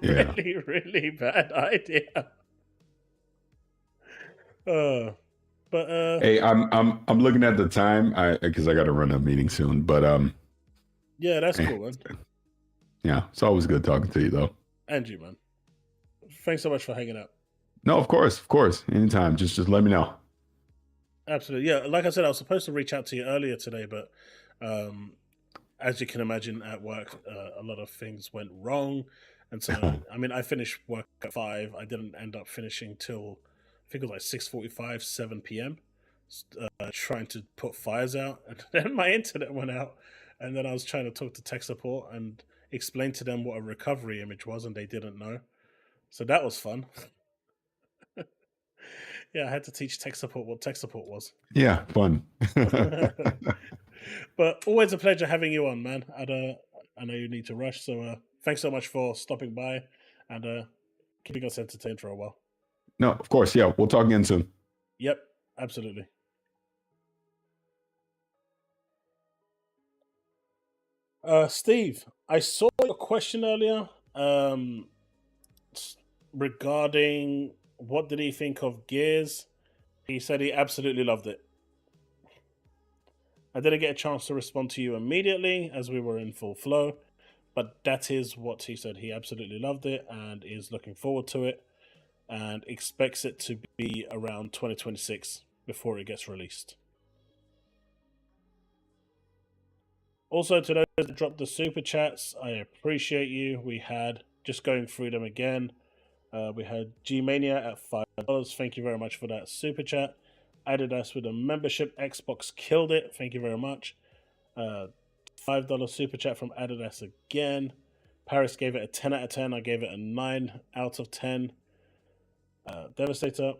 Really, really bad idea. But hey, I'm looking at the time because I got to run a meeting soon. But yeah, that's cool, man. Yeah, it's always good talking to you, though. And you, man. Thanks so much for hanging out. No, of course, anytime. Just let me know. Absolutely, yeah. Like I said, I was supposed to reach out to you earlier today, but as you can imagine, at work, a lot of things went wrong, and so I mean, I finished work at 5. I didn't end up finishing till I think it was like 6:45, 7 p.m. Trying to put fires out, and then my internet went out, and then I was trying to talk to tech support and explain to them what a recovery image was, and they didn't know. So that was fun. Yeah, I had to teach tech support what tech support was. Yeah, fun. But always a pleasure having you on, man. I know you need to rush, so thanks so much for stopping by and keeping us entertained for a while. No, of course. Yeah, we'll talk again soon. Yep, absolutely. Steve, I saw your question earlier regarding what did he think of Gears. He said he absolutely loved it. I didn't get a chance to respond to you immediately as we were in full flow, but that is what he said. He absolutely loved it and is looking forward to it and expects it to be around 2026 before it gets released. Also, to those that dropped the super chats, I appreciate you. We had, just going through them again, we had G-Mania at $5. Thank you very much for that super chat. Adidas with a membership. Xbox killed it. Thank you very much. $5 super chat from Adidas again. Paris gave it a 10 out of 10. I gave it a 9 out of 10. Devastator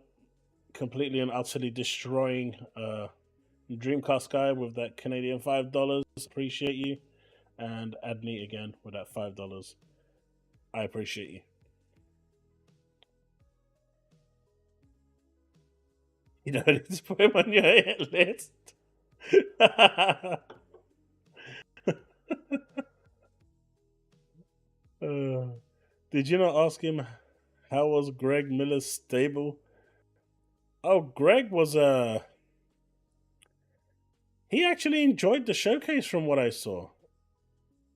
completely and utterly destroying Dreamcast guy with that Canadian $5. Appreciate you. And Adney again with that $5. I appreciate you. You don't need to put him on your hit list. Did you not ask him how was Greg Miller's stable? Oh, Greg was he actually enjoyed the showcase from what I saw.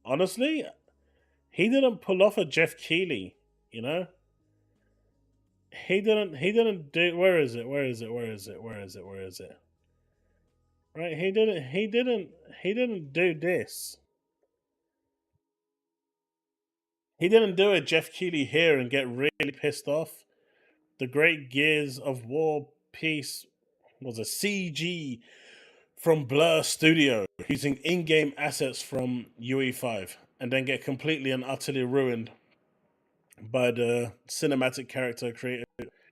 Honestly, he didn't pull off a Jeff Keighley, you know? He didn't do where is it? Where is it? Where is it? Where is it? Where is it? Right, he didn't do this. He didn't do a Jeff Keighley here and get really pissed off. The Great Gears of War piece was a CG from Blur Studio using in-game assets from UE5 and then get completely and utterly ruined by the cinematic character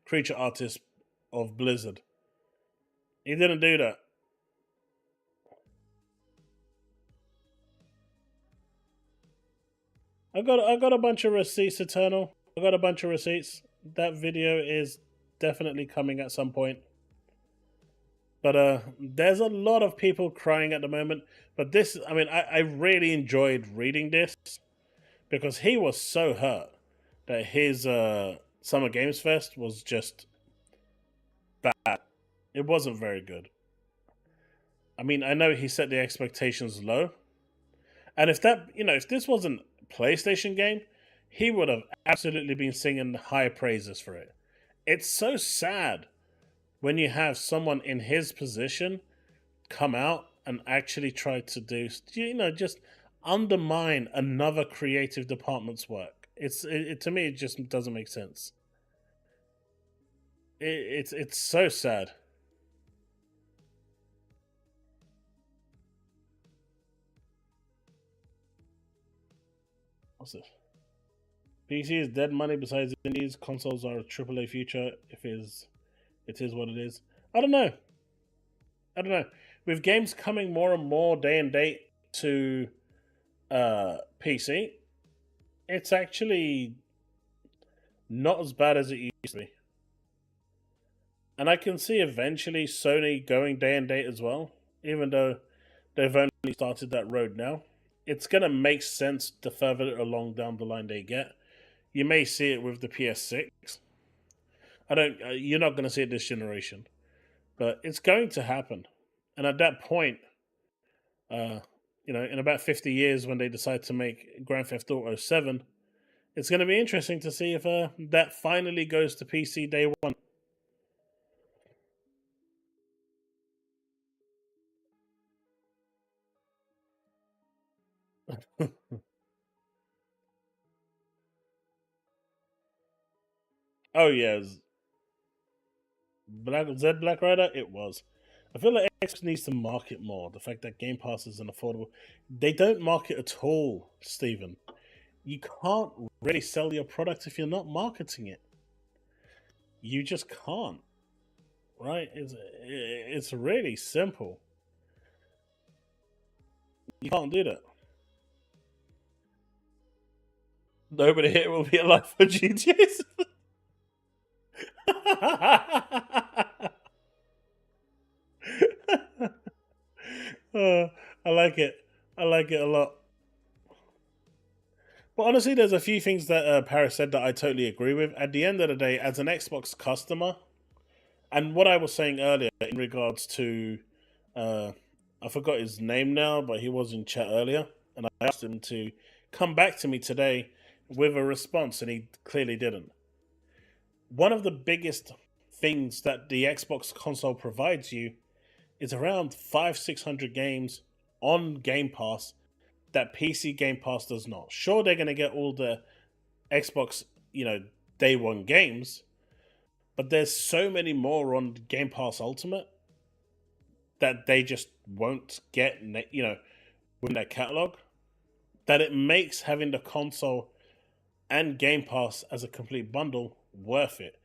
creature artist of Blizzard. He didn't do that. I got a bunch of receipts, Eternal. I got a bunch of receipts. That video is definitely coming at some point. But there's a lot of people crying at the moment. But this, I mean, I really enjoyed reading this because he was so hurt that his Summer Games Fest was just bad. It wasn't very good. I mean, I know he set the expectations low. And if this wasn't a PlayStation game, he would have absolutely been singing high praises for it. It's so sad when you have someone in his position come out and actually try to do, just undermine another creative department's work. To me, it just doesn't make sense. It's so sad. What's this? PC is dead money. Besides indies, consoles are a AAA future. It is what it is. I don't know. With games coming more and more day and date to PC, it's actually not as bad as it used to be. And I can see eventually Sony going day and date as well, even though they've only started that road now. It's going to make sense the further along down the line they get. You may see it with the PS6. You're not going to see it this generation, but it's going to happen. And at that point, in about 50 years when they decide to make Grand Theft Auto 7, it's going to be interesting to see if that finally goes to PC day one. Oh yeah, Black Rider. It was. I feel like Xbox needs to market more. The fact that Game Pass is an affordable, they don't market at all, Stephen. You can't really sell your product if you're not marketing it. You just can't, right? It's really simple. You can't do that. Nobody here will be alive for GTAs. I like it. I like it a lot. But honestly, there's a few things that Paris said that I totally agree with. At the end of the day, as an Xbox customer, and what I was saying earlier in regards to, I forgot his name now, but he was in chat earlier, and I asked him to come back to me today with a response, and he clearly didn't. One of the biggest things that the Xbox console provides you is around 500-600 games on Game Pass that PC Game Pass does not. Sure, they're going to get all the Xbox, day one games, but there's so many more on Game Pass Ultimate that they just won't get, within their catalog, that it makes having the console and Game Pass as a complete bundle worth it.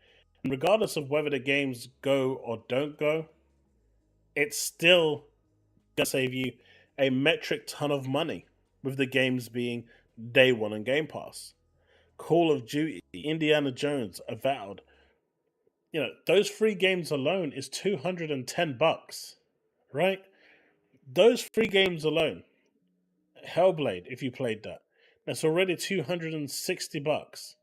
And regardless of whether the games go or don't go, it's still going to save you a metric ton of money with the games being day one on Game Pass. Call of Duty, Indiana Jones, Avowed. Those 3 games alone is $210, right? Those 3 games alone. Hellblade, if you played that, that's already $260.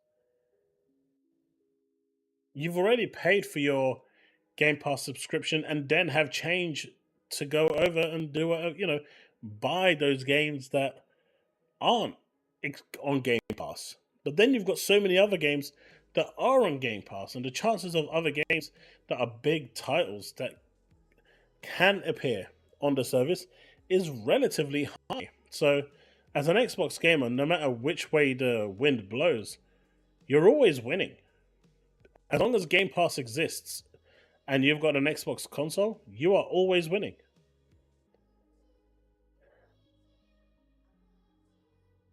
You've already paid for your Game Pass subscription and then have changed to go over and do whatever, buy those games that aren't on Game Pass. But then you've got so many other games that are on Game Pass, and the chances of other games that are big titles that can appear on the service is relatively high. So, as an Xbox gamer, no matter which way the wind blows, you're always winning. As long as Game Pass exists and you've got an Xbox console, you are always winning.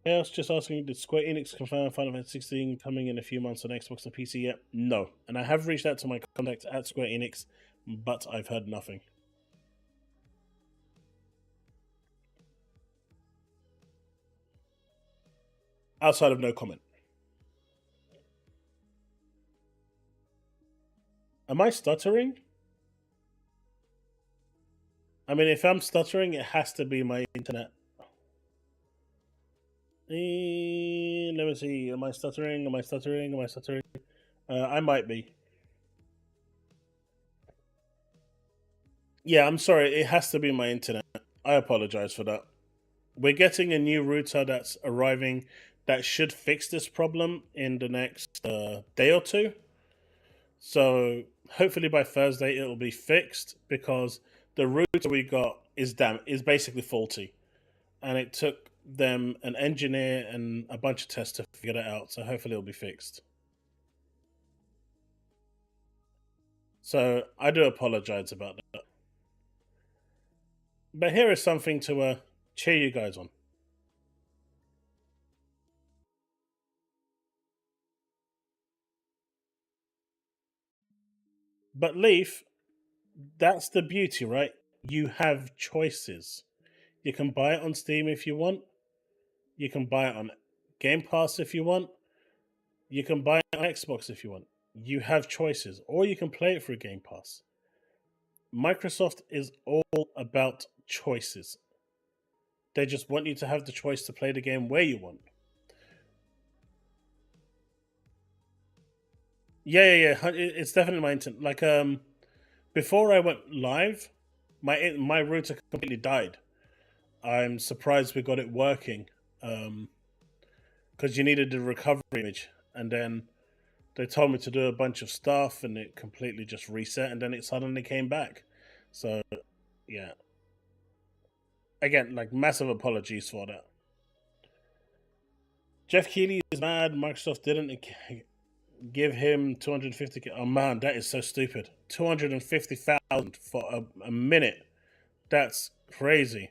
I was just asking, did Square Enix confirm Final Fantasy 16 coming in a few months on Xbox and PC yet? No. And I have reached out to my contact at Square Enix, but I've heard nothing. Outside of no comment. Am I stuttering? I mean, if I'm stuttering, it has to be my internet. Let me see. Am I stuttering? I might be. Yeah, I'm sorry. It has to be my internet. I apologize for that. We're getting a new router that's arriving that should fix this problem in the next day or two. So hopefully by Thursday it'll be fixed, because the router we got is basically faulty, and it took them an engineer and a bunch of tests to figure that out. So hopefully it'll be fixed. So I do apologize about that. But here is something to cheer you guys on. But Leaf, that's the beauty, right? You have choices. You can buy it on Steam if you want. You can buy it on Game Pass if you want. You can buy it on Xbox if you want. You have choices. Or you can play it through Game Pass. Microsoft is all about choices. They just want you to have the choice to play the game where you want. Yeah. It's definitely my intent. Like, before I went live, my router completely died. I'm surprised we got it working, because you needed the recovery image, and then they told me to do a bunch of stuff, and it completely just reset, and then it suddenly came back. So, yeah. Again, like, massive apologies for that. Jeff Keighley is mad Microsoft didn't give him 250. Oh man, that is so stupid. 250,000 for a minute. That's crazy.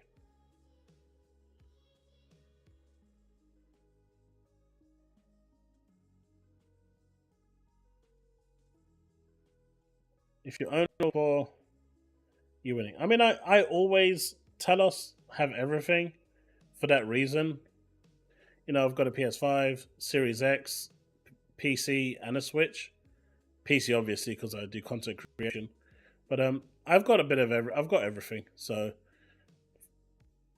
If you own it for, you're winning. I mean, I always tell us have everything for that reason. I've got a PS5, Series X, PC, and a Switch. PC, obviously, because I do content creation. But I've got a bit of I've got everything. So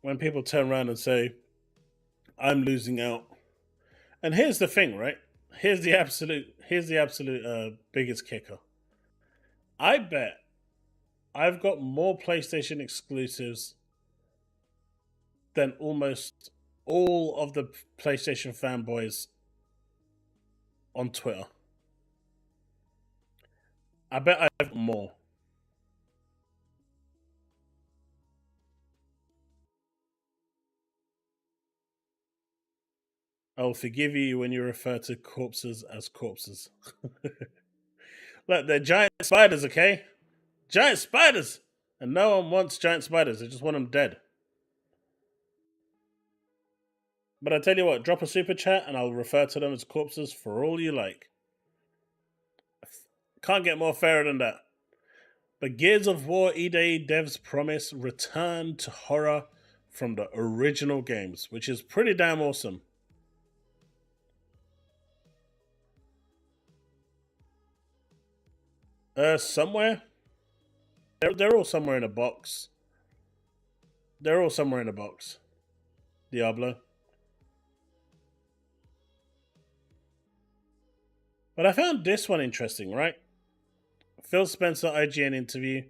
when people turn around and say, I'm losing out. And here's the thing, right? Here's the absolute biggest kicker. I bet I've got more PlayStation exclusives than almost all of the PlayStation fanboys on Twitter. I bet I have more. I'll forgive you when you refer to corpses as corpses. Look, they're giant spiders, okay? Giant spiders! And no one wants giant spiders, they just want them dead. But I tell you what, drop a super chat and I'll refer to them as corpses for all you like. Can't get more fairer than that. But Gears of War EA devs promise return to horror from the original games, which is pretty damn awesome. Somewhere? They're all somewhere in a box. Diablo. But I found this one interesting, right? Phil Spencer IGN interview.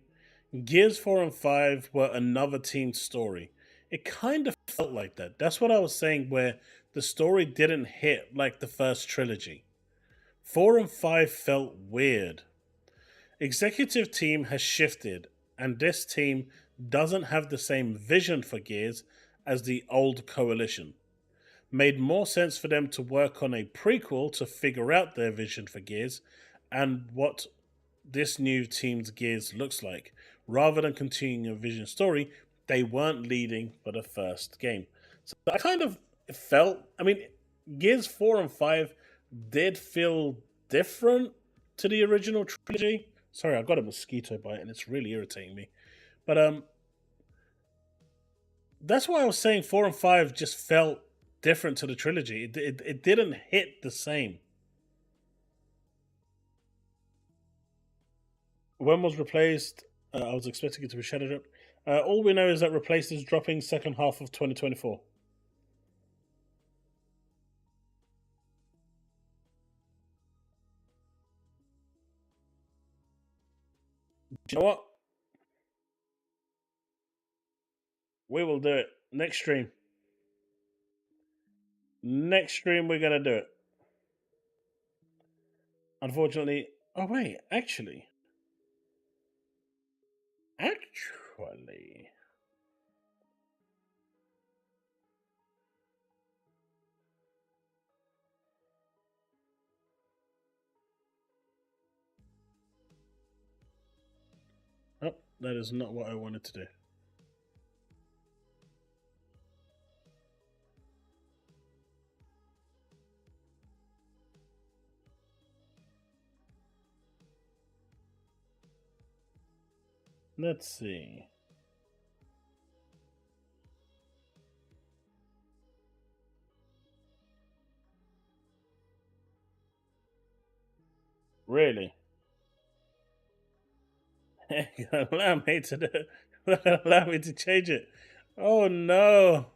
Gears 4 and 5 were another team story. It kind of felt like that. That's what I was saying, where the story didn't hit like the first trilogy. 4 and 5 felt weird. Executive team has shifted, and this team doesn't have the same vision for Gears as the old coalition. Made more sense for them to work on a prequel to figure out their vision for Gears and what this new team's Gears looks like. Rather than continuing a vision story, they weren't leading for the first game. So I kind of felt, I mean, Gears 4 and 5 did feel different to the original trilogy. Sorry, I've got a mosquito bite and it's really irritating me. But that's why I was saying 4 and 5 just felt different to the trilogy. It didn't hit the same. When was replaced? I was expecting it to be Shadow Drop. All we know is that replaced is dropping second half of 2024. Do you know what? We will do it. Next stream. Next stream, we're going to do it. Unfortunately... Oh, wait. Actually... Oh, that is not what I wanted to do. Let's see. Really? Allow me to do it. Allow me to change it. Oh no.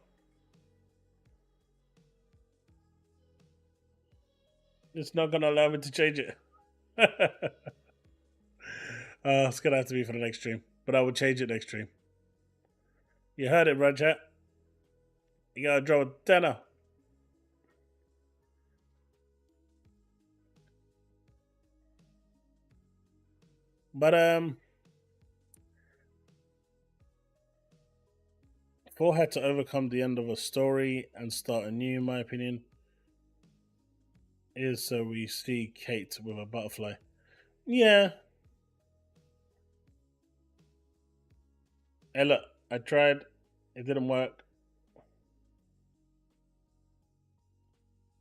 It's not gonna allow me to change it. It's gonna have to be for the next stream. But I will change it next stream. You heard it, right, chat? You gotta draw a tenner. But 4 had to overcome the end of a story and start anew, in my opinion. Is so we see Kate with a butterfly. Yeah. Hey, look, I tried. It didn't work.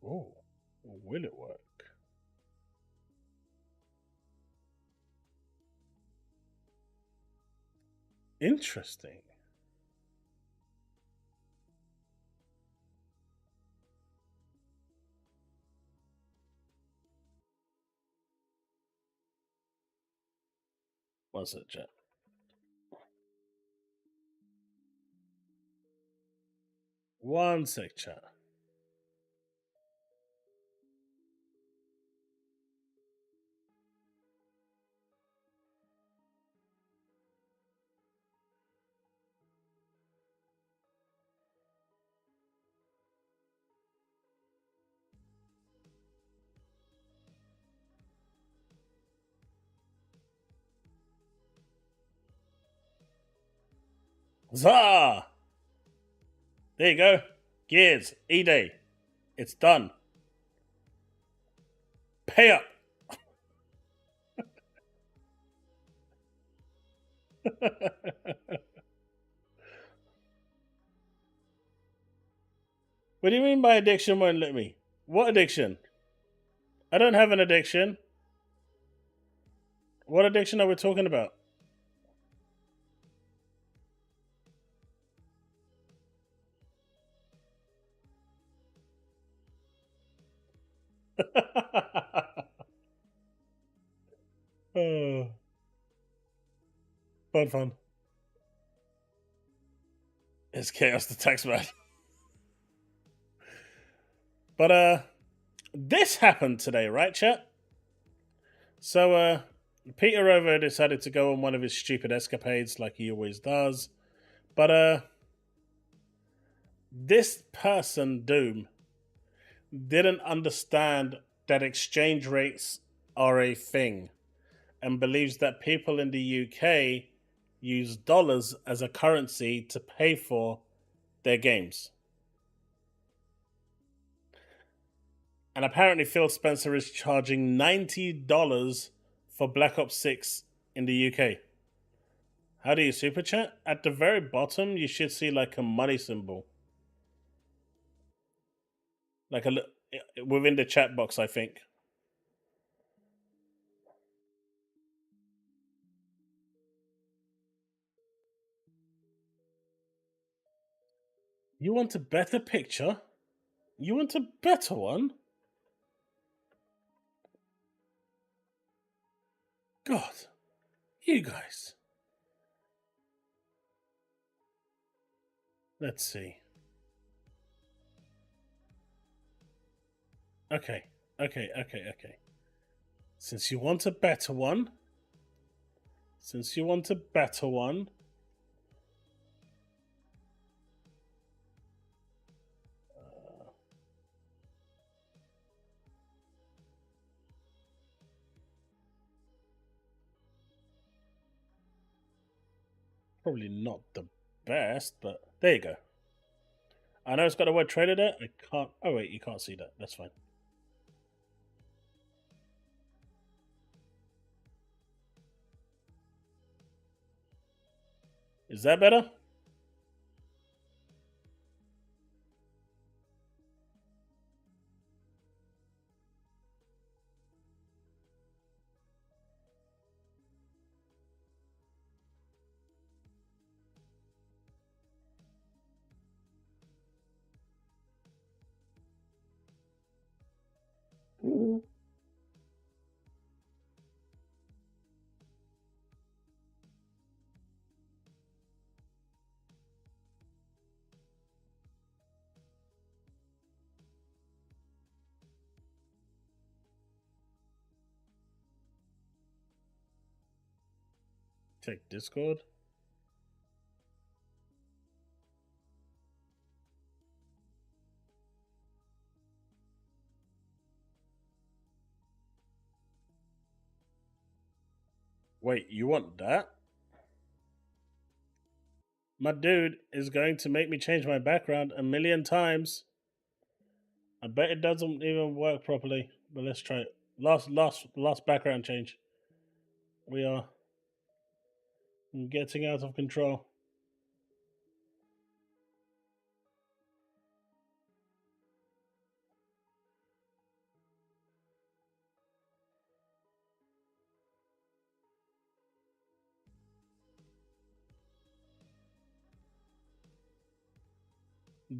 Oh, will it work? Interesting. What's it, chat? One sec, chat. Huzzah! There you go. Gears, E-Day. It's done. Pay up. What do you mean by addiction won't let me? What addiction? I don't have an addiction. What addiction are we talking about? Oh. Fun. It's Chaos the Taxman. But this happened today, right, chat? So Peter Rover decided to go on one of his stupid escapades like he always does. But this person, Doom, didn't understand that exchange rates are a thing and believes that people in the UK use dollars as a currency to pay for their games. And apparently Phil Spencer is charging $90 for Black Ops 6 in the UK. How do you super chat? At the very bottom, you should see like a money symbol. Like within the chat box, I think. You want a better picture? You want a better one? God, you guys. Let's see. Okay. Since you want a better one. Probably not the best, but there you go. I know it's got the word trader there. I can't. Oh, wait, you can't see that. That's fine. Is that better? Check Discord. Wait, you want that? My dude is going to make me change my background a million times. I bet it doesn't even work properly, but let's try it. Last background change. We are getting out of control.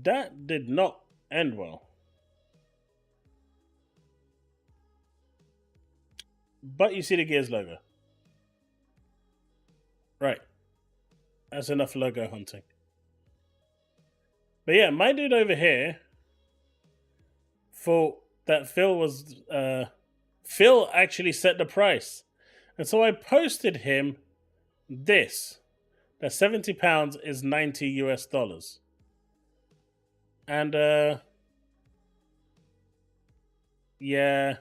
That did not end well. But you see the Gears logo. Right. That's enough logo hunting. But yeah, my dude over here thought that Phil actually set the price. And so I posted him this. That £70 is 90 US dollars. And yeah,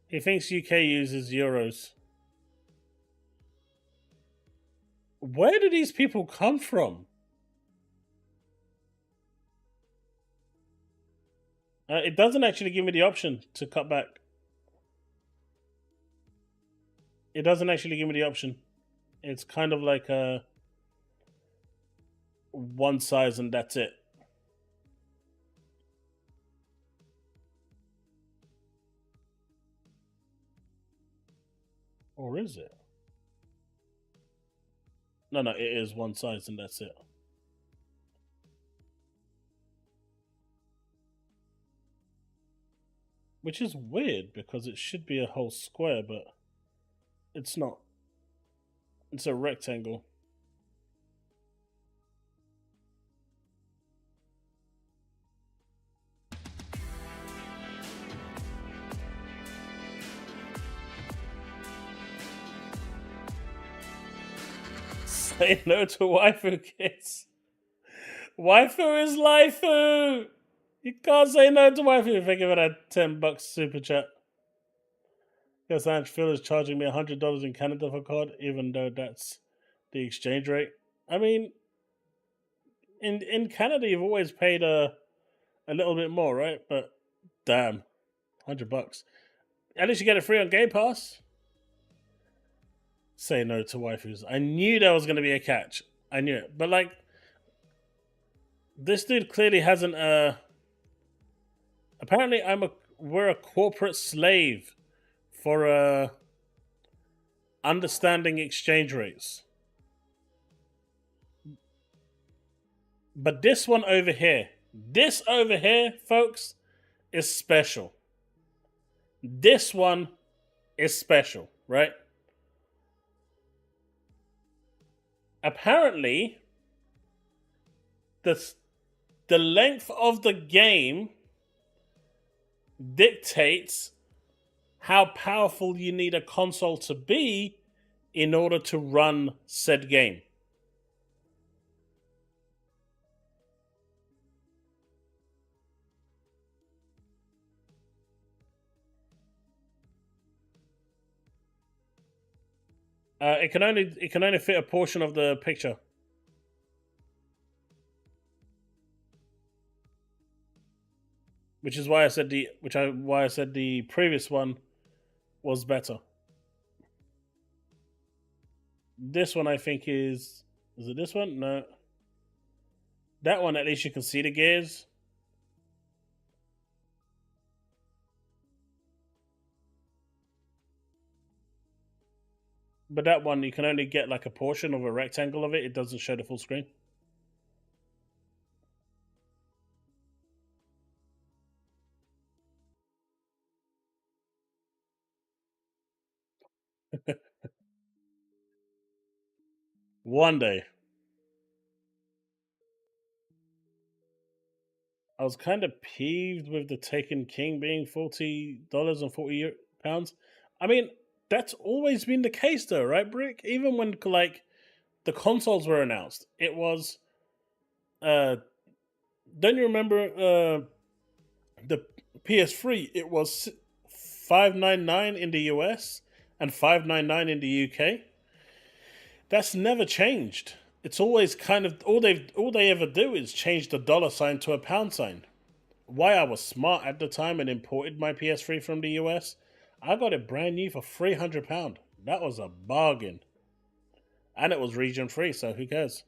he thinks UK uses euros. Where do these people come from? It doesn't actually give me the option to cut back. It doesn't actually give me the option. It's kind of like a one size and that's it. Or is it? No, it is one size and that's it. Which is weird because it should be a whole square, but it's not. It's a rectangle. Say no to waifu kids. Waifu is laifu. You can't say no to waifu. Thank you for that $10 super chat. Yes, Phil is charging me $100 in Canada for COD, even though that's the exchange rate. I mean, in Canada, you've always paid a little bit more, right? But damn, $100. At least you get it free on Game Pass. Say no to waifus. I knew there was going to be a catch. I knew it. But like, this dude clearly hasn't. Apparently, we're a corporate slave for understanding exchange rates. But this one over here, folks, is special. This one is special, right? Apparently, the length of the game dictates how powerful you need a console to be in order to run said game. It can only fit a portion of the picture. Which is why I said the previous one was better. This one I think is it this one? No. That one at least you can see the gears. But that one you can only get like a portion of a rectangle of it. It doesn't show the full screen. One day. I was kind of peeved with the Taken King being $40 and £40. I mean, that's always been the case though, right, Brick? Even when like the consoles were announced, it was don't you remember the PS3? It was $599 in the US and $599 in the UK. That's never changed. It's always kind of all they ever do is change the $sign to a £sign. Why I was smart at the time and imported my PS3 from the US, I got it brand new for £300. That was a bargain. And it was region free, so who cares?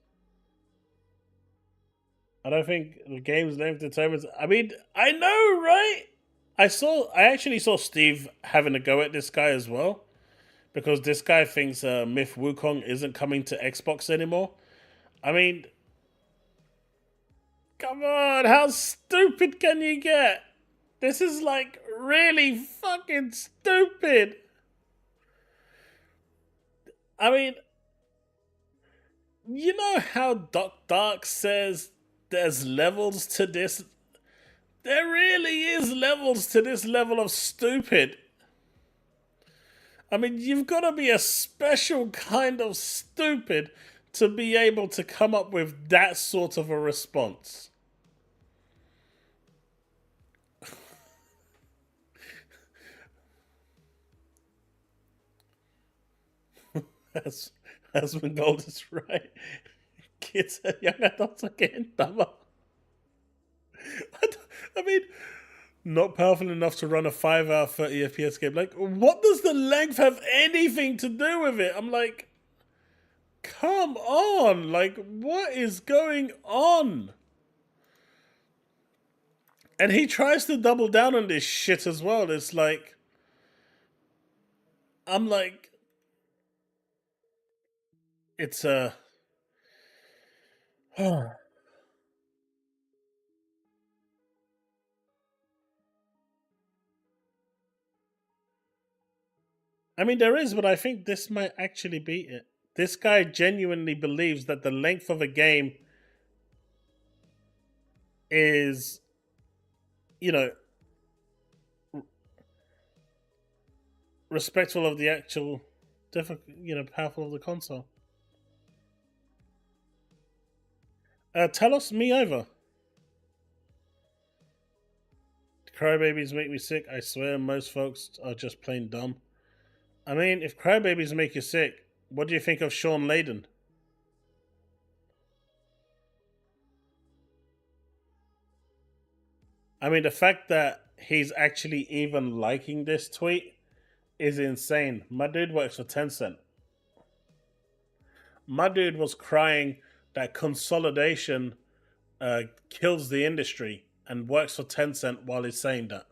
I don't think the game's length determines. I mean, I know, right? I actually saw Steve having a go at this guy as well, because this guy thinks Myth Wukong isn't coming to Xbox anymore. I mean, come on, how stupid can you get? This is like really fucking stupid. I mean, you know how Dark says there's levels to this? There really is levels to this level of stupid. I mean, you've got to be a special kind of stupid to be able to come up with that sort of a response. As when Gold is right. Kids and young adults are getting dumber. I mean, not powerful enough to run a 5-hour 30 FPS game. Like, what does the length have anything to do with it? I'm like, come on. Like, what is going on? And he tries to double down on this shit as well. It's like, I'm like, it's a... I mean, there is, but I think this might actually beat it. This guy genuinely believes that the length of a game is, you know, respectful of the actual, powerful of the console. Tell us me over. Crybabies make me sick. I swear most folks are just plain dumb. I mean, if crybabies make you sick, what do you think of Sean Layden? I mean, the fact that he's actually even liking this tweet is insane. My dude works for Tencent. My dude was crying that consolidation kills the industry and works for Tencent while he's saying that.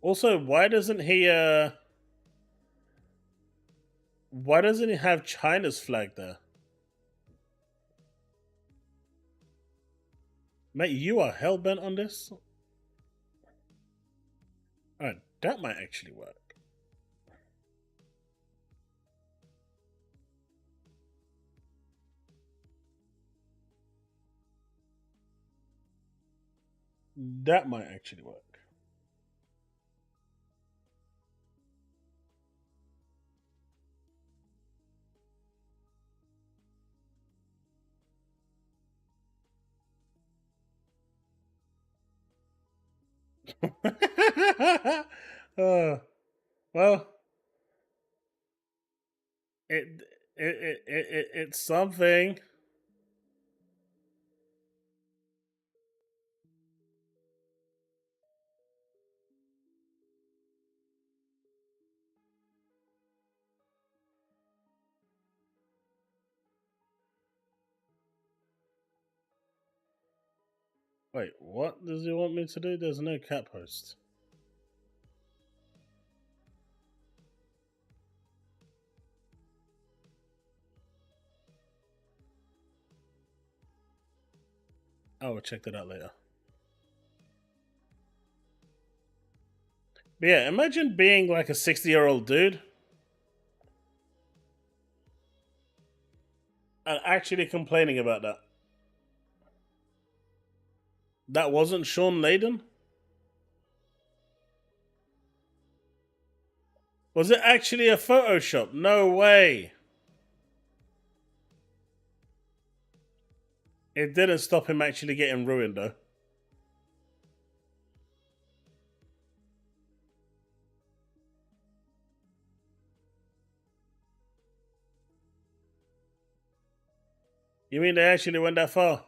Also, why doesn't he have China's flag there? Mate, you are hellbent on this? Alright, that might actually work. That might actually work. Well, it's something. Wait, what does he want me to do? There's no cat post. Oh, we'll check that out later. But yeah, imagine being like a 60-year-old dude and actually complaining about that. That wasn't Sean Layden? Was it actually a Photoshop? No way. It didn't stop him actually getting ruined, though. You mean they actually went that far?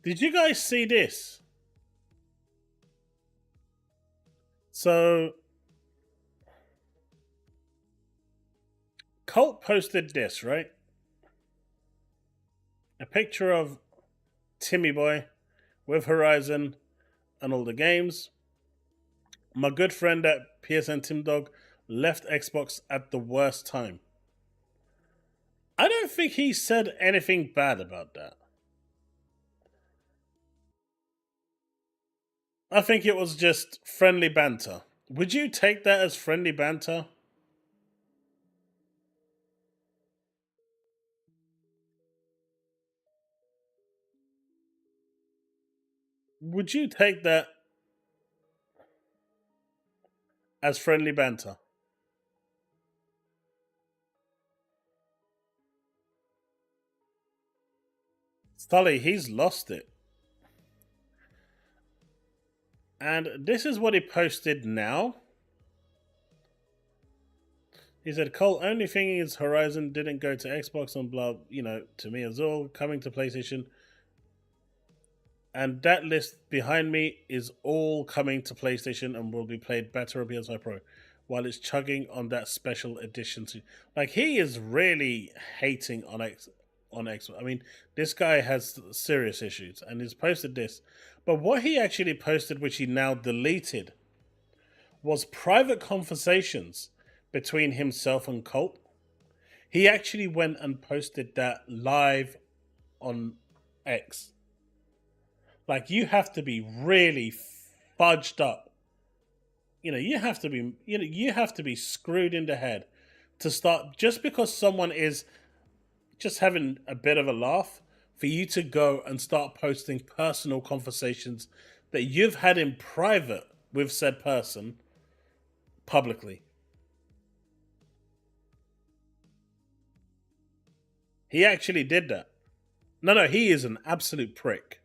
Did you guys see this? So, Colt posted this, right? A picture of Timmy Boy with Horizon and all the games. My good friend at PSN Tim Dog left Xbox at the worst time. I don't think he said anything bad about that. I think it was just friendly banter. Would you take that as friendly banter? Would you take that as friendly banter? Stolly, he's lost it. And this is what he posted now. He said, Cole, only thing is Horizon didn't go to Xbox and blah, to me as well, coming to PlayStation. And that list behind me is all coming to PlayStation and will be played better on PS5 Pro while it's chugging on that special edition. Like, he is really hating on Xbox. I mean, this guy has serious issues and he's posted this. But what he actually posted, which he now deleted, was private conversations between himself and Colt. He actually went and posted that live on X. Like, you have to be really fudged up. You have to be screwed in the head to start, just because someone is just having a bit of a laugh, for you to go and start posting personal conversations that you've had in private with said person publicly. He actually did that. No, he is an absolute prick.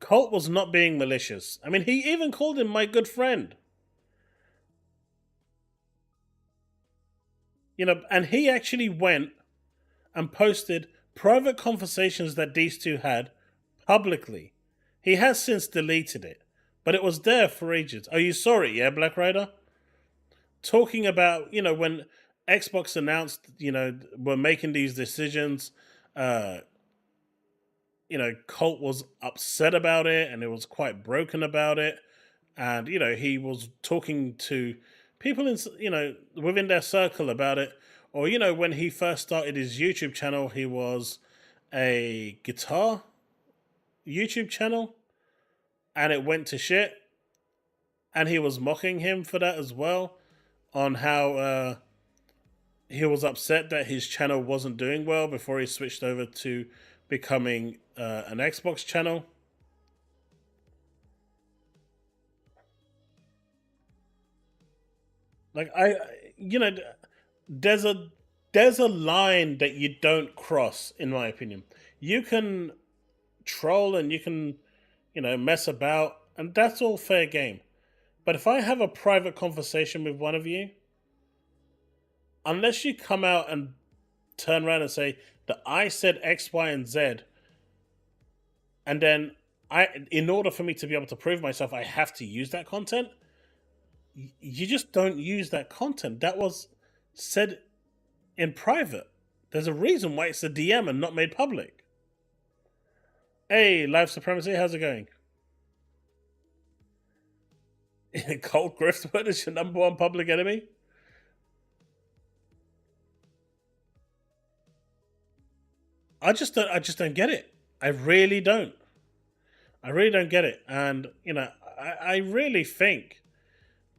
Colt was not being malicious. I mean, he even called him my good friend. You know, and he actually went and posted private conversations that these two had publicly. He has since deleted it, but it was there for ages. Are you sorry, yeah, Black Rider? Talking about, you know, when Xbox announced, you know, we're making these decisions, you know, Colt was upset about it and it was quite broken about it. And, you know, he was talking to people in, you know, within their circle about it. Or, you know, when he first started his YouTube channel, he was a guitar YouTube channel and it went to shit. And he was mocking him for that as well, on how he was upset that his channel wasn't doing well before he switched over to becoming an Xbox channel. Like, you know, there's a line that you don't cross, in my opinion. You can troll and you can, you know, mess about, and that's all fair game. But if I have a private conversation with one of you, unless you come out and turn around and say that I said X, Y, and Z, and then in order for me to be able to prove myself, I have to use that content. You just don't use that content. That was said in private. There's a reason why it's a DM and not made public. Hey, Live Supremacy, how's it going? Cold Griftwood is your number one public enemy? I just don't get it. I really don't. I really don't get it. And, you know, I really think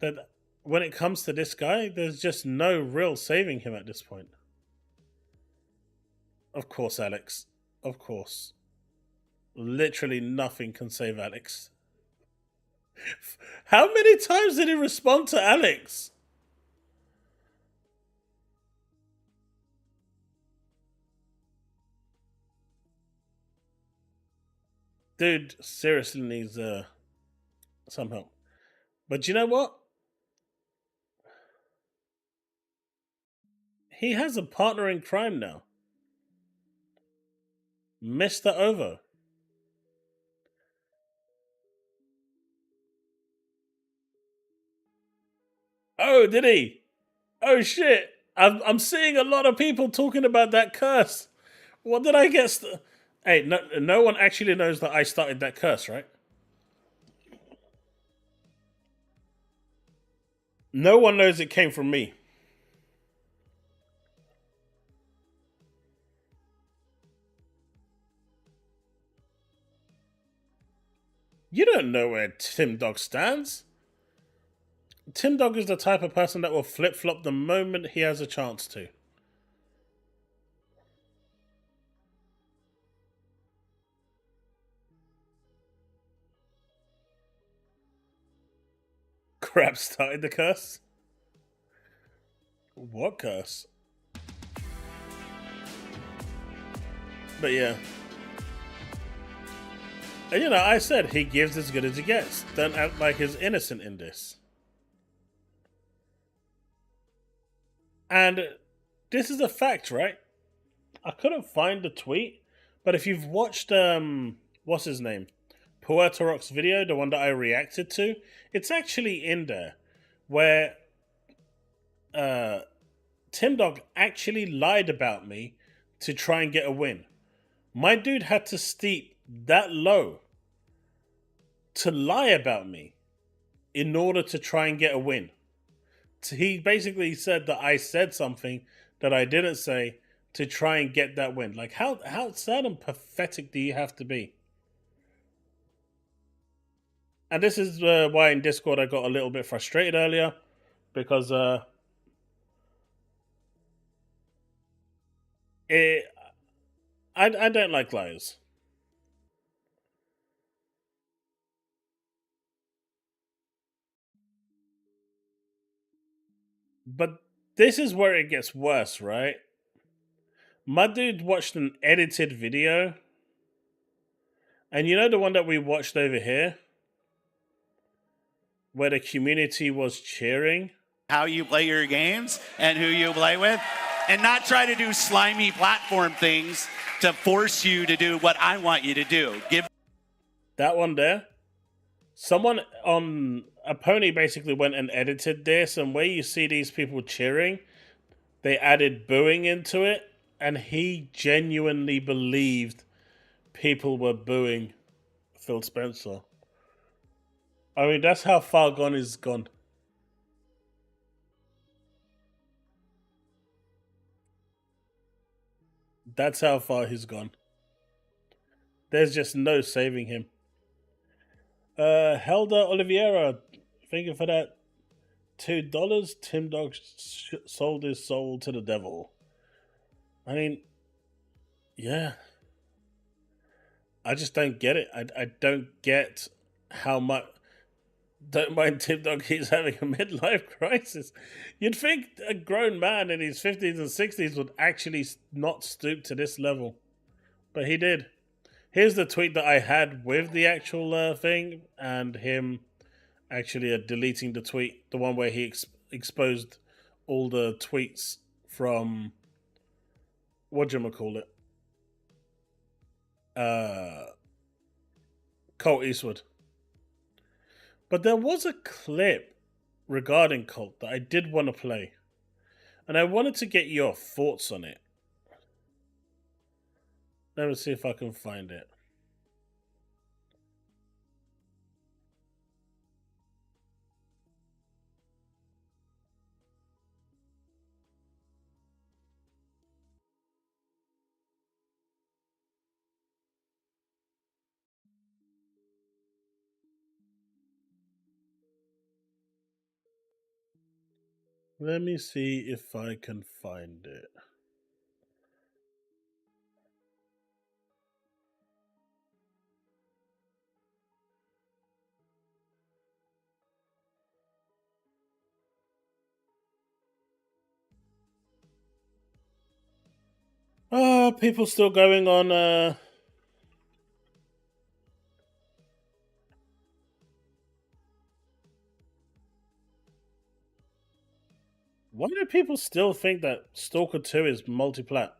that when it comes to this guy, there's just no real saving him at this point. Of course, Alex. Of course. Literally nothing can save Alex. How many times did he respond to Alex? Dude seriously needs some help. But you know what? He has a partner in crime now. Mr. Ovo. Oh, did he? Oh shit! I'm seeing a lot of people talking about that curse. What did I get? Hey, no one actually knows that I started that curse, right? No one knows it came from me. You don't know where Tim Dog stands. Tim Dog is the type of person that will flip-flop the moment he has a chance to. Crap started the curse? What curse? But yeah. And you know, I said he gives as good as he gets. Don't act like he's innocent in this. And this is a fact, right? I couldn't find the tweet, but if you've watched what's his name? Puerto Rock's video, the one that I reacted to, it's actually in there where Tim Dog actually lied about me to try and get a win. My dude had to steep that low to lie about me in order to try and get a win. He basically said that I said something that I didn't say to try and get that win. Like, how sad and pathetic do you have to be? And this is why in Discord I got a little bit frustrated earlier, because I don't like liars. But this is where it gets worse, right? My dude watched an edited video, and you know the one that we watched over here, where the community was cheering? How you play your games and who you play with, and not try to do slimy platform things to force you to do what I want you to do. Give that one there. Someone on a pony basically went and edited this, and where you see these people cheering, they added booing into it, and he genuinely believed people were booing Phil Spencer. I mean, that's how far gone is gone. That's how far he's gone. There's just no saving him. Helder Oliveira, thank you for that $2. Tim Dog sold his soul to the devil. I mean, yeah. I just don't get it. I don't get how much. Don't mind Tim Dog, he's having a midlife crisis. You'd think a grown man in his 50s and 60s would actually not stoop to this level. But he did. Here's the tweet that I had with the actual thing, and him actually deleting the tweet, the one where he exposed all the tweets from, whatchamacallit, Colt Eastwood. But there was a clip regarding Colt that I did want to play, and I wanted to get your thoughts on it. Let me see if I can find it. Let me see if I can find it. People still going on why do people still think that Stalker 2 is multi-plat?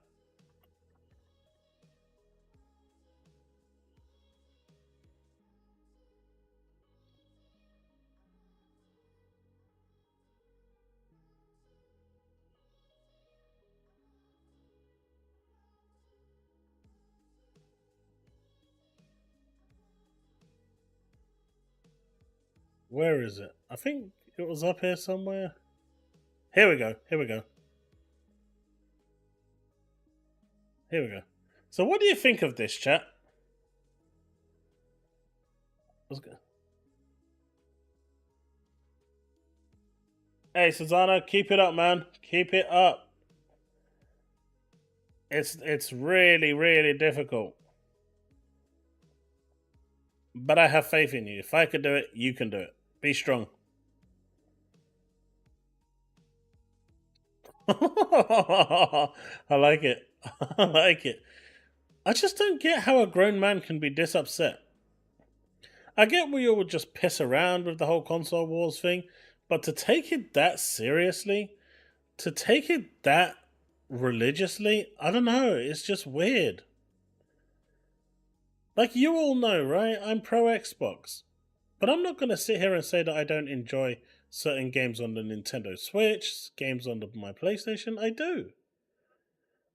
Where is it? I think it was up here somewhere. Here we go. Here we go. Here we go. So what do you think of this, chat? Let's go. Hey, Susanna, keep it up, man. Keep it up. It's really, really difficult. But I have faith in you. If I could do it, you can do it. Be strong. I like it. I like it. I just don't get how a grown man can be this upset. I get we all just piss around with the whole console wars thing, but to take it that seriously, to take it that religiously, I don't know, it's just weird. Like, you all know, right? I'm pro Xbox. But I'm not going to sit here and say that I don't enjoy certain games on the Nintendo Switch, games on my PlayStation. I do.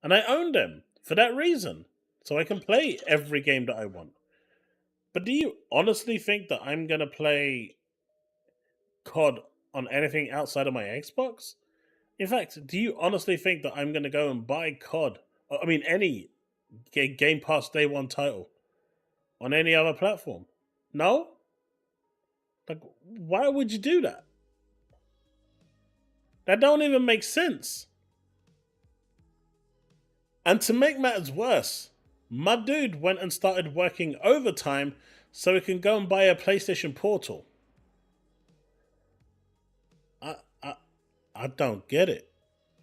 And I own them for that reason. So I can play every game that I want. But do you honestly think that I'm going to play COD on anything outside of my Xbox? In fact, do you honestly think that I'm going to go and buy COD, I mean any Game Pass Day 1 title, on any other platform? No? Like, why would you do that? That don't even make sense. And to make matters worse, my dude went and started working overtime so he can go and buy a PlayStation Portal. I don't get it.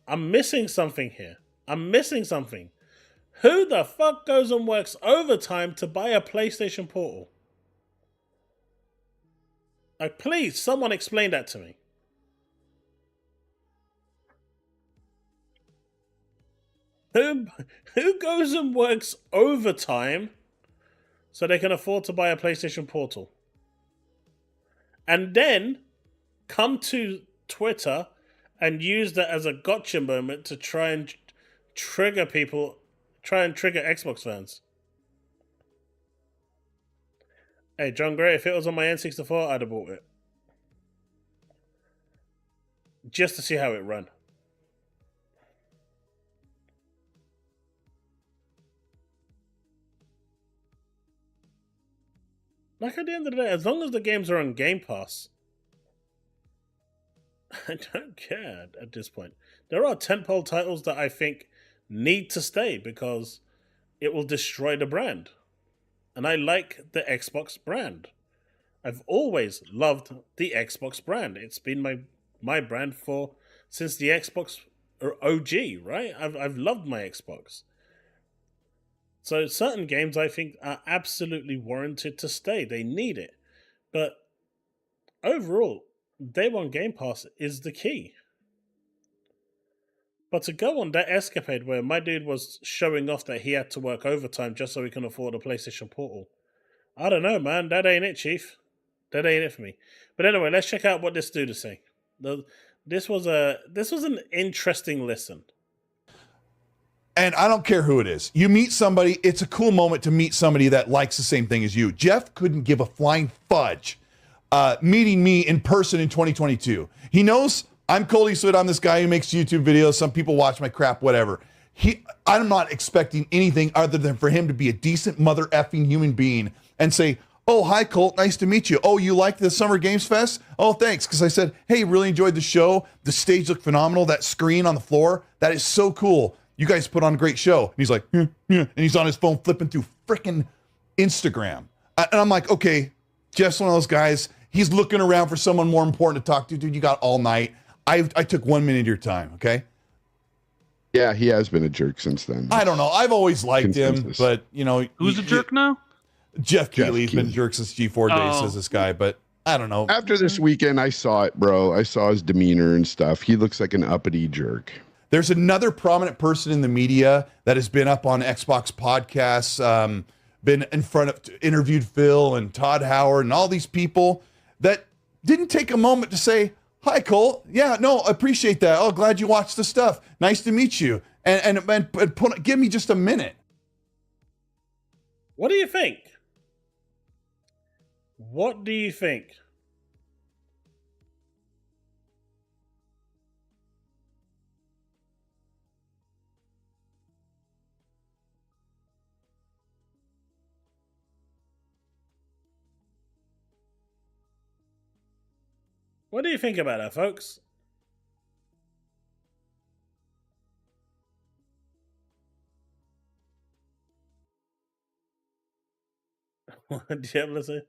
I'm missing something here. I'm missing something. Who the fuck goes and works overtime to buy a PlayStation Portal? Like, please, someone explain that to me. Who goes and works overtime so they can afford to buy a PlayStation Portal? And then come to Twitter and use that as a gotcha moment to try and trigger people, try and trigger Xbox fans. Hey, John Gray, if it was on my N64, I'd have bought it. Just to see how it ran. Like, at the end of the day, as long as the games are on Game Pass, I don't care at this point. There are tentpole titles that I think need to stay because it will destroy the brand. And I like the Xbox brand. I've always loved the Xbox brand. It's been my brand since the Xbox OG, right? I've loved my Xbox. So certain games I think are absolutely warranted to stay. They need it. But overall, Day One Game Pass is the key. But to go on that escapade where my dude was showing off that he had to work overtime just so he can afford a PlayStation Portal, I don't know, man. That ain't it, Chief. That ain't it for me. But anyway, let's check out what this dude is saying. This was an interesting listen. And I don't care who it is. You meet somebody, it's a cool moment to meet somebody that likes the same thing as you. Jeff couldn't give a flying fudge meeting me in person in 2022. He knows I'm Cole Eastwood. I'm this guy who makes YouTube videos. Some people watch my crap, whatever. I'm not expecting anything other than for him to be a decent mother effing human being and say, oh, hi, Colt. Nice to meet you. Oh, you like the Summer Games Fest? Oh, thanks. Because I said, hey, really enjoyed the show. The stage looked phenomenal. That screen on the floor, that is so cool. You guys put on a great show. And he's like, yeah. And he's on his phone flipping through freaking Instagram. And I'm like, okay, Jeff's one of those guys. He's looking around for someone more important to talk to. Dude, you got all night. I took 1 minute of your time, okay? Yeah, he has been a jerk since then. I don't know. I've always liked him, but, you know. Who's a jerk now? Jeff Keighley's been a jerk since G4 days, says this guy, but I don't know. After this weekend, I saw it, bro. I saw his demeanor and stuff. He looks like an uppity jerk. There's another prominent person in the media that has been up on Xbox podcasts, been in front of, interviewed Phil and Todd Howard and all these people that didn't take a moment to say, hi, Cole. Yeah, no, appreciate that. Oh, glad you watched the stuff. Nice to meet you. And give me just a minute. What do you think? What do you think? What do you think about that, folks? What do you have to say?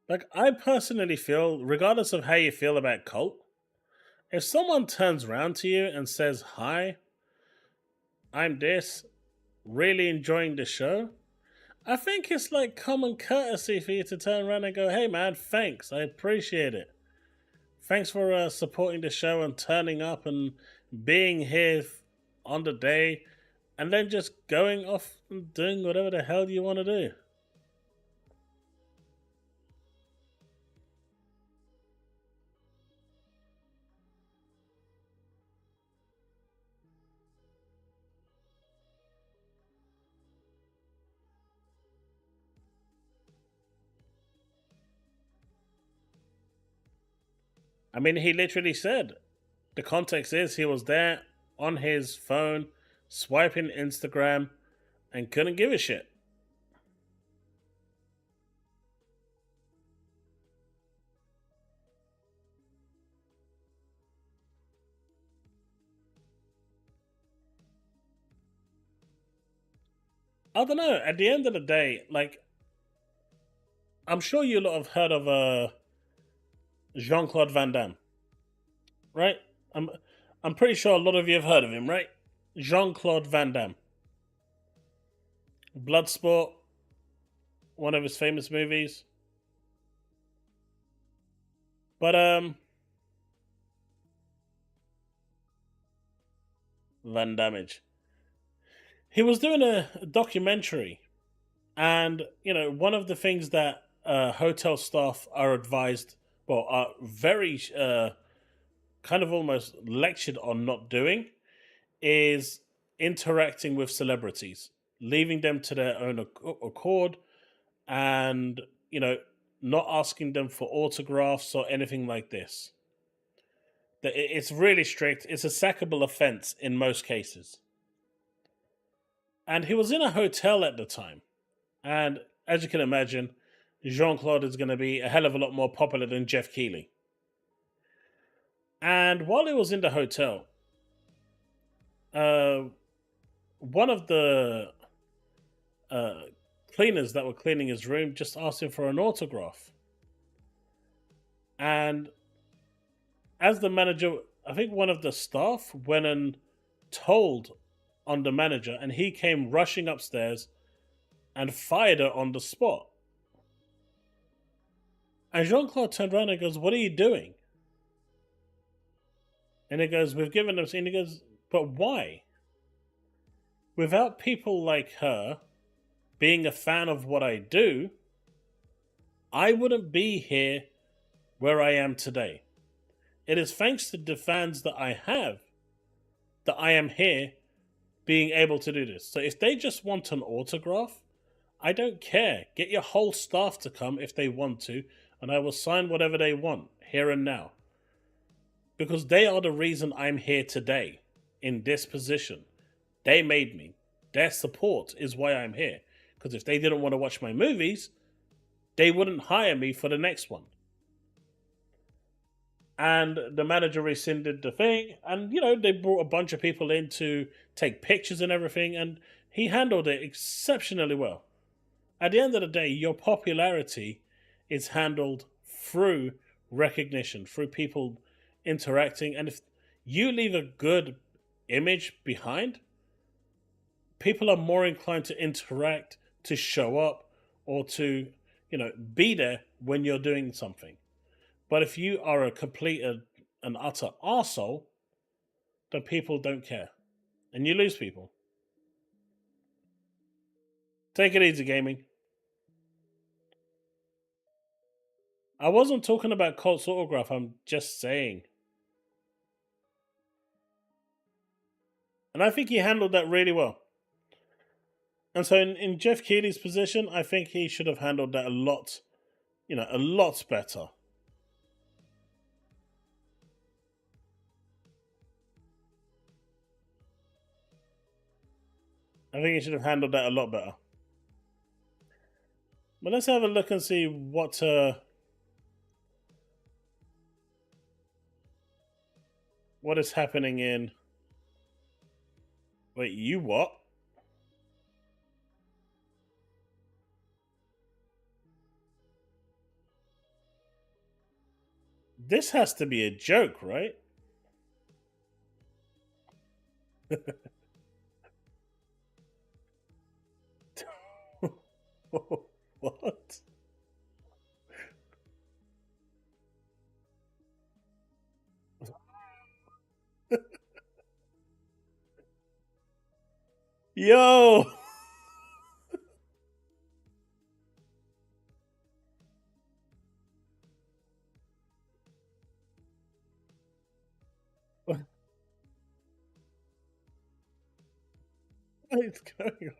Like, I personally feel, regardless of how you feel about Colt, if someone turns around to you and says, hi, I'm this, really enjoying the show, I think it's like common courtesy for you to turn around and go, hey man, thanks, I appreciate it. Thanks for supporting the show and turning up and being here on the day, and then just going off and doing whatever the hell you want to do. I mean, he literally said the context is he was there on his phone, swiping Instagram, and couldn't give a shit. I don't know. At the end of the day, like, I'm sure you lot have heard of Jean-Claude Van Damme, right? I'm pretty sure a lot of you have heard of him, right? Jean-Claude Van Damme. Bloodsport, one of his famous movies. But Van Damage. He was doing a documentary, and one of the things that hotel staff are advised, well, are very kind of almost lectured on not doing, is interacting with celebrities, leaving them to their own accord, and not asking them for autographs or anything like this. It's really strict. It's a sackable offense in most cases. And he was in a hotel at the time. And as you can imagine, Jean-Claude is going to be a hell of a lot more popular than Jeff Keighley. And while he was in the hotel, one of the cleaners that were cleaning his room just asked him for an autograph. And as the manager, I think one of the staff went and told on the manager, and he came rushing upstairs and fired her on the spot. And Jean-Claude turned around and goes, "What are you doing?" And he goes, "We've given them," and he goes, "But why? Without people like her being a fan of what I do, I wouldn't be here where I am today. It is thanks to the fans that I have that I am here being able to do this. So if they just want an autograph, I don't care. Get your whole staff to come if they want to, and I will sign whatever they want here and now. Because they are the reason I'm here today in this position. They made me. Their support is why I'm here. Because if they didn't want to watch my movies, they wouldn't hire me for the next one." And the manager rescinded the thing, and they brought a bunch of people in to take pictures and everything, and he handled it exceptionally well. At the end of the day, your popularity is handled through recognition, through people interacting, and if you leave a good image behind, people are more inclined to interact, to show up, or to be there when you're doing something. But if you are a complete and utter arsehole, then people don't care. And you lose people. Take it easy, gaming. I wasn't talking about Colt's autograph, I'm just saying. And I think he handled that really well. And so in Jeff Keighley's position, I think he should have handled that a lot better. I think he should have handled that a lot better. But let's have a look and see what is happening in... Wait, you what? This has to be a joke, right? What? Yo! What's going on?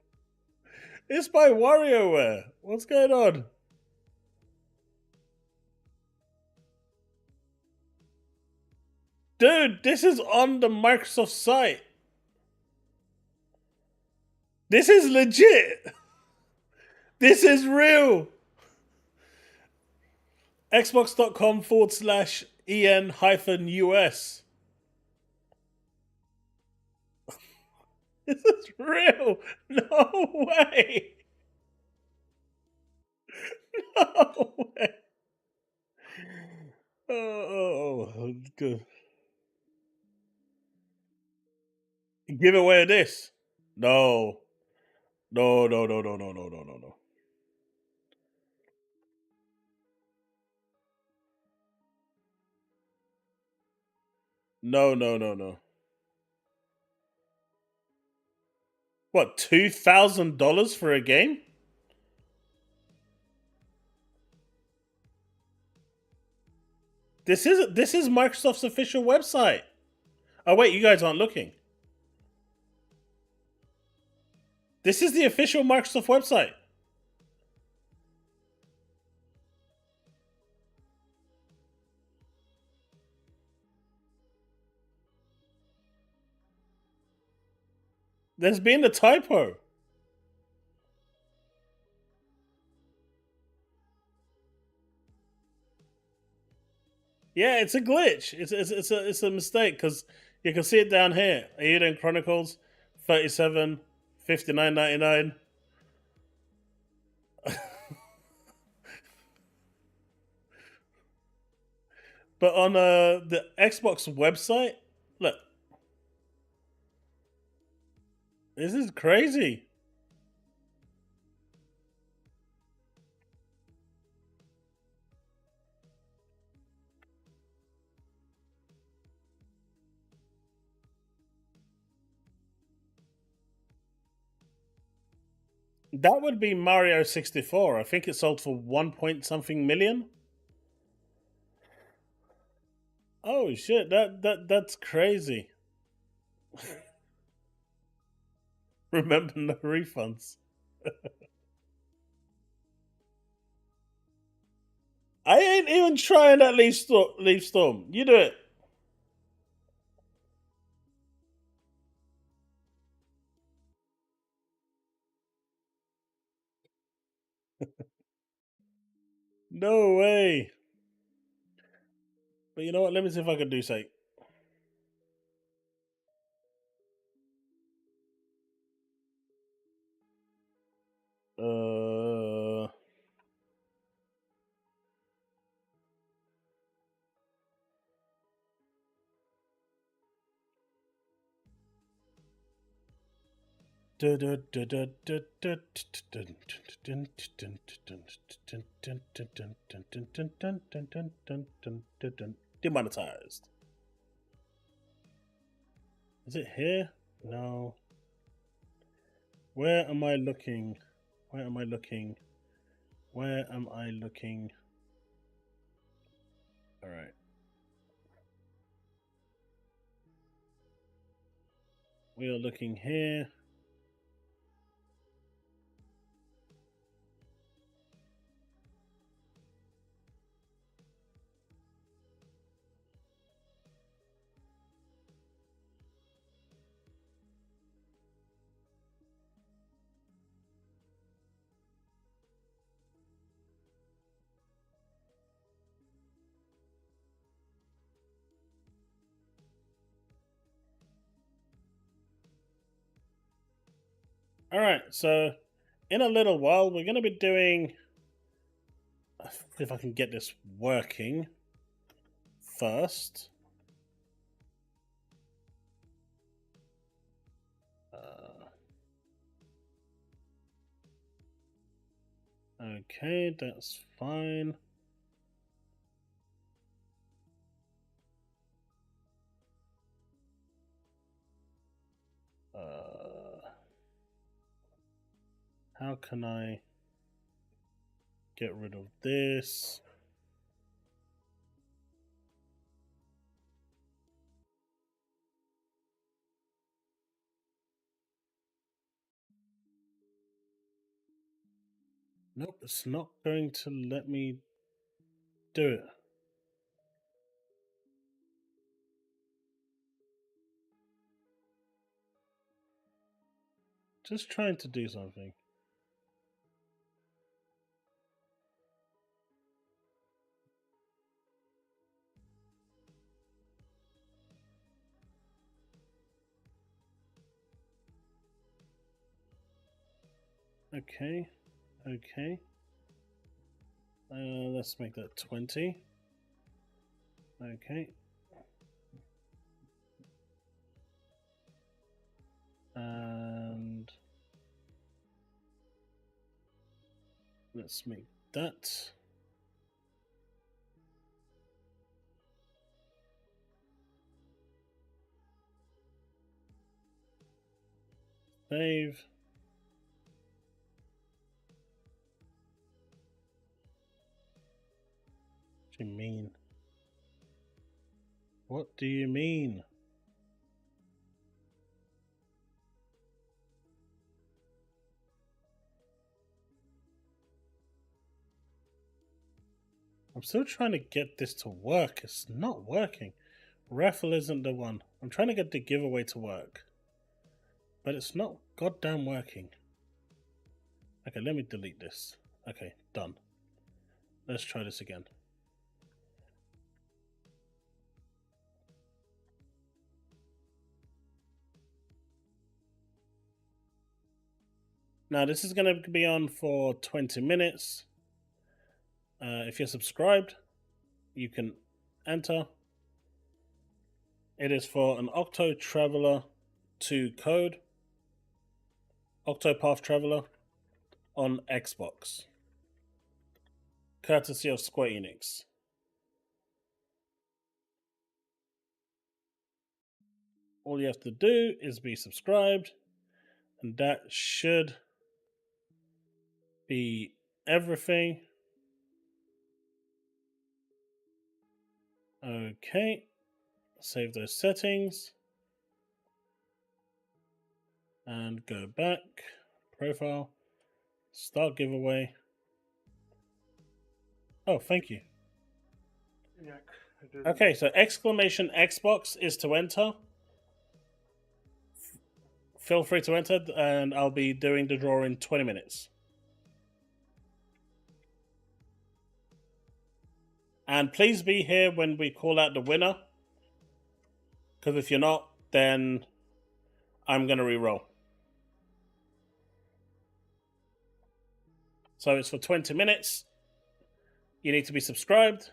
It's by WarioWare. What's going on? Dude, this is on the Microsoft site. This is legit. This is real. Xbox.com/EN-US. This is real. No way. No way. Oh, good. Give away this. No. No. No. What, $2,000 for a game? This is Microsoft's official website. Oh wait, you guys aren't looking. This is the official Microsoft website. There's been a typo. Yeah, it's a glitch. It's a mistake because you can see it down here. Aiden Chronicles, 37, 59.99. But on the Xbox website, look, this is crazy. That would be Mario 64. I think it sold for 1 point something million. Oh shit, that's crazy. Remember, no refunds. I ain't even trying that Leaf Storm. You do it. No way. But you know what? Let me see if I can do something. Demonetized. Is it here? No. Where am I looking? Where am I looking? Where am I looking? All right. We are looking here. All right, so in a little while, we're going to be doing. If I can get this working first. Okay, that's fine. How can I get rid of this? Nope, it's not going to let me do it. Just trying to do something. Okay, okay. Let's make that 20. Okay. And let's make that. Save. What do you mean? What do you mean? I'm still trying to get this to work. It's not working. Raffle isn't the one. I'm trying to get the giveaway to work. But it's not goddamn working. Okay, let me delete this. Okay, done. Let's try this again. Now, this is going to be on for 20 minutes. If you're subscribed, you can enter. It is for an Octo Traveler 2 code. Octopath Traveler on Xbox. Courtesy of Square Enix. All you have to do is be subscribed, and that should be everything. Okay, save those settings and go back, profile, start giveaway. Oh, thank you. Okay, so exclamation Xbox is to enter. Feel free to enter, and I'll be doing the draw in 20 minutes. And please be here when we call out the winner. Because if you're not, then I'm going to re-roll. So it's for 20 minutes. You need to be subscribed.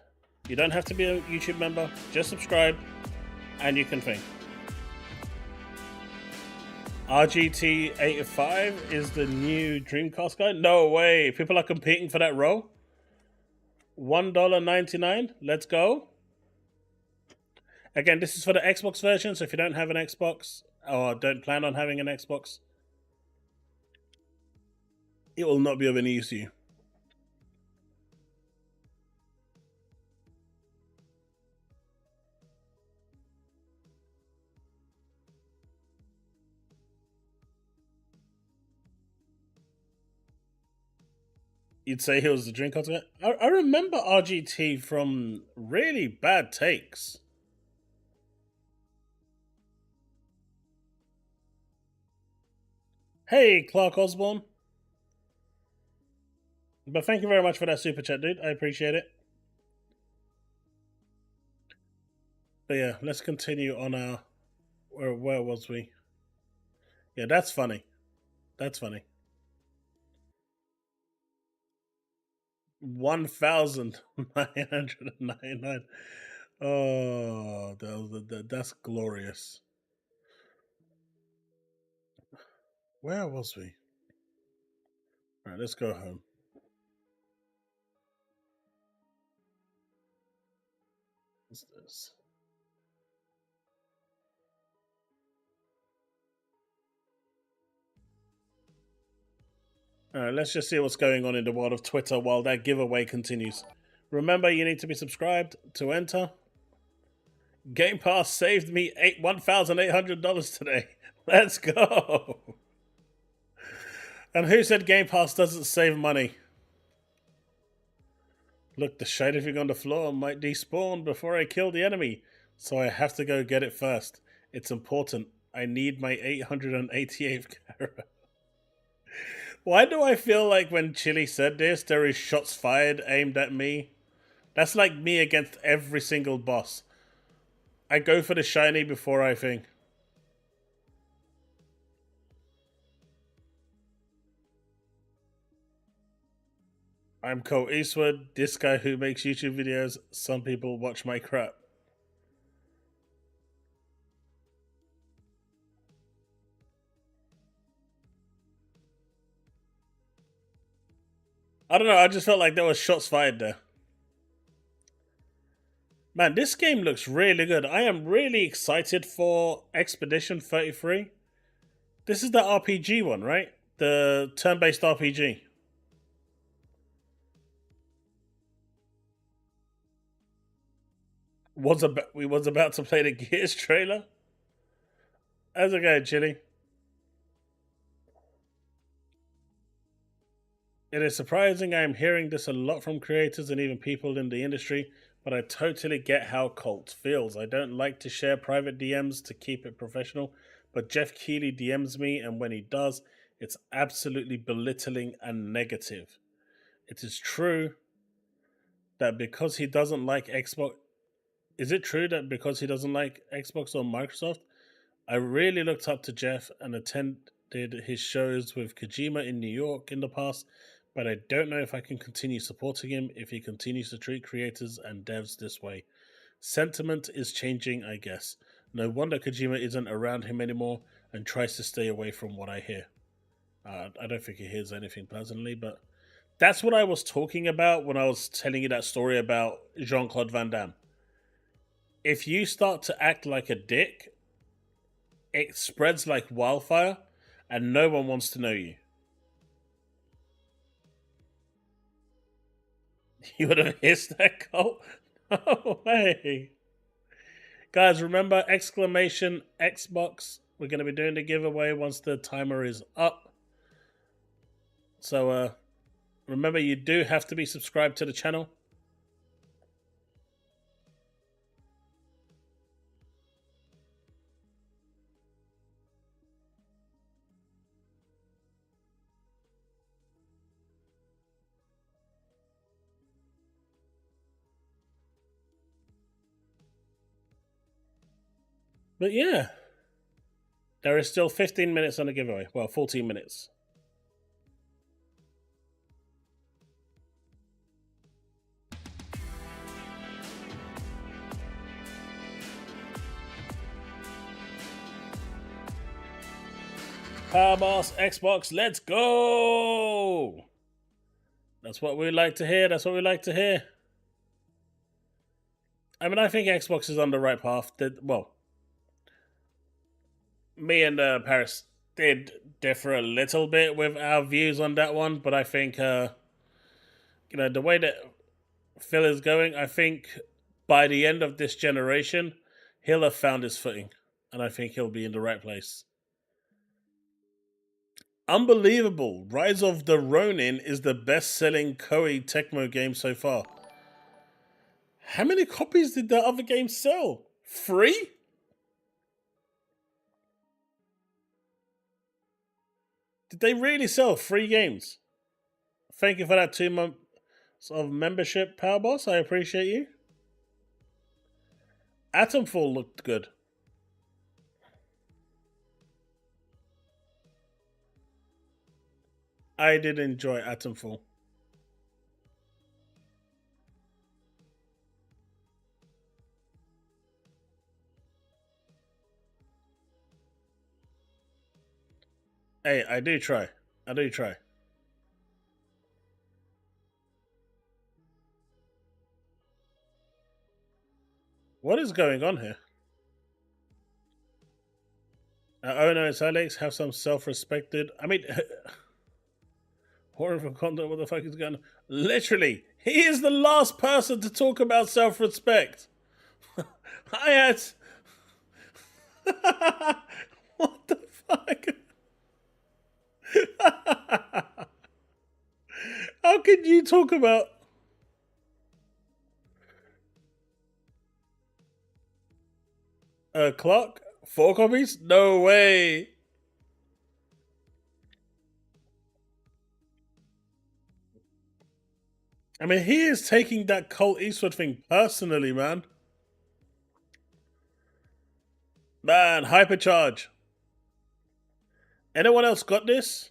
You don't have to be a YouTube member. Just subscribe. And you can think. RGT85 is the new Dreamcast guy? No way. People are competing for that role? $1.99. Let's go. Again, this is for the Xbox version, so if you don't have an Xbox or don't plan on having an Xbox, it will not be of any use to you. You'd say he was the Dreamcast guy? I remember RGT from really bad takes. Hey, Clark Osborne. But thank you very much for that super chat, dude. I appreciate it. But yeah, let's continue on our... Where was we? Yeah, that's funny. That's funny. 1,999. Oh, that's glorious. Where was we? All right, let's go home. What's this? All right, let's just see what's going on in the world of Twitter while that giveaway continues. Remember, you need to be subscribed to enter. Game Pass saved me $1,800 today. Let's go. And who said Game Pass doesn't save money? Look, the shader figure on the floor might despawn before I kill the enemy, so I have to go get it first. It's important. I need my 888th character. Why do I feel like when Chille said this, there is shots fired aimed at me? That's like me against every single boss. I go for the shiny before I think. I'm Cole Eastwood, this guy who makes YouTube videos. Some people watch my crap. I don't know, I just felt like there was shots fired there. Man, this game looks really good. I am really excited for Expedition 33. This is the RPG one, right? The turn-based RPG. We was about to play the Gears trailer. How's it going, Chille? It is surprising I am hearing this a lot from creators and even people in the industry, but I totally get how Cult feels. I don't like to share private DMs to keep it professional, but Jeff Keighley DMs me, and when he does, it's absolutely belittling and negative. It is true that because he doesn't like Xbox... Is it true that because he doesn't like Xbox or Microsoft? I really looked up to Jeff and attended his shows with Kojima in New York in the past, but I don't know if I can continue supporting him if he continues to treat creators and devs this way. Sentiment is changing, I guess. No wonder Kojima isn't around him anymore and tries to stay away from what I hear. I don't think he hears anything personally, but that's what I was talking about when I was telling you that story about Jean-Claude Van Damme. If you start to act like a dick, it spreads like wildfire and no one wants to know you. You would have hissed that, Cole? No way. Guys, remember, exclamation Xbox. We're going to be doing the giveaway once the timer is up. So, remember, you do have to be subscribed to the channel. But yeah, there is still 15 minutes on the giveaway. Well, 14 minutes. Powerboss, Xbox, let's go! That's what we like to hear. That's what we like to hear. I mean, I think Xbox is on the right path. Well, me and Paris did differ a little bit with our views on that one, but I think, the way that Phil is going, I think by the end of this generation, he'll have found his footing, and I think he'll be in the right place. Unbelievable. Rise of the Ronin is the best-selling Koei Tecmo game so far. How many copies did the other game sell? 3? Did they really sell 3 games? Thank you for that 2 months of membership, Powerboss. I appreciate you. Atomfall looked good. I did enjoy Atomfall. Hey, I do try. I do try. What is going on here? Oh no, it's Alex. Have some self-respected. I mean, horror for content. What the fuck is going on? Literally, he is the last person to talk about self-respect. I had. What the fuck? How can you talk about... Clock? 4 copies? No way. I mean, he is taking that Colt Eastwood thing personally, man. Man, hypercharge. Anyone else got this?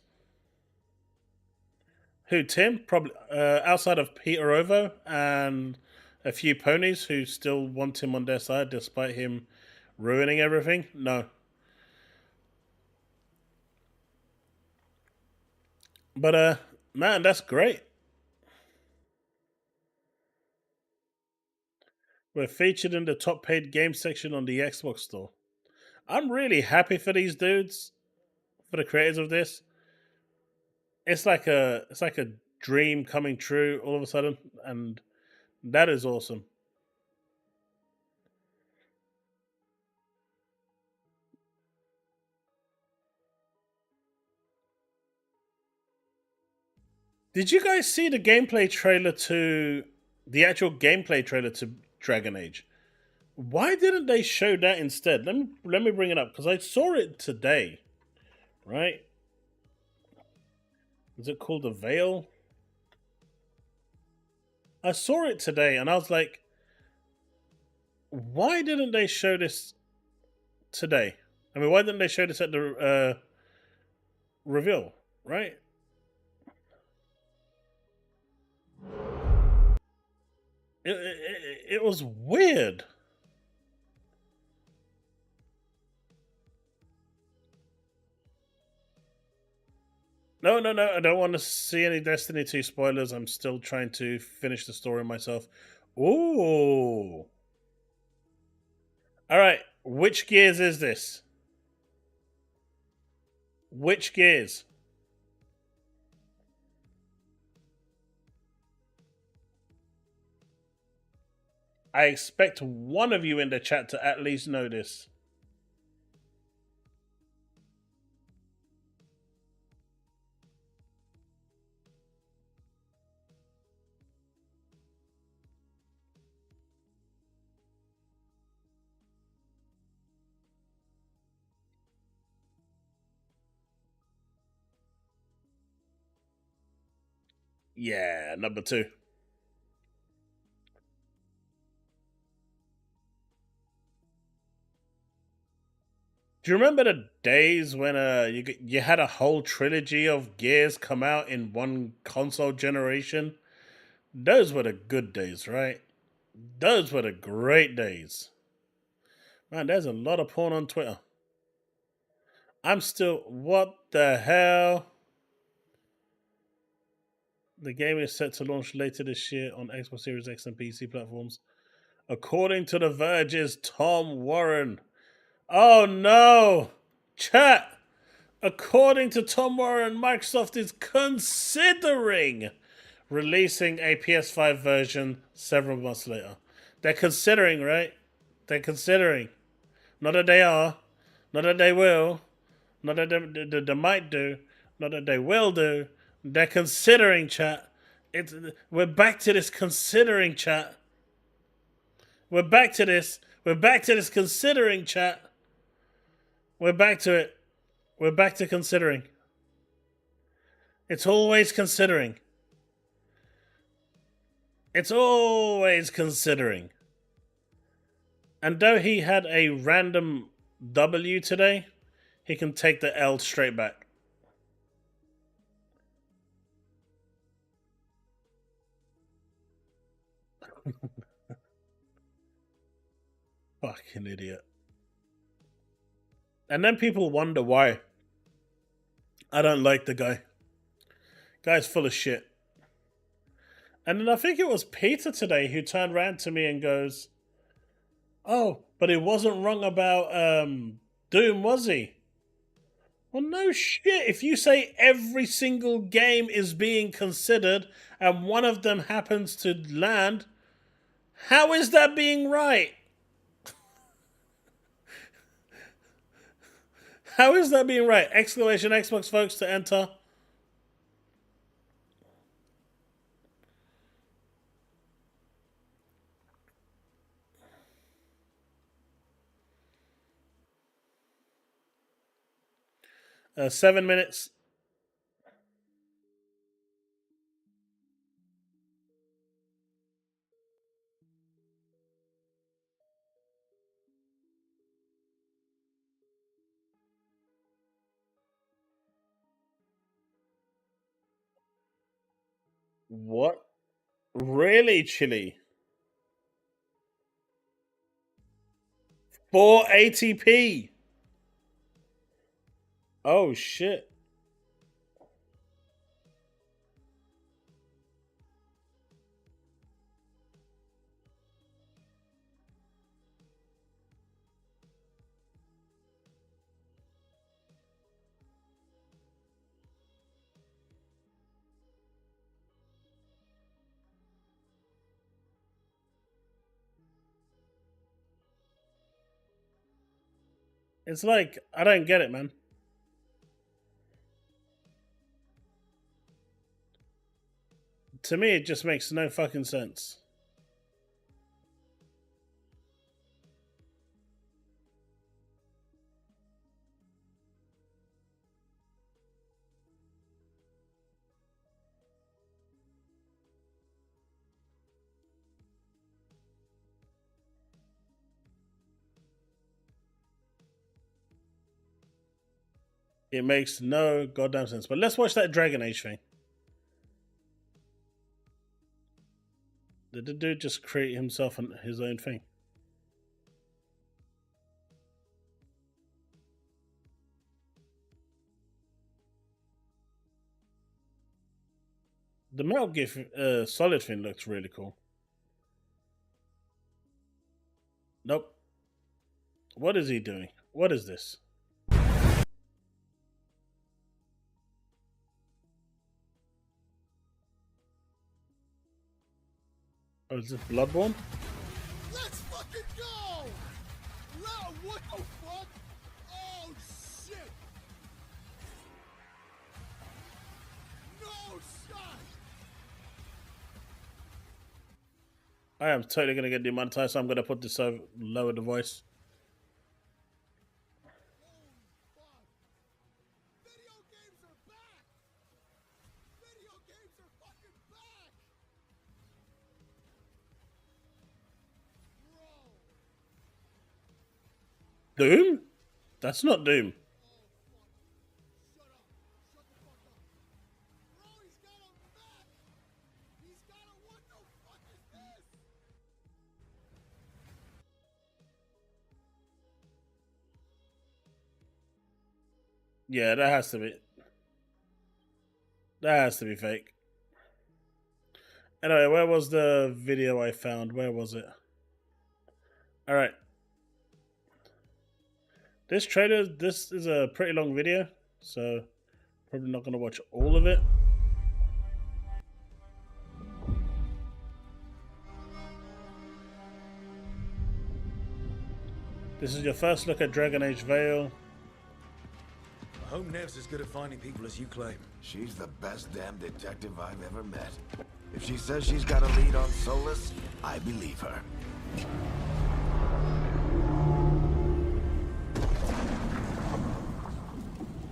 Who, Tim? Probably outside of Peter Ovo and a few ponies who still want him on their side despite him ruining everything? No. But, man, that's great. We're featured in the top paid game section on the Xbox store. I'm really happy for these dudes, for the creators of this. It's like a dream coming true all of a sudden, and that is awesome. Did you guys see the gameplay trailer to the actual gameplay trailer to Dragon Age? Why didn't they show that instead? Let me bring it up because I saw it today. Right? Is it called The Veil? I saw it today and I was like, why didn't they show this today? I mean, why didn't they show this at the reveal? Right? It was weird. No, I don't want to see any Destiny 2 spoilers. I'm still trying to finish the story myself. Ooh. Alright, which Gears is this? Which Gears? I expect one of you in the chat to at least know this. Yeah, number 2. Do you remember the days when you had a whole trilogy of Gears come out in one console generation? Those were the good days, right? Those were the great days. Man, there's a lot of porn on Twitter. I'm still... What the hell? The game is set to launch later this year on Xbox Series X and PC platforms. According to The Verge's Tom Warren. Oh no! Chat! According to Tom Warren, Microsoft is considering releasing a PS5 version several months later. They're considering, right? They're considering. Not that they are. Not that they will. Not that they might do. Not that they will do. They're considering, chat. We're back to this considering, chat. We're back to this. We're back to this considering, chat. We're back to it. We're back to considering. It's always considering. It's always considering. And though he had a random W today, he can take the L straight back. Fucking idiot. And then people wonder why I don't like the guy. Guy's full of shit. And then I think it was Peter today who turned around to me and goes, "Oh, but he wasn't wrong about Doom, was he?" Well, no shit. If you say every single game is being considered and one of them happens to land, how is that being right? How is that being right? Exclamation Xbox folks to enter. Uh, 7 minutes. What? Really, Chille? 4 ATP. Oh shit. It's like, I don't get it, man. To me, it just makes no fucking sense. It makes no goddamn sense. But let's watch that Dragon Age thing. Did the dude just create himself and his own thing? The Metal Gear Solid thing looks really cool. Nope. What is he doing? What is this? Oh, is this Bloodborne? Let's fucking go! No, what the fuck? Oh shit! No shot! I am totally gonna get demonetized, so I'm gonna put this over, lower the voice. Video games are back! Video games are fucking back! Bro! Doom? That's not Doom. Shut up! Shut the fuck up! Bro, he's got a map! He's got a what the fuck is this? Yeah, that has to be. That has to be fake. Anyway, where was the video I found? Where was it? Alright. This trailer, this is a pretty long video, so probably not going to watch all of it. This is your first look at Dragon Age Veil. I hope Nev's as good at finding people as you claim. She's the best damn detective I've ever met. If she says she's got a lead on Solus, I believe her.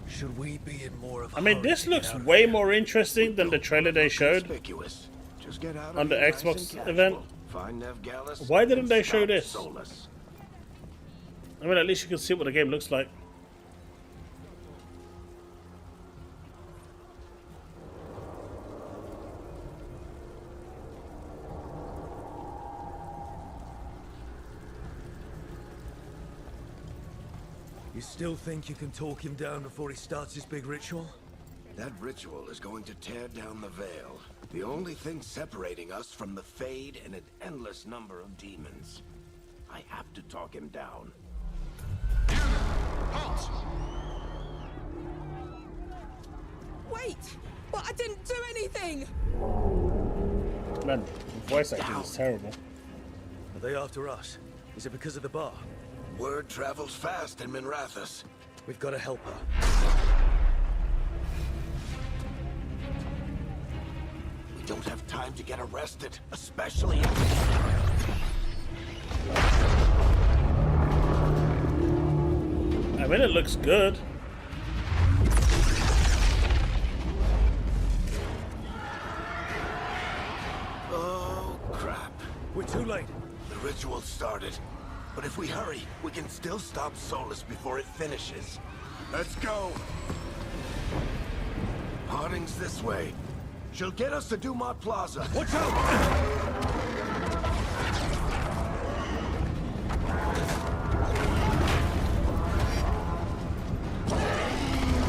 Should we be in more of a I mean, hurry this to get looks out of way here? more interesting than the trailer they showed Conspicuous. Just get out on the and be nice Xbox and event. casual. Find Nev Gallus Why didn't and they show stop this? Solus. I mean, at least you can see what the game looks like. You still think you can talk him down before he starts his big ritual? That ritual is going to tear down the veil. The only thing separating us from the Fade and an endless number of demons. I have to talk him down. Wait! But I didn't do anything! Man, the voice acting is terrible. Are they after us? Is it because of the bar? Word travels fast in Minrathous. We've got to help her. We don't have time to get arrested, especially if... I mean, it looks good. Oh, crap. We're too late. The ritual started. But if we hurry, we can still stop Solus before it finishes. Let's go! Harding's this way. She'll get us to Dumont Plaza. Watch out!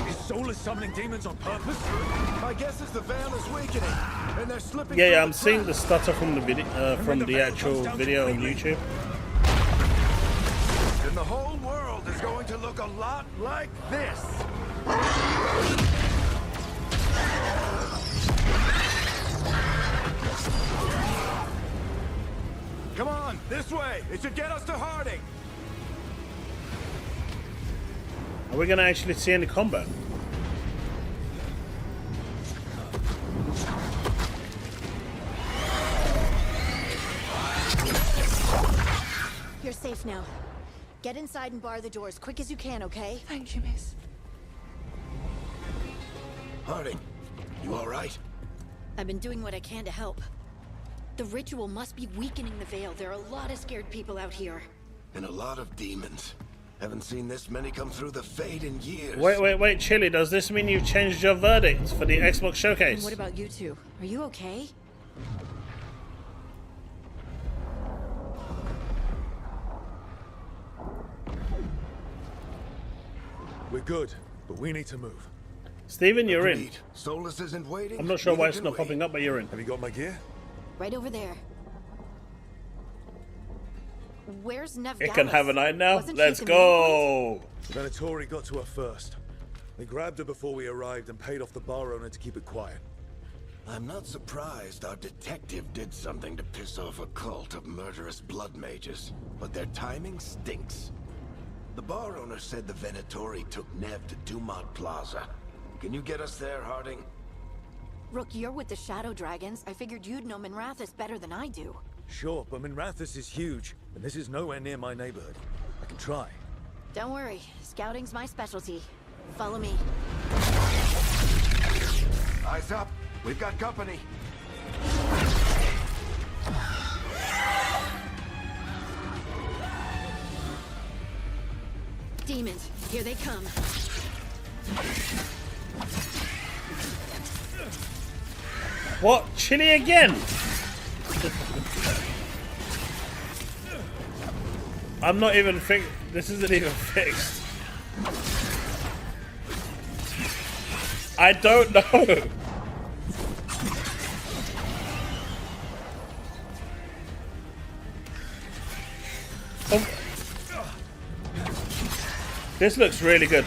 Is Solus summoning demons on purpose? My guess is the veil is weakening, and they're slipping. Yeah, through I'm the seeing the cracks. stutter from the video, from the actual video on YouTube. And the whole world is going to look a lot like this. Come on, this way. It should get us to Harding. Are we gonna actually see any combat? You're safe now. Get inside and bar the door as quick as you can, okay? Thank you, miss. Harding, you all right? I've been doing what I can to help. The ritual must be weakening the veil. There are a lot of scared people out here. And a lot of demons. Haven't seen this many come through the Fade in years. Wait, Chille, does this mean you've changed your verdict for the Xbox And Showcase? what about you two? Are you okay? We're good, but we need to move. Steven, you're in. Agreed. Solus isn't waiting. I'm not sure why neither it's can not we. popping up, but you're in. Have you got my gear? Right over there. Where's Nev It can have a night now. Wasn't she Let's at the meeting go. The Venatori got to her first. They grabbed her before we arrived and paid off the bar owner to keep it quiet. I'm not surprised our detective did something to piss off a cult of murderous blood mages, but their timing stinks. The bar owner said the Venatori took Nev to Dumont Plaza. Can you get us there, Harding? Rook, you're with the Shadow Dragons. I figured you'd know Minrathous better than I do. Sure, but Minrathous is huge, and this is nowhere near my neighborhood. I can try. Don't worry, scouting's my specialty. Follow me. Eyes up. We've got company. Demons, here they come. What? Chille again? I'm not even fixed. This isn't even fixed. I don't know. This looks really good.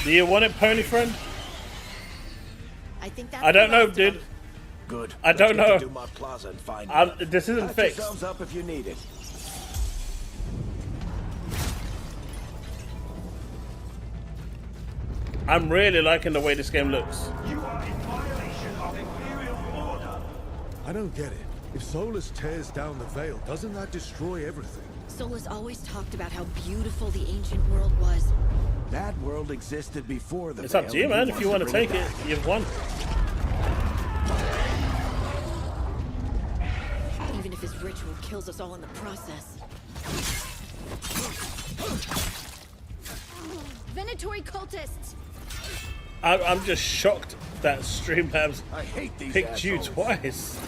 Do you want it, pony friend? I think that's I don't the know, last of dude. them. Good. I don't know. Let's get to Dumont Plaza and find out. This isn't Patch fixed. yourselves up if you need it. I'm really liking the way this game looks. You are in violation of Imperial order. I don't get it. If Solus tears down the veil, doesn't that destroy everything? Solus always talked about how beautiful the ancient world was. That world existed before the It's up to you, veil, and man. he If you want wants to take bring it, back. you've won. Even if his ritual kills us all in the process. Venatori cultists! I'm just shocked that Streamlabs I hate these picked you assholes. twice.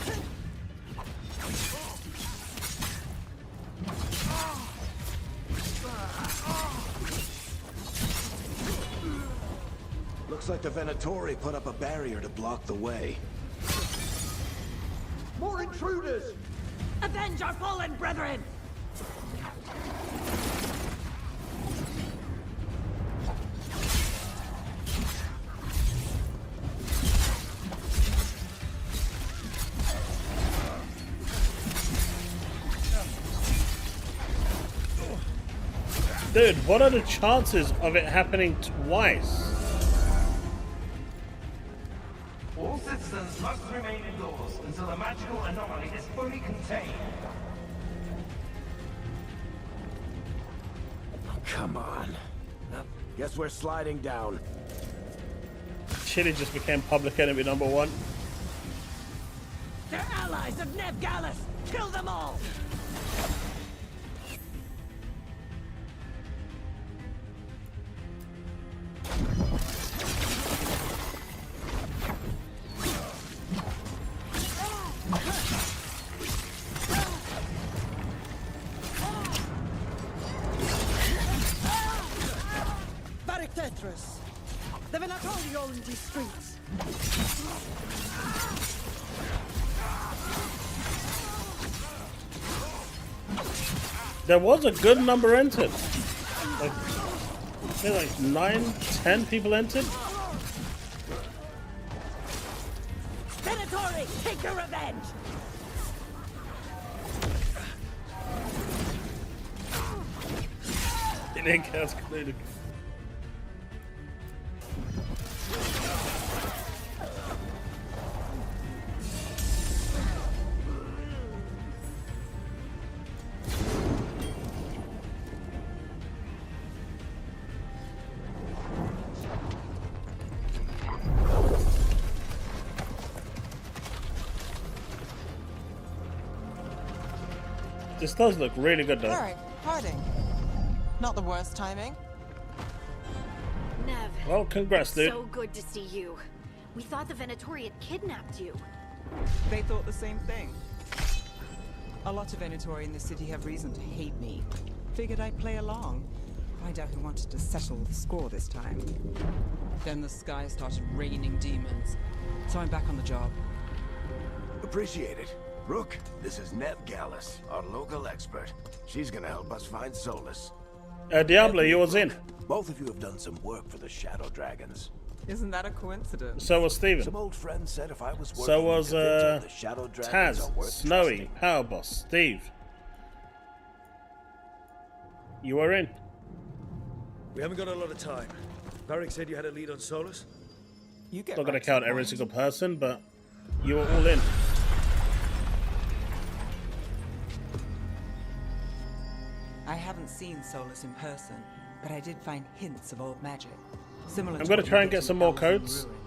Looks like the Venatori put up a barrier to block the way. More intruders! Avenge our fallen brethren! Dude, what are the chances of it happening twice? All citizens must remain indoors until the magical anomaly is fully contained. Come on. Guess we're sliding down. Chille just became public enemy number one. They're allies of Nev Gallus! Kill them all! roam these streets. There was a good number entered. Like, I think like 9, 10 people entered. Venatori, take your revenge! It didn't get concluded. This does look really good though. Alright, hiding. Not the worst timing. Nev. Well, congrats, dude. So good to see you. We thought the Venatori had kidnapped you. They thought the same thing. A lot of Venatori in the city have reason to hate me. Figured I'd play along. Find out who wanted to settle the score this time. Then the sky started raining demons. So I'm back on the job. Appreciate it. Rook, this is Nev Gallus, our local expert. She's gonna help us find Solus. Diablo, you was in. Both of you have done some work for the Shadow Dragons. Isn't that a coincidence? So was Steven. Some old friend said if I was working So was the Shadow Dragons are Taz, worth Snowy, trusting. Powerboss, Steve. You were in. We haven't got a lot of time. Varric said you had a lead on Solus? You get Not gonna right count to the every point. single person, but you were all in. I haven't seen Solus in person, but I did find hints of old magic. Similar I'm to gonna what try you and get in some more Elven codes. ruins.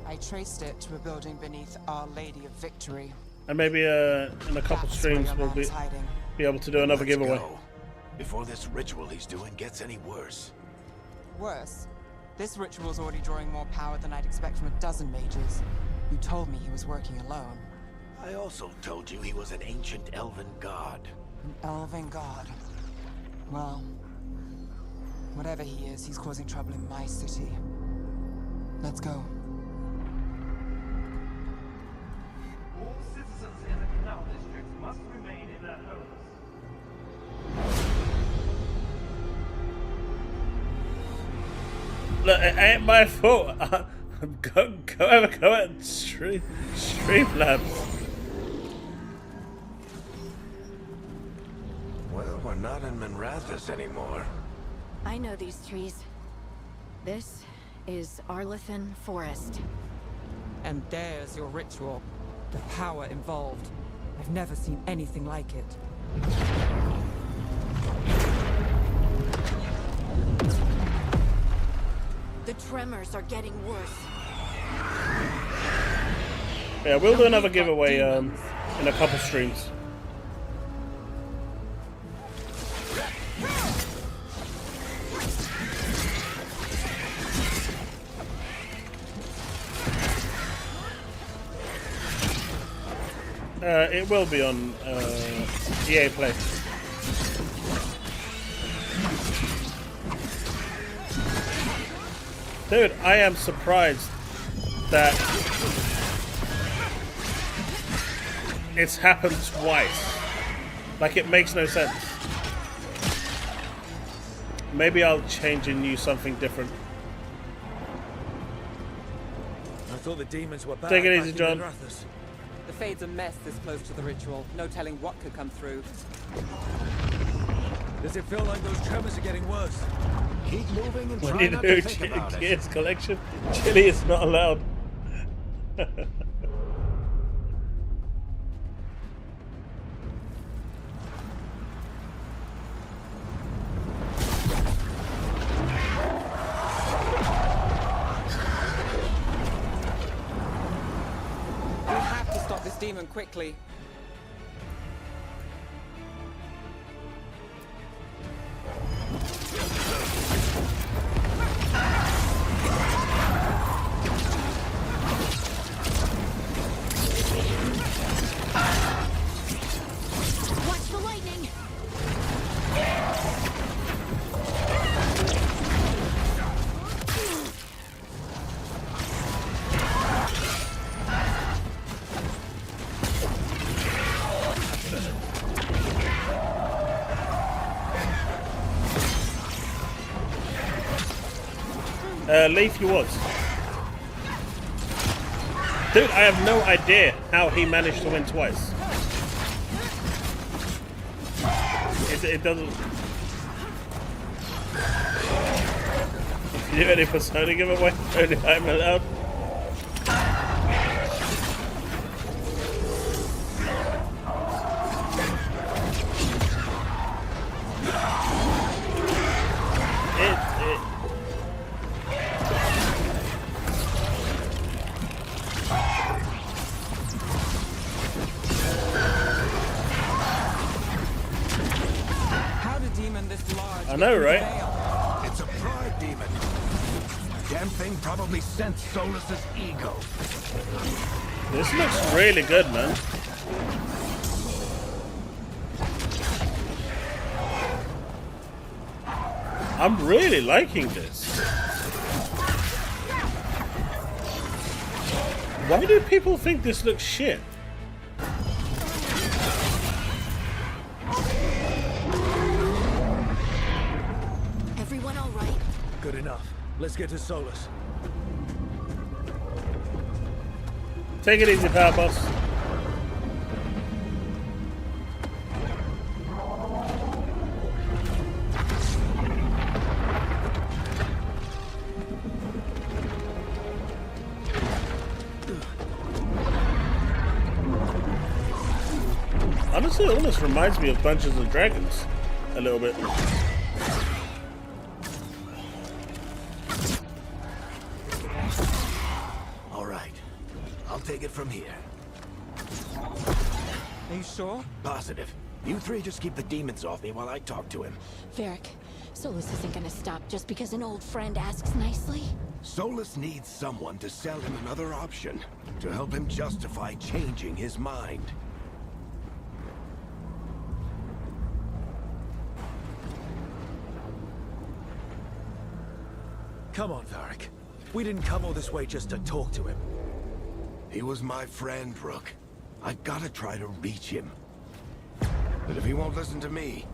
I traced it to a building beneath Our Lady of Victory. And maybe in a couple That's streams where your we'll man's hiding. be able to do another Let's giveaway. go. Before this ritual he's doing gets any worse. Worse, this ritual's already drawing more power than I'd expect from a dozen mages. You told me he was working alone. I also told you he was an ancient elven god. An elven god. Well, whatever he is, he's causing trouble in my city. Let's go. All citizens in the canal district must remain in their homes. Look, it ain't my fault. Go at Streamlabs. Well, we're not in Minrathous anymore. I know these trees. This is Arlethan Forest. And there's your ritual. The power involved. I've never seen anything like it. The tremors are getting worse. Yeah, we'll do another giveaway in a couple streams. It will be on EA Play. Dude, I am surprised that it's happened twice. Like, it makes no sense. Maybe I'll change and use something different. I thought the demons were back. Take it back easy, in John. Minrathous. The Fade's a mess this close to the ritual. No telling what could come through. Does it feel like those tremors are getting worse? Keep moving and When try you not do to think about it. kids collection, Chille is not allowed. We have to stop this demon quickly. Watch the lightning! Leaf, he was. Dude, I have no idea how he managed to win twice. It doesn't... If you do any persona giveaway, only I'm allowed. I know, right? It's a pride demon. Damn thing probably sensed Solus's ego. This looks really good, man. I'm really liking this. Why do people think this looks shit? Everyone all right? Good enough. Let's get to Solus. Take it easy, Powerboss. Honestly, it almost reminds me of Dungeons and Dragons a little bit. All right. I'll take it from here. Are you sure? Positive. You three just keep the demons off me while I talk to him. Varric, Solus isn't gonna stop just because an old friend asks nicely. Solus needs someone to sell him another option, to help him justify changing his mind. Come on, Varric. We didn't come all this way just to talk to him. He was my friend, Rook. I've got to try to reach him. But if he won't listen to me,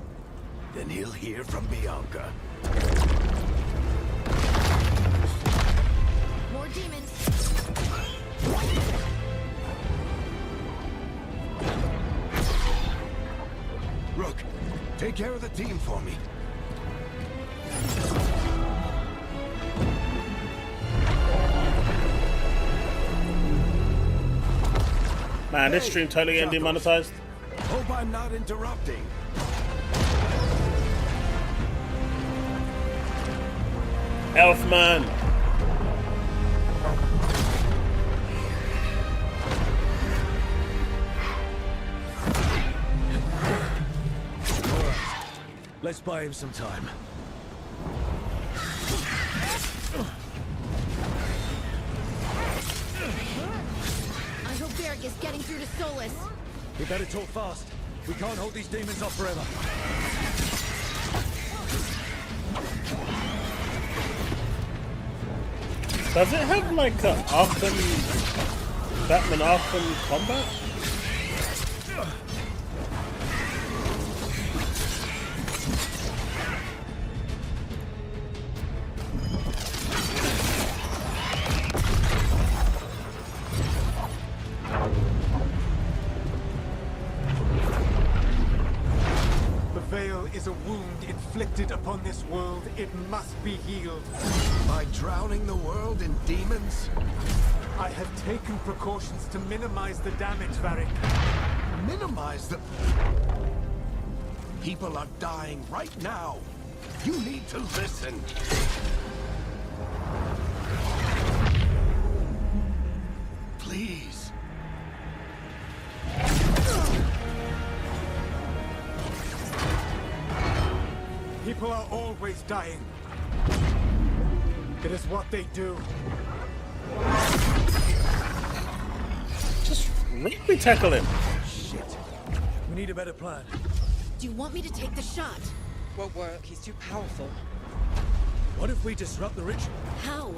then he'll hear from Bianca. More demons. Rook, take care of the team for me. Man, this stream totally getting demonetized. Hope I'm not interrupting. Elfman. Let's buy him some time. I hope Varric is getting through to Solus. We better talk fast. We can't hold these demons off forever. Does it have like a Arkham, Batman Arkham combat? Is a wound inflicted upon this world. It must be healed. By drowning the world in demons? I have taken precautions to minimize the damage, Varric. Minimize the... People are dying right now. You need to listen. Please. People are always dying. It is what they do. Just let me tackle him. Shit. We need a better plan. Do you want me to take the shot? Won't work. He's too powerful. What if we disrupt the ritual? How?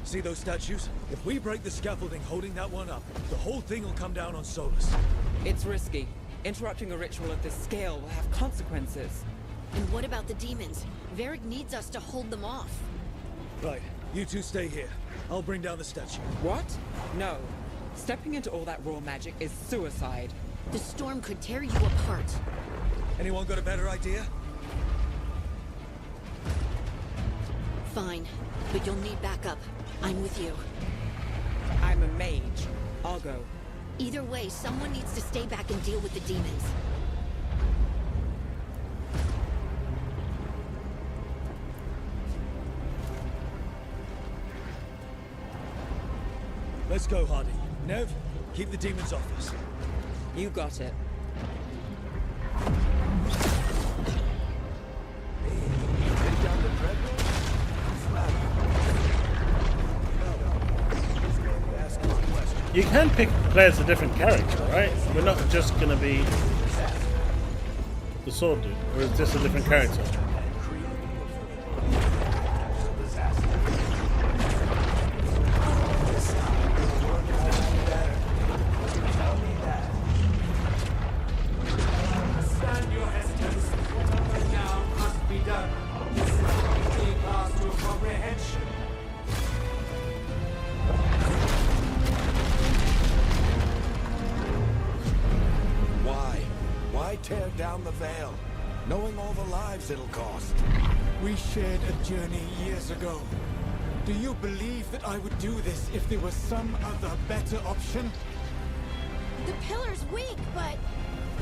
See those statues? If we break the scaffolding holding that one up, the whole thing will come down on Solus. It's risky. Interrupting a ritual of this scale will have consequences. And what about the demons? Varric needs us to hold them off. Right. You two stay here. I'll bring down the statue. What? No. Stepping into all that raw magic is suicide. The storm could tear you apart. Anyone got a better idea? Fine, but you'll need backup. I'm with you. I'm a mage. I'll go. Either way, someone needs to stay back and deal with the demons. Let's go, Hardy. Nev, keep the demons off us. You got it. You can pick players a different character, right? We're not just gonna be the sword dude, or is this a different character? Stand your hesitance. What now must be done. Being passed to a comprehension. Why tear down the veil, knowing all the lives it'll cost? We shared a journey years ago. Do you believe that I would do this if there was some other better option? The pillar's weak, but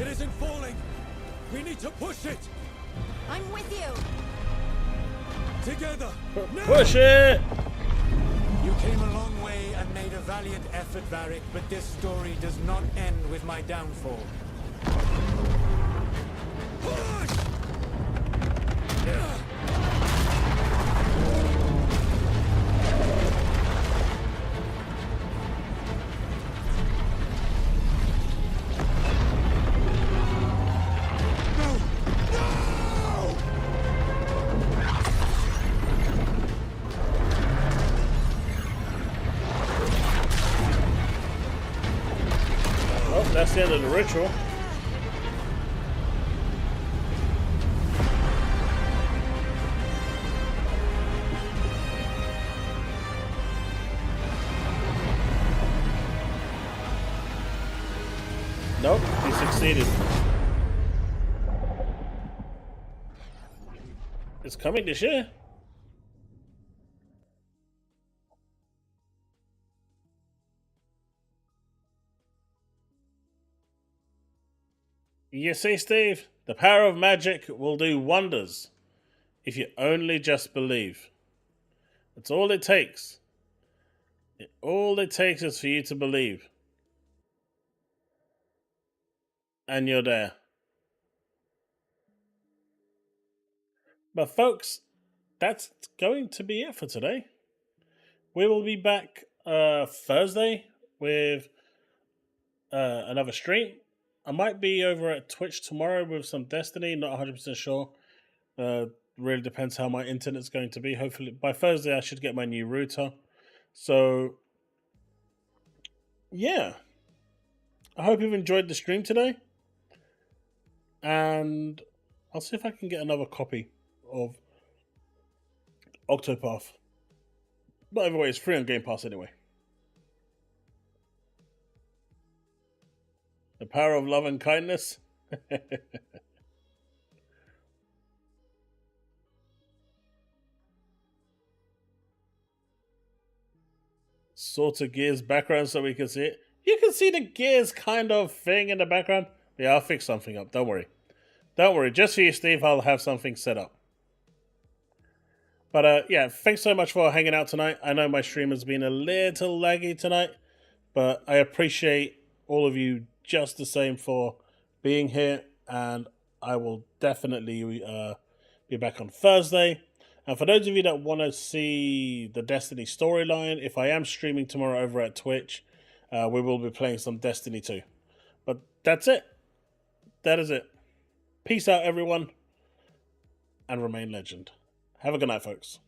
It isn't falling. We need to push it. I'm with you. Together. Push it! You came a long way and made a valiant effort, Varric, but this story does not end with my downfall. Push! Oh, that's the end of the ritual. Nope, he succeeded. It's coming this year. You see, Steve, the power of magic will do wonders if you only just believe. That's all it takes. All it takes is for you to believe. And you're there. But folks, that's going to be it for today. We will be back Thursday with another stream. I might be over at Twitch tomorrow with some Destiny, not 100% sure. Really depends how my internet's going to be. Hopefully by Thursday I should get my new router. So, yeah. I hope you've enjoyed the stream today. And I'll see if I can get another copy of Octopath. But either way, it's free on Game Pass anyway. The power of love and kindness. Sort of Gears background so we can see it. You can see the Gears kind of thing in the background. Yeah, I'll fix something up. Don't worry. Don't worry. Just for you, Steve, I'll have something set up. But yeah, thanks so much for hanging out tonight. I know my stream has been a little laggy tonight, but I appreciate all of you just the same for being here, and I will definitely be back on Thursday. And for those of you that want to see the Destiny storyline, if I am streaming tomorrow over at Twitch, we will be playing some Destiny 2. But that's it. That is it. Peace out, everyone, and remain legend. Have a good night, folks.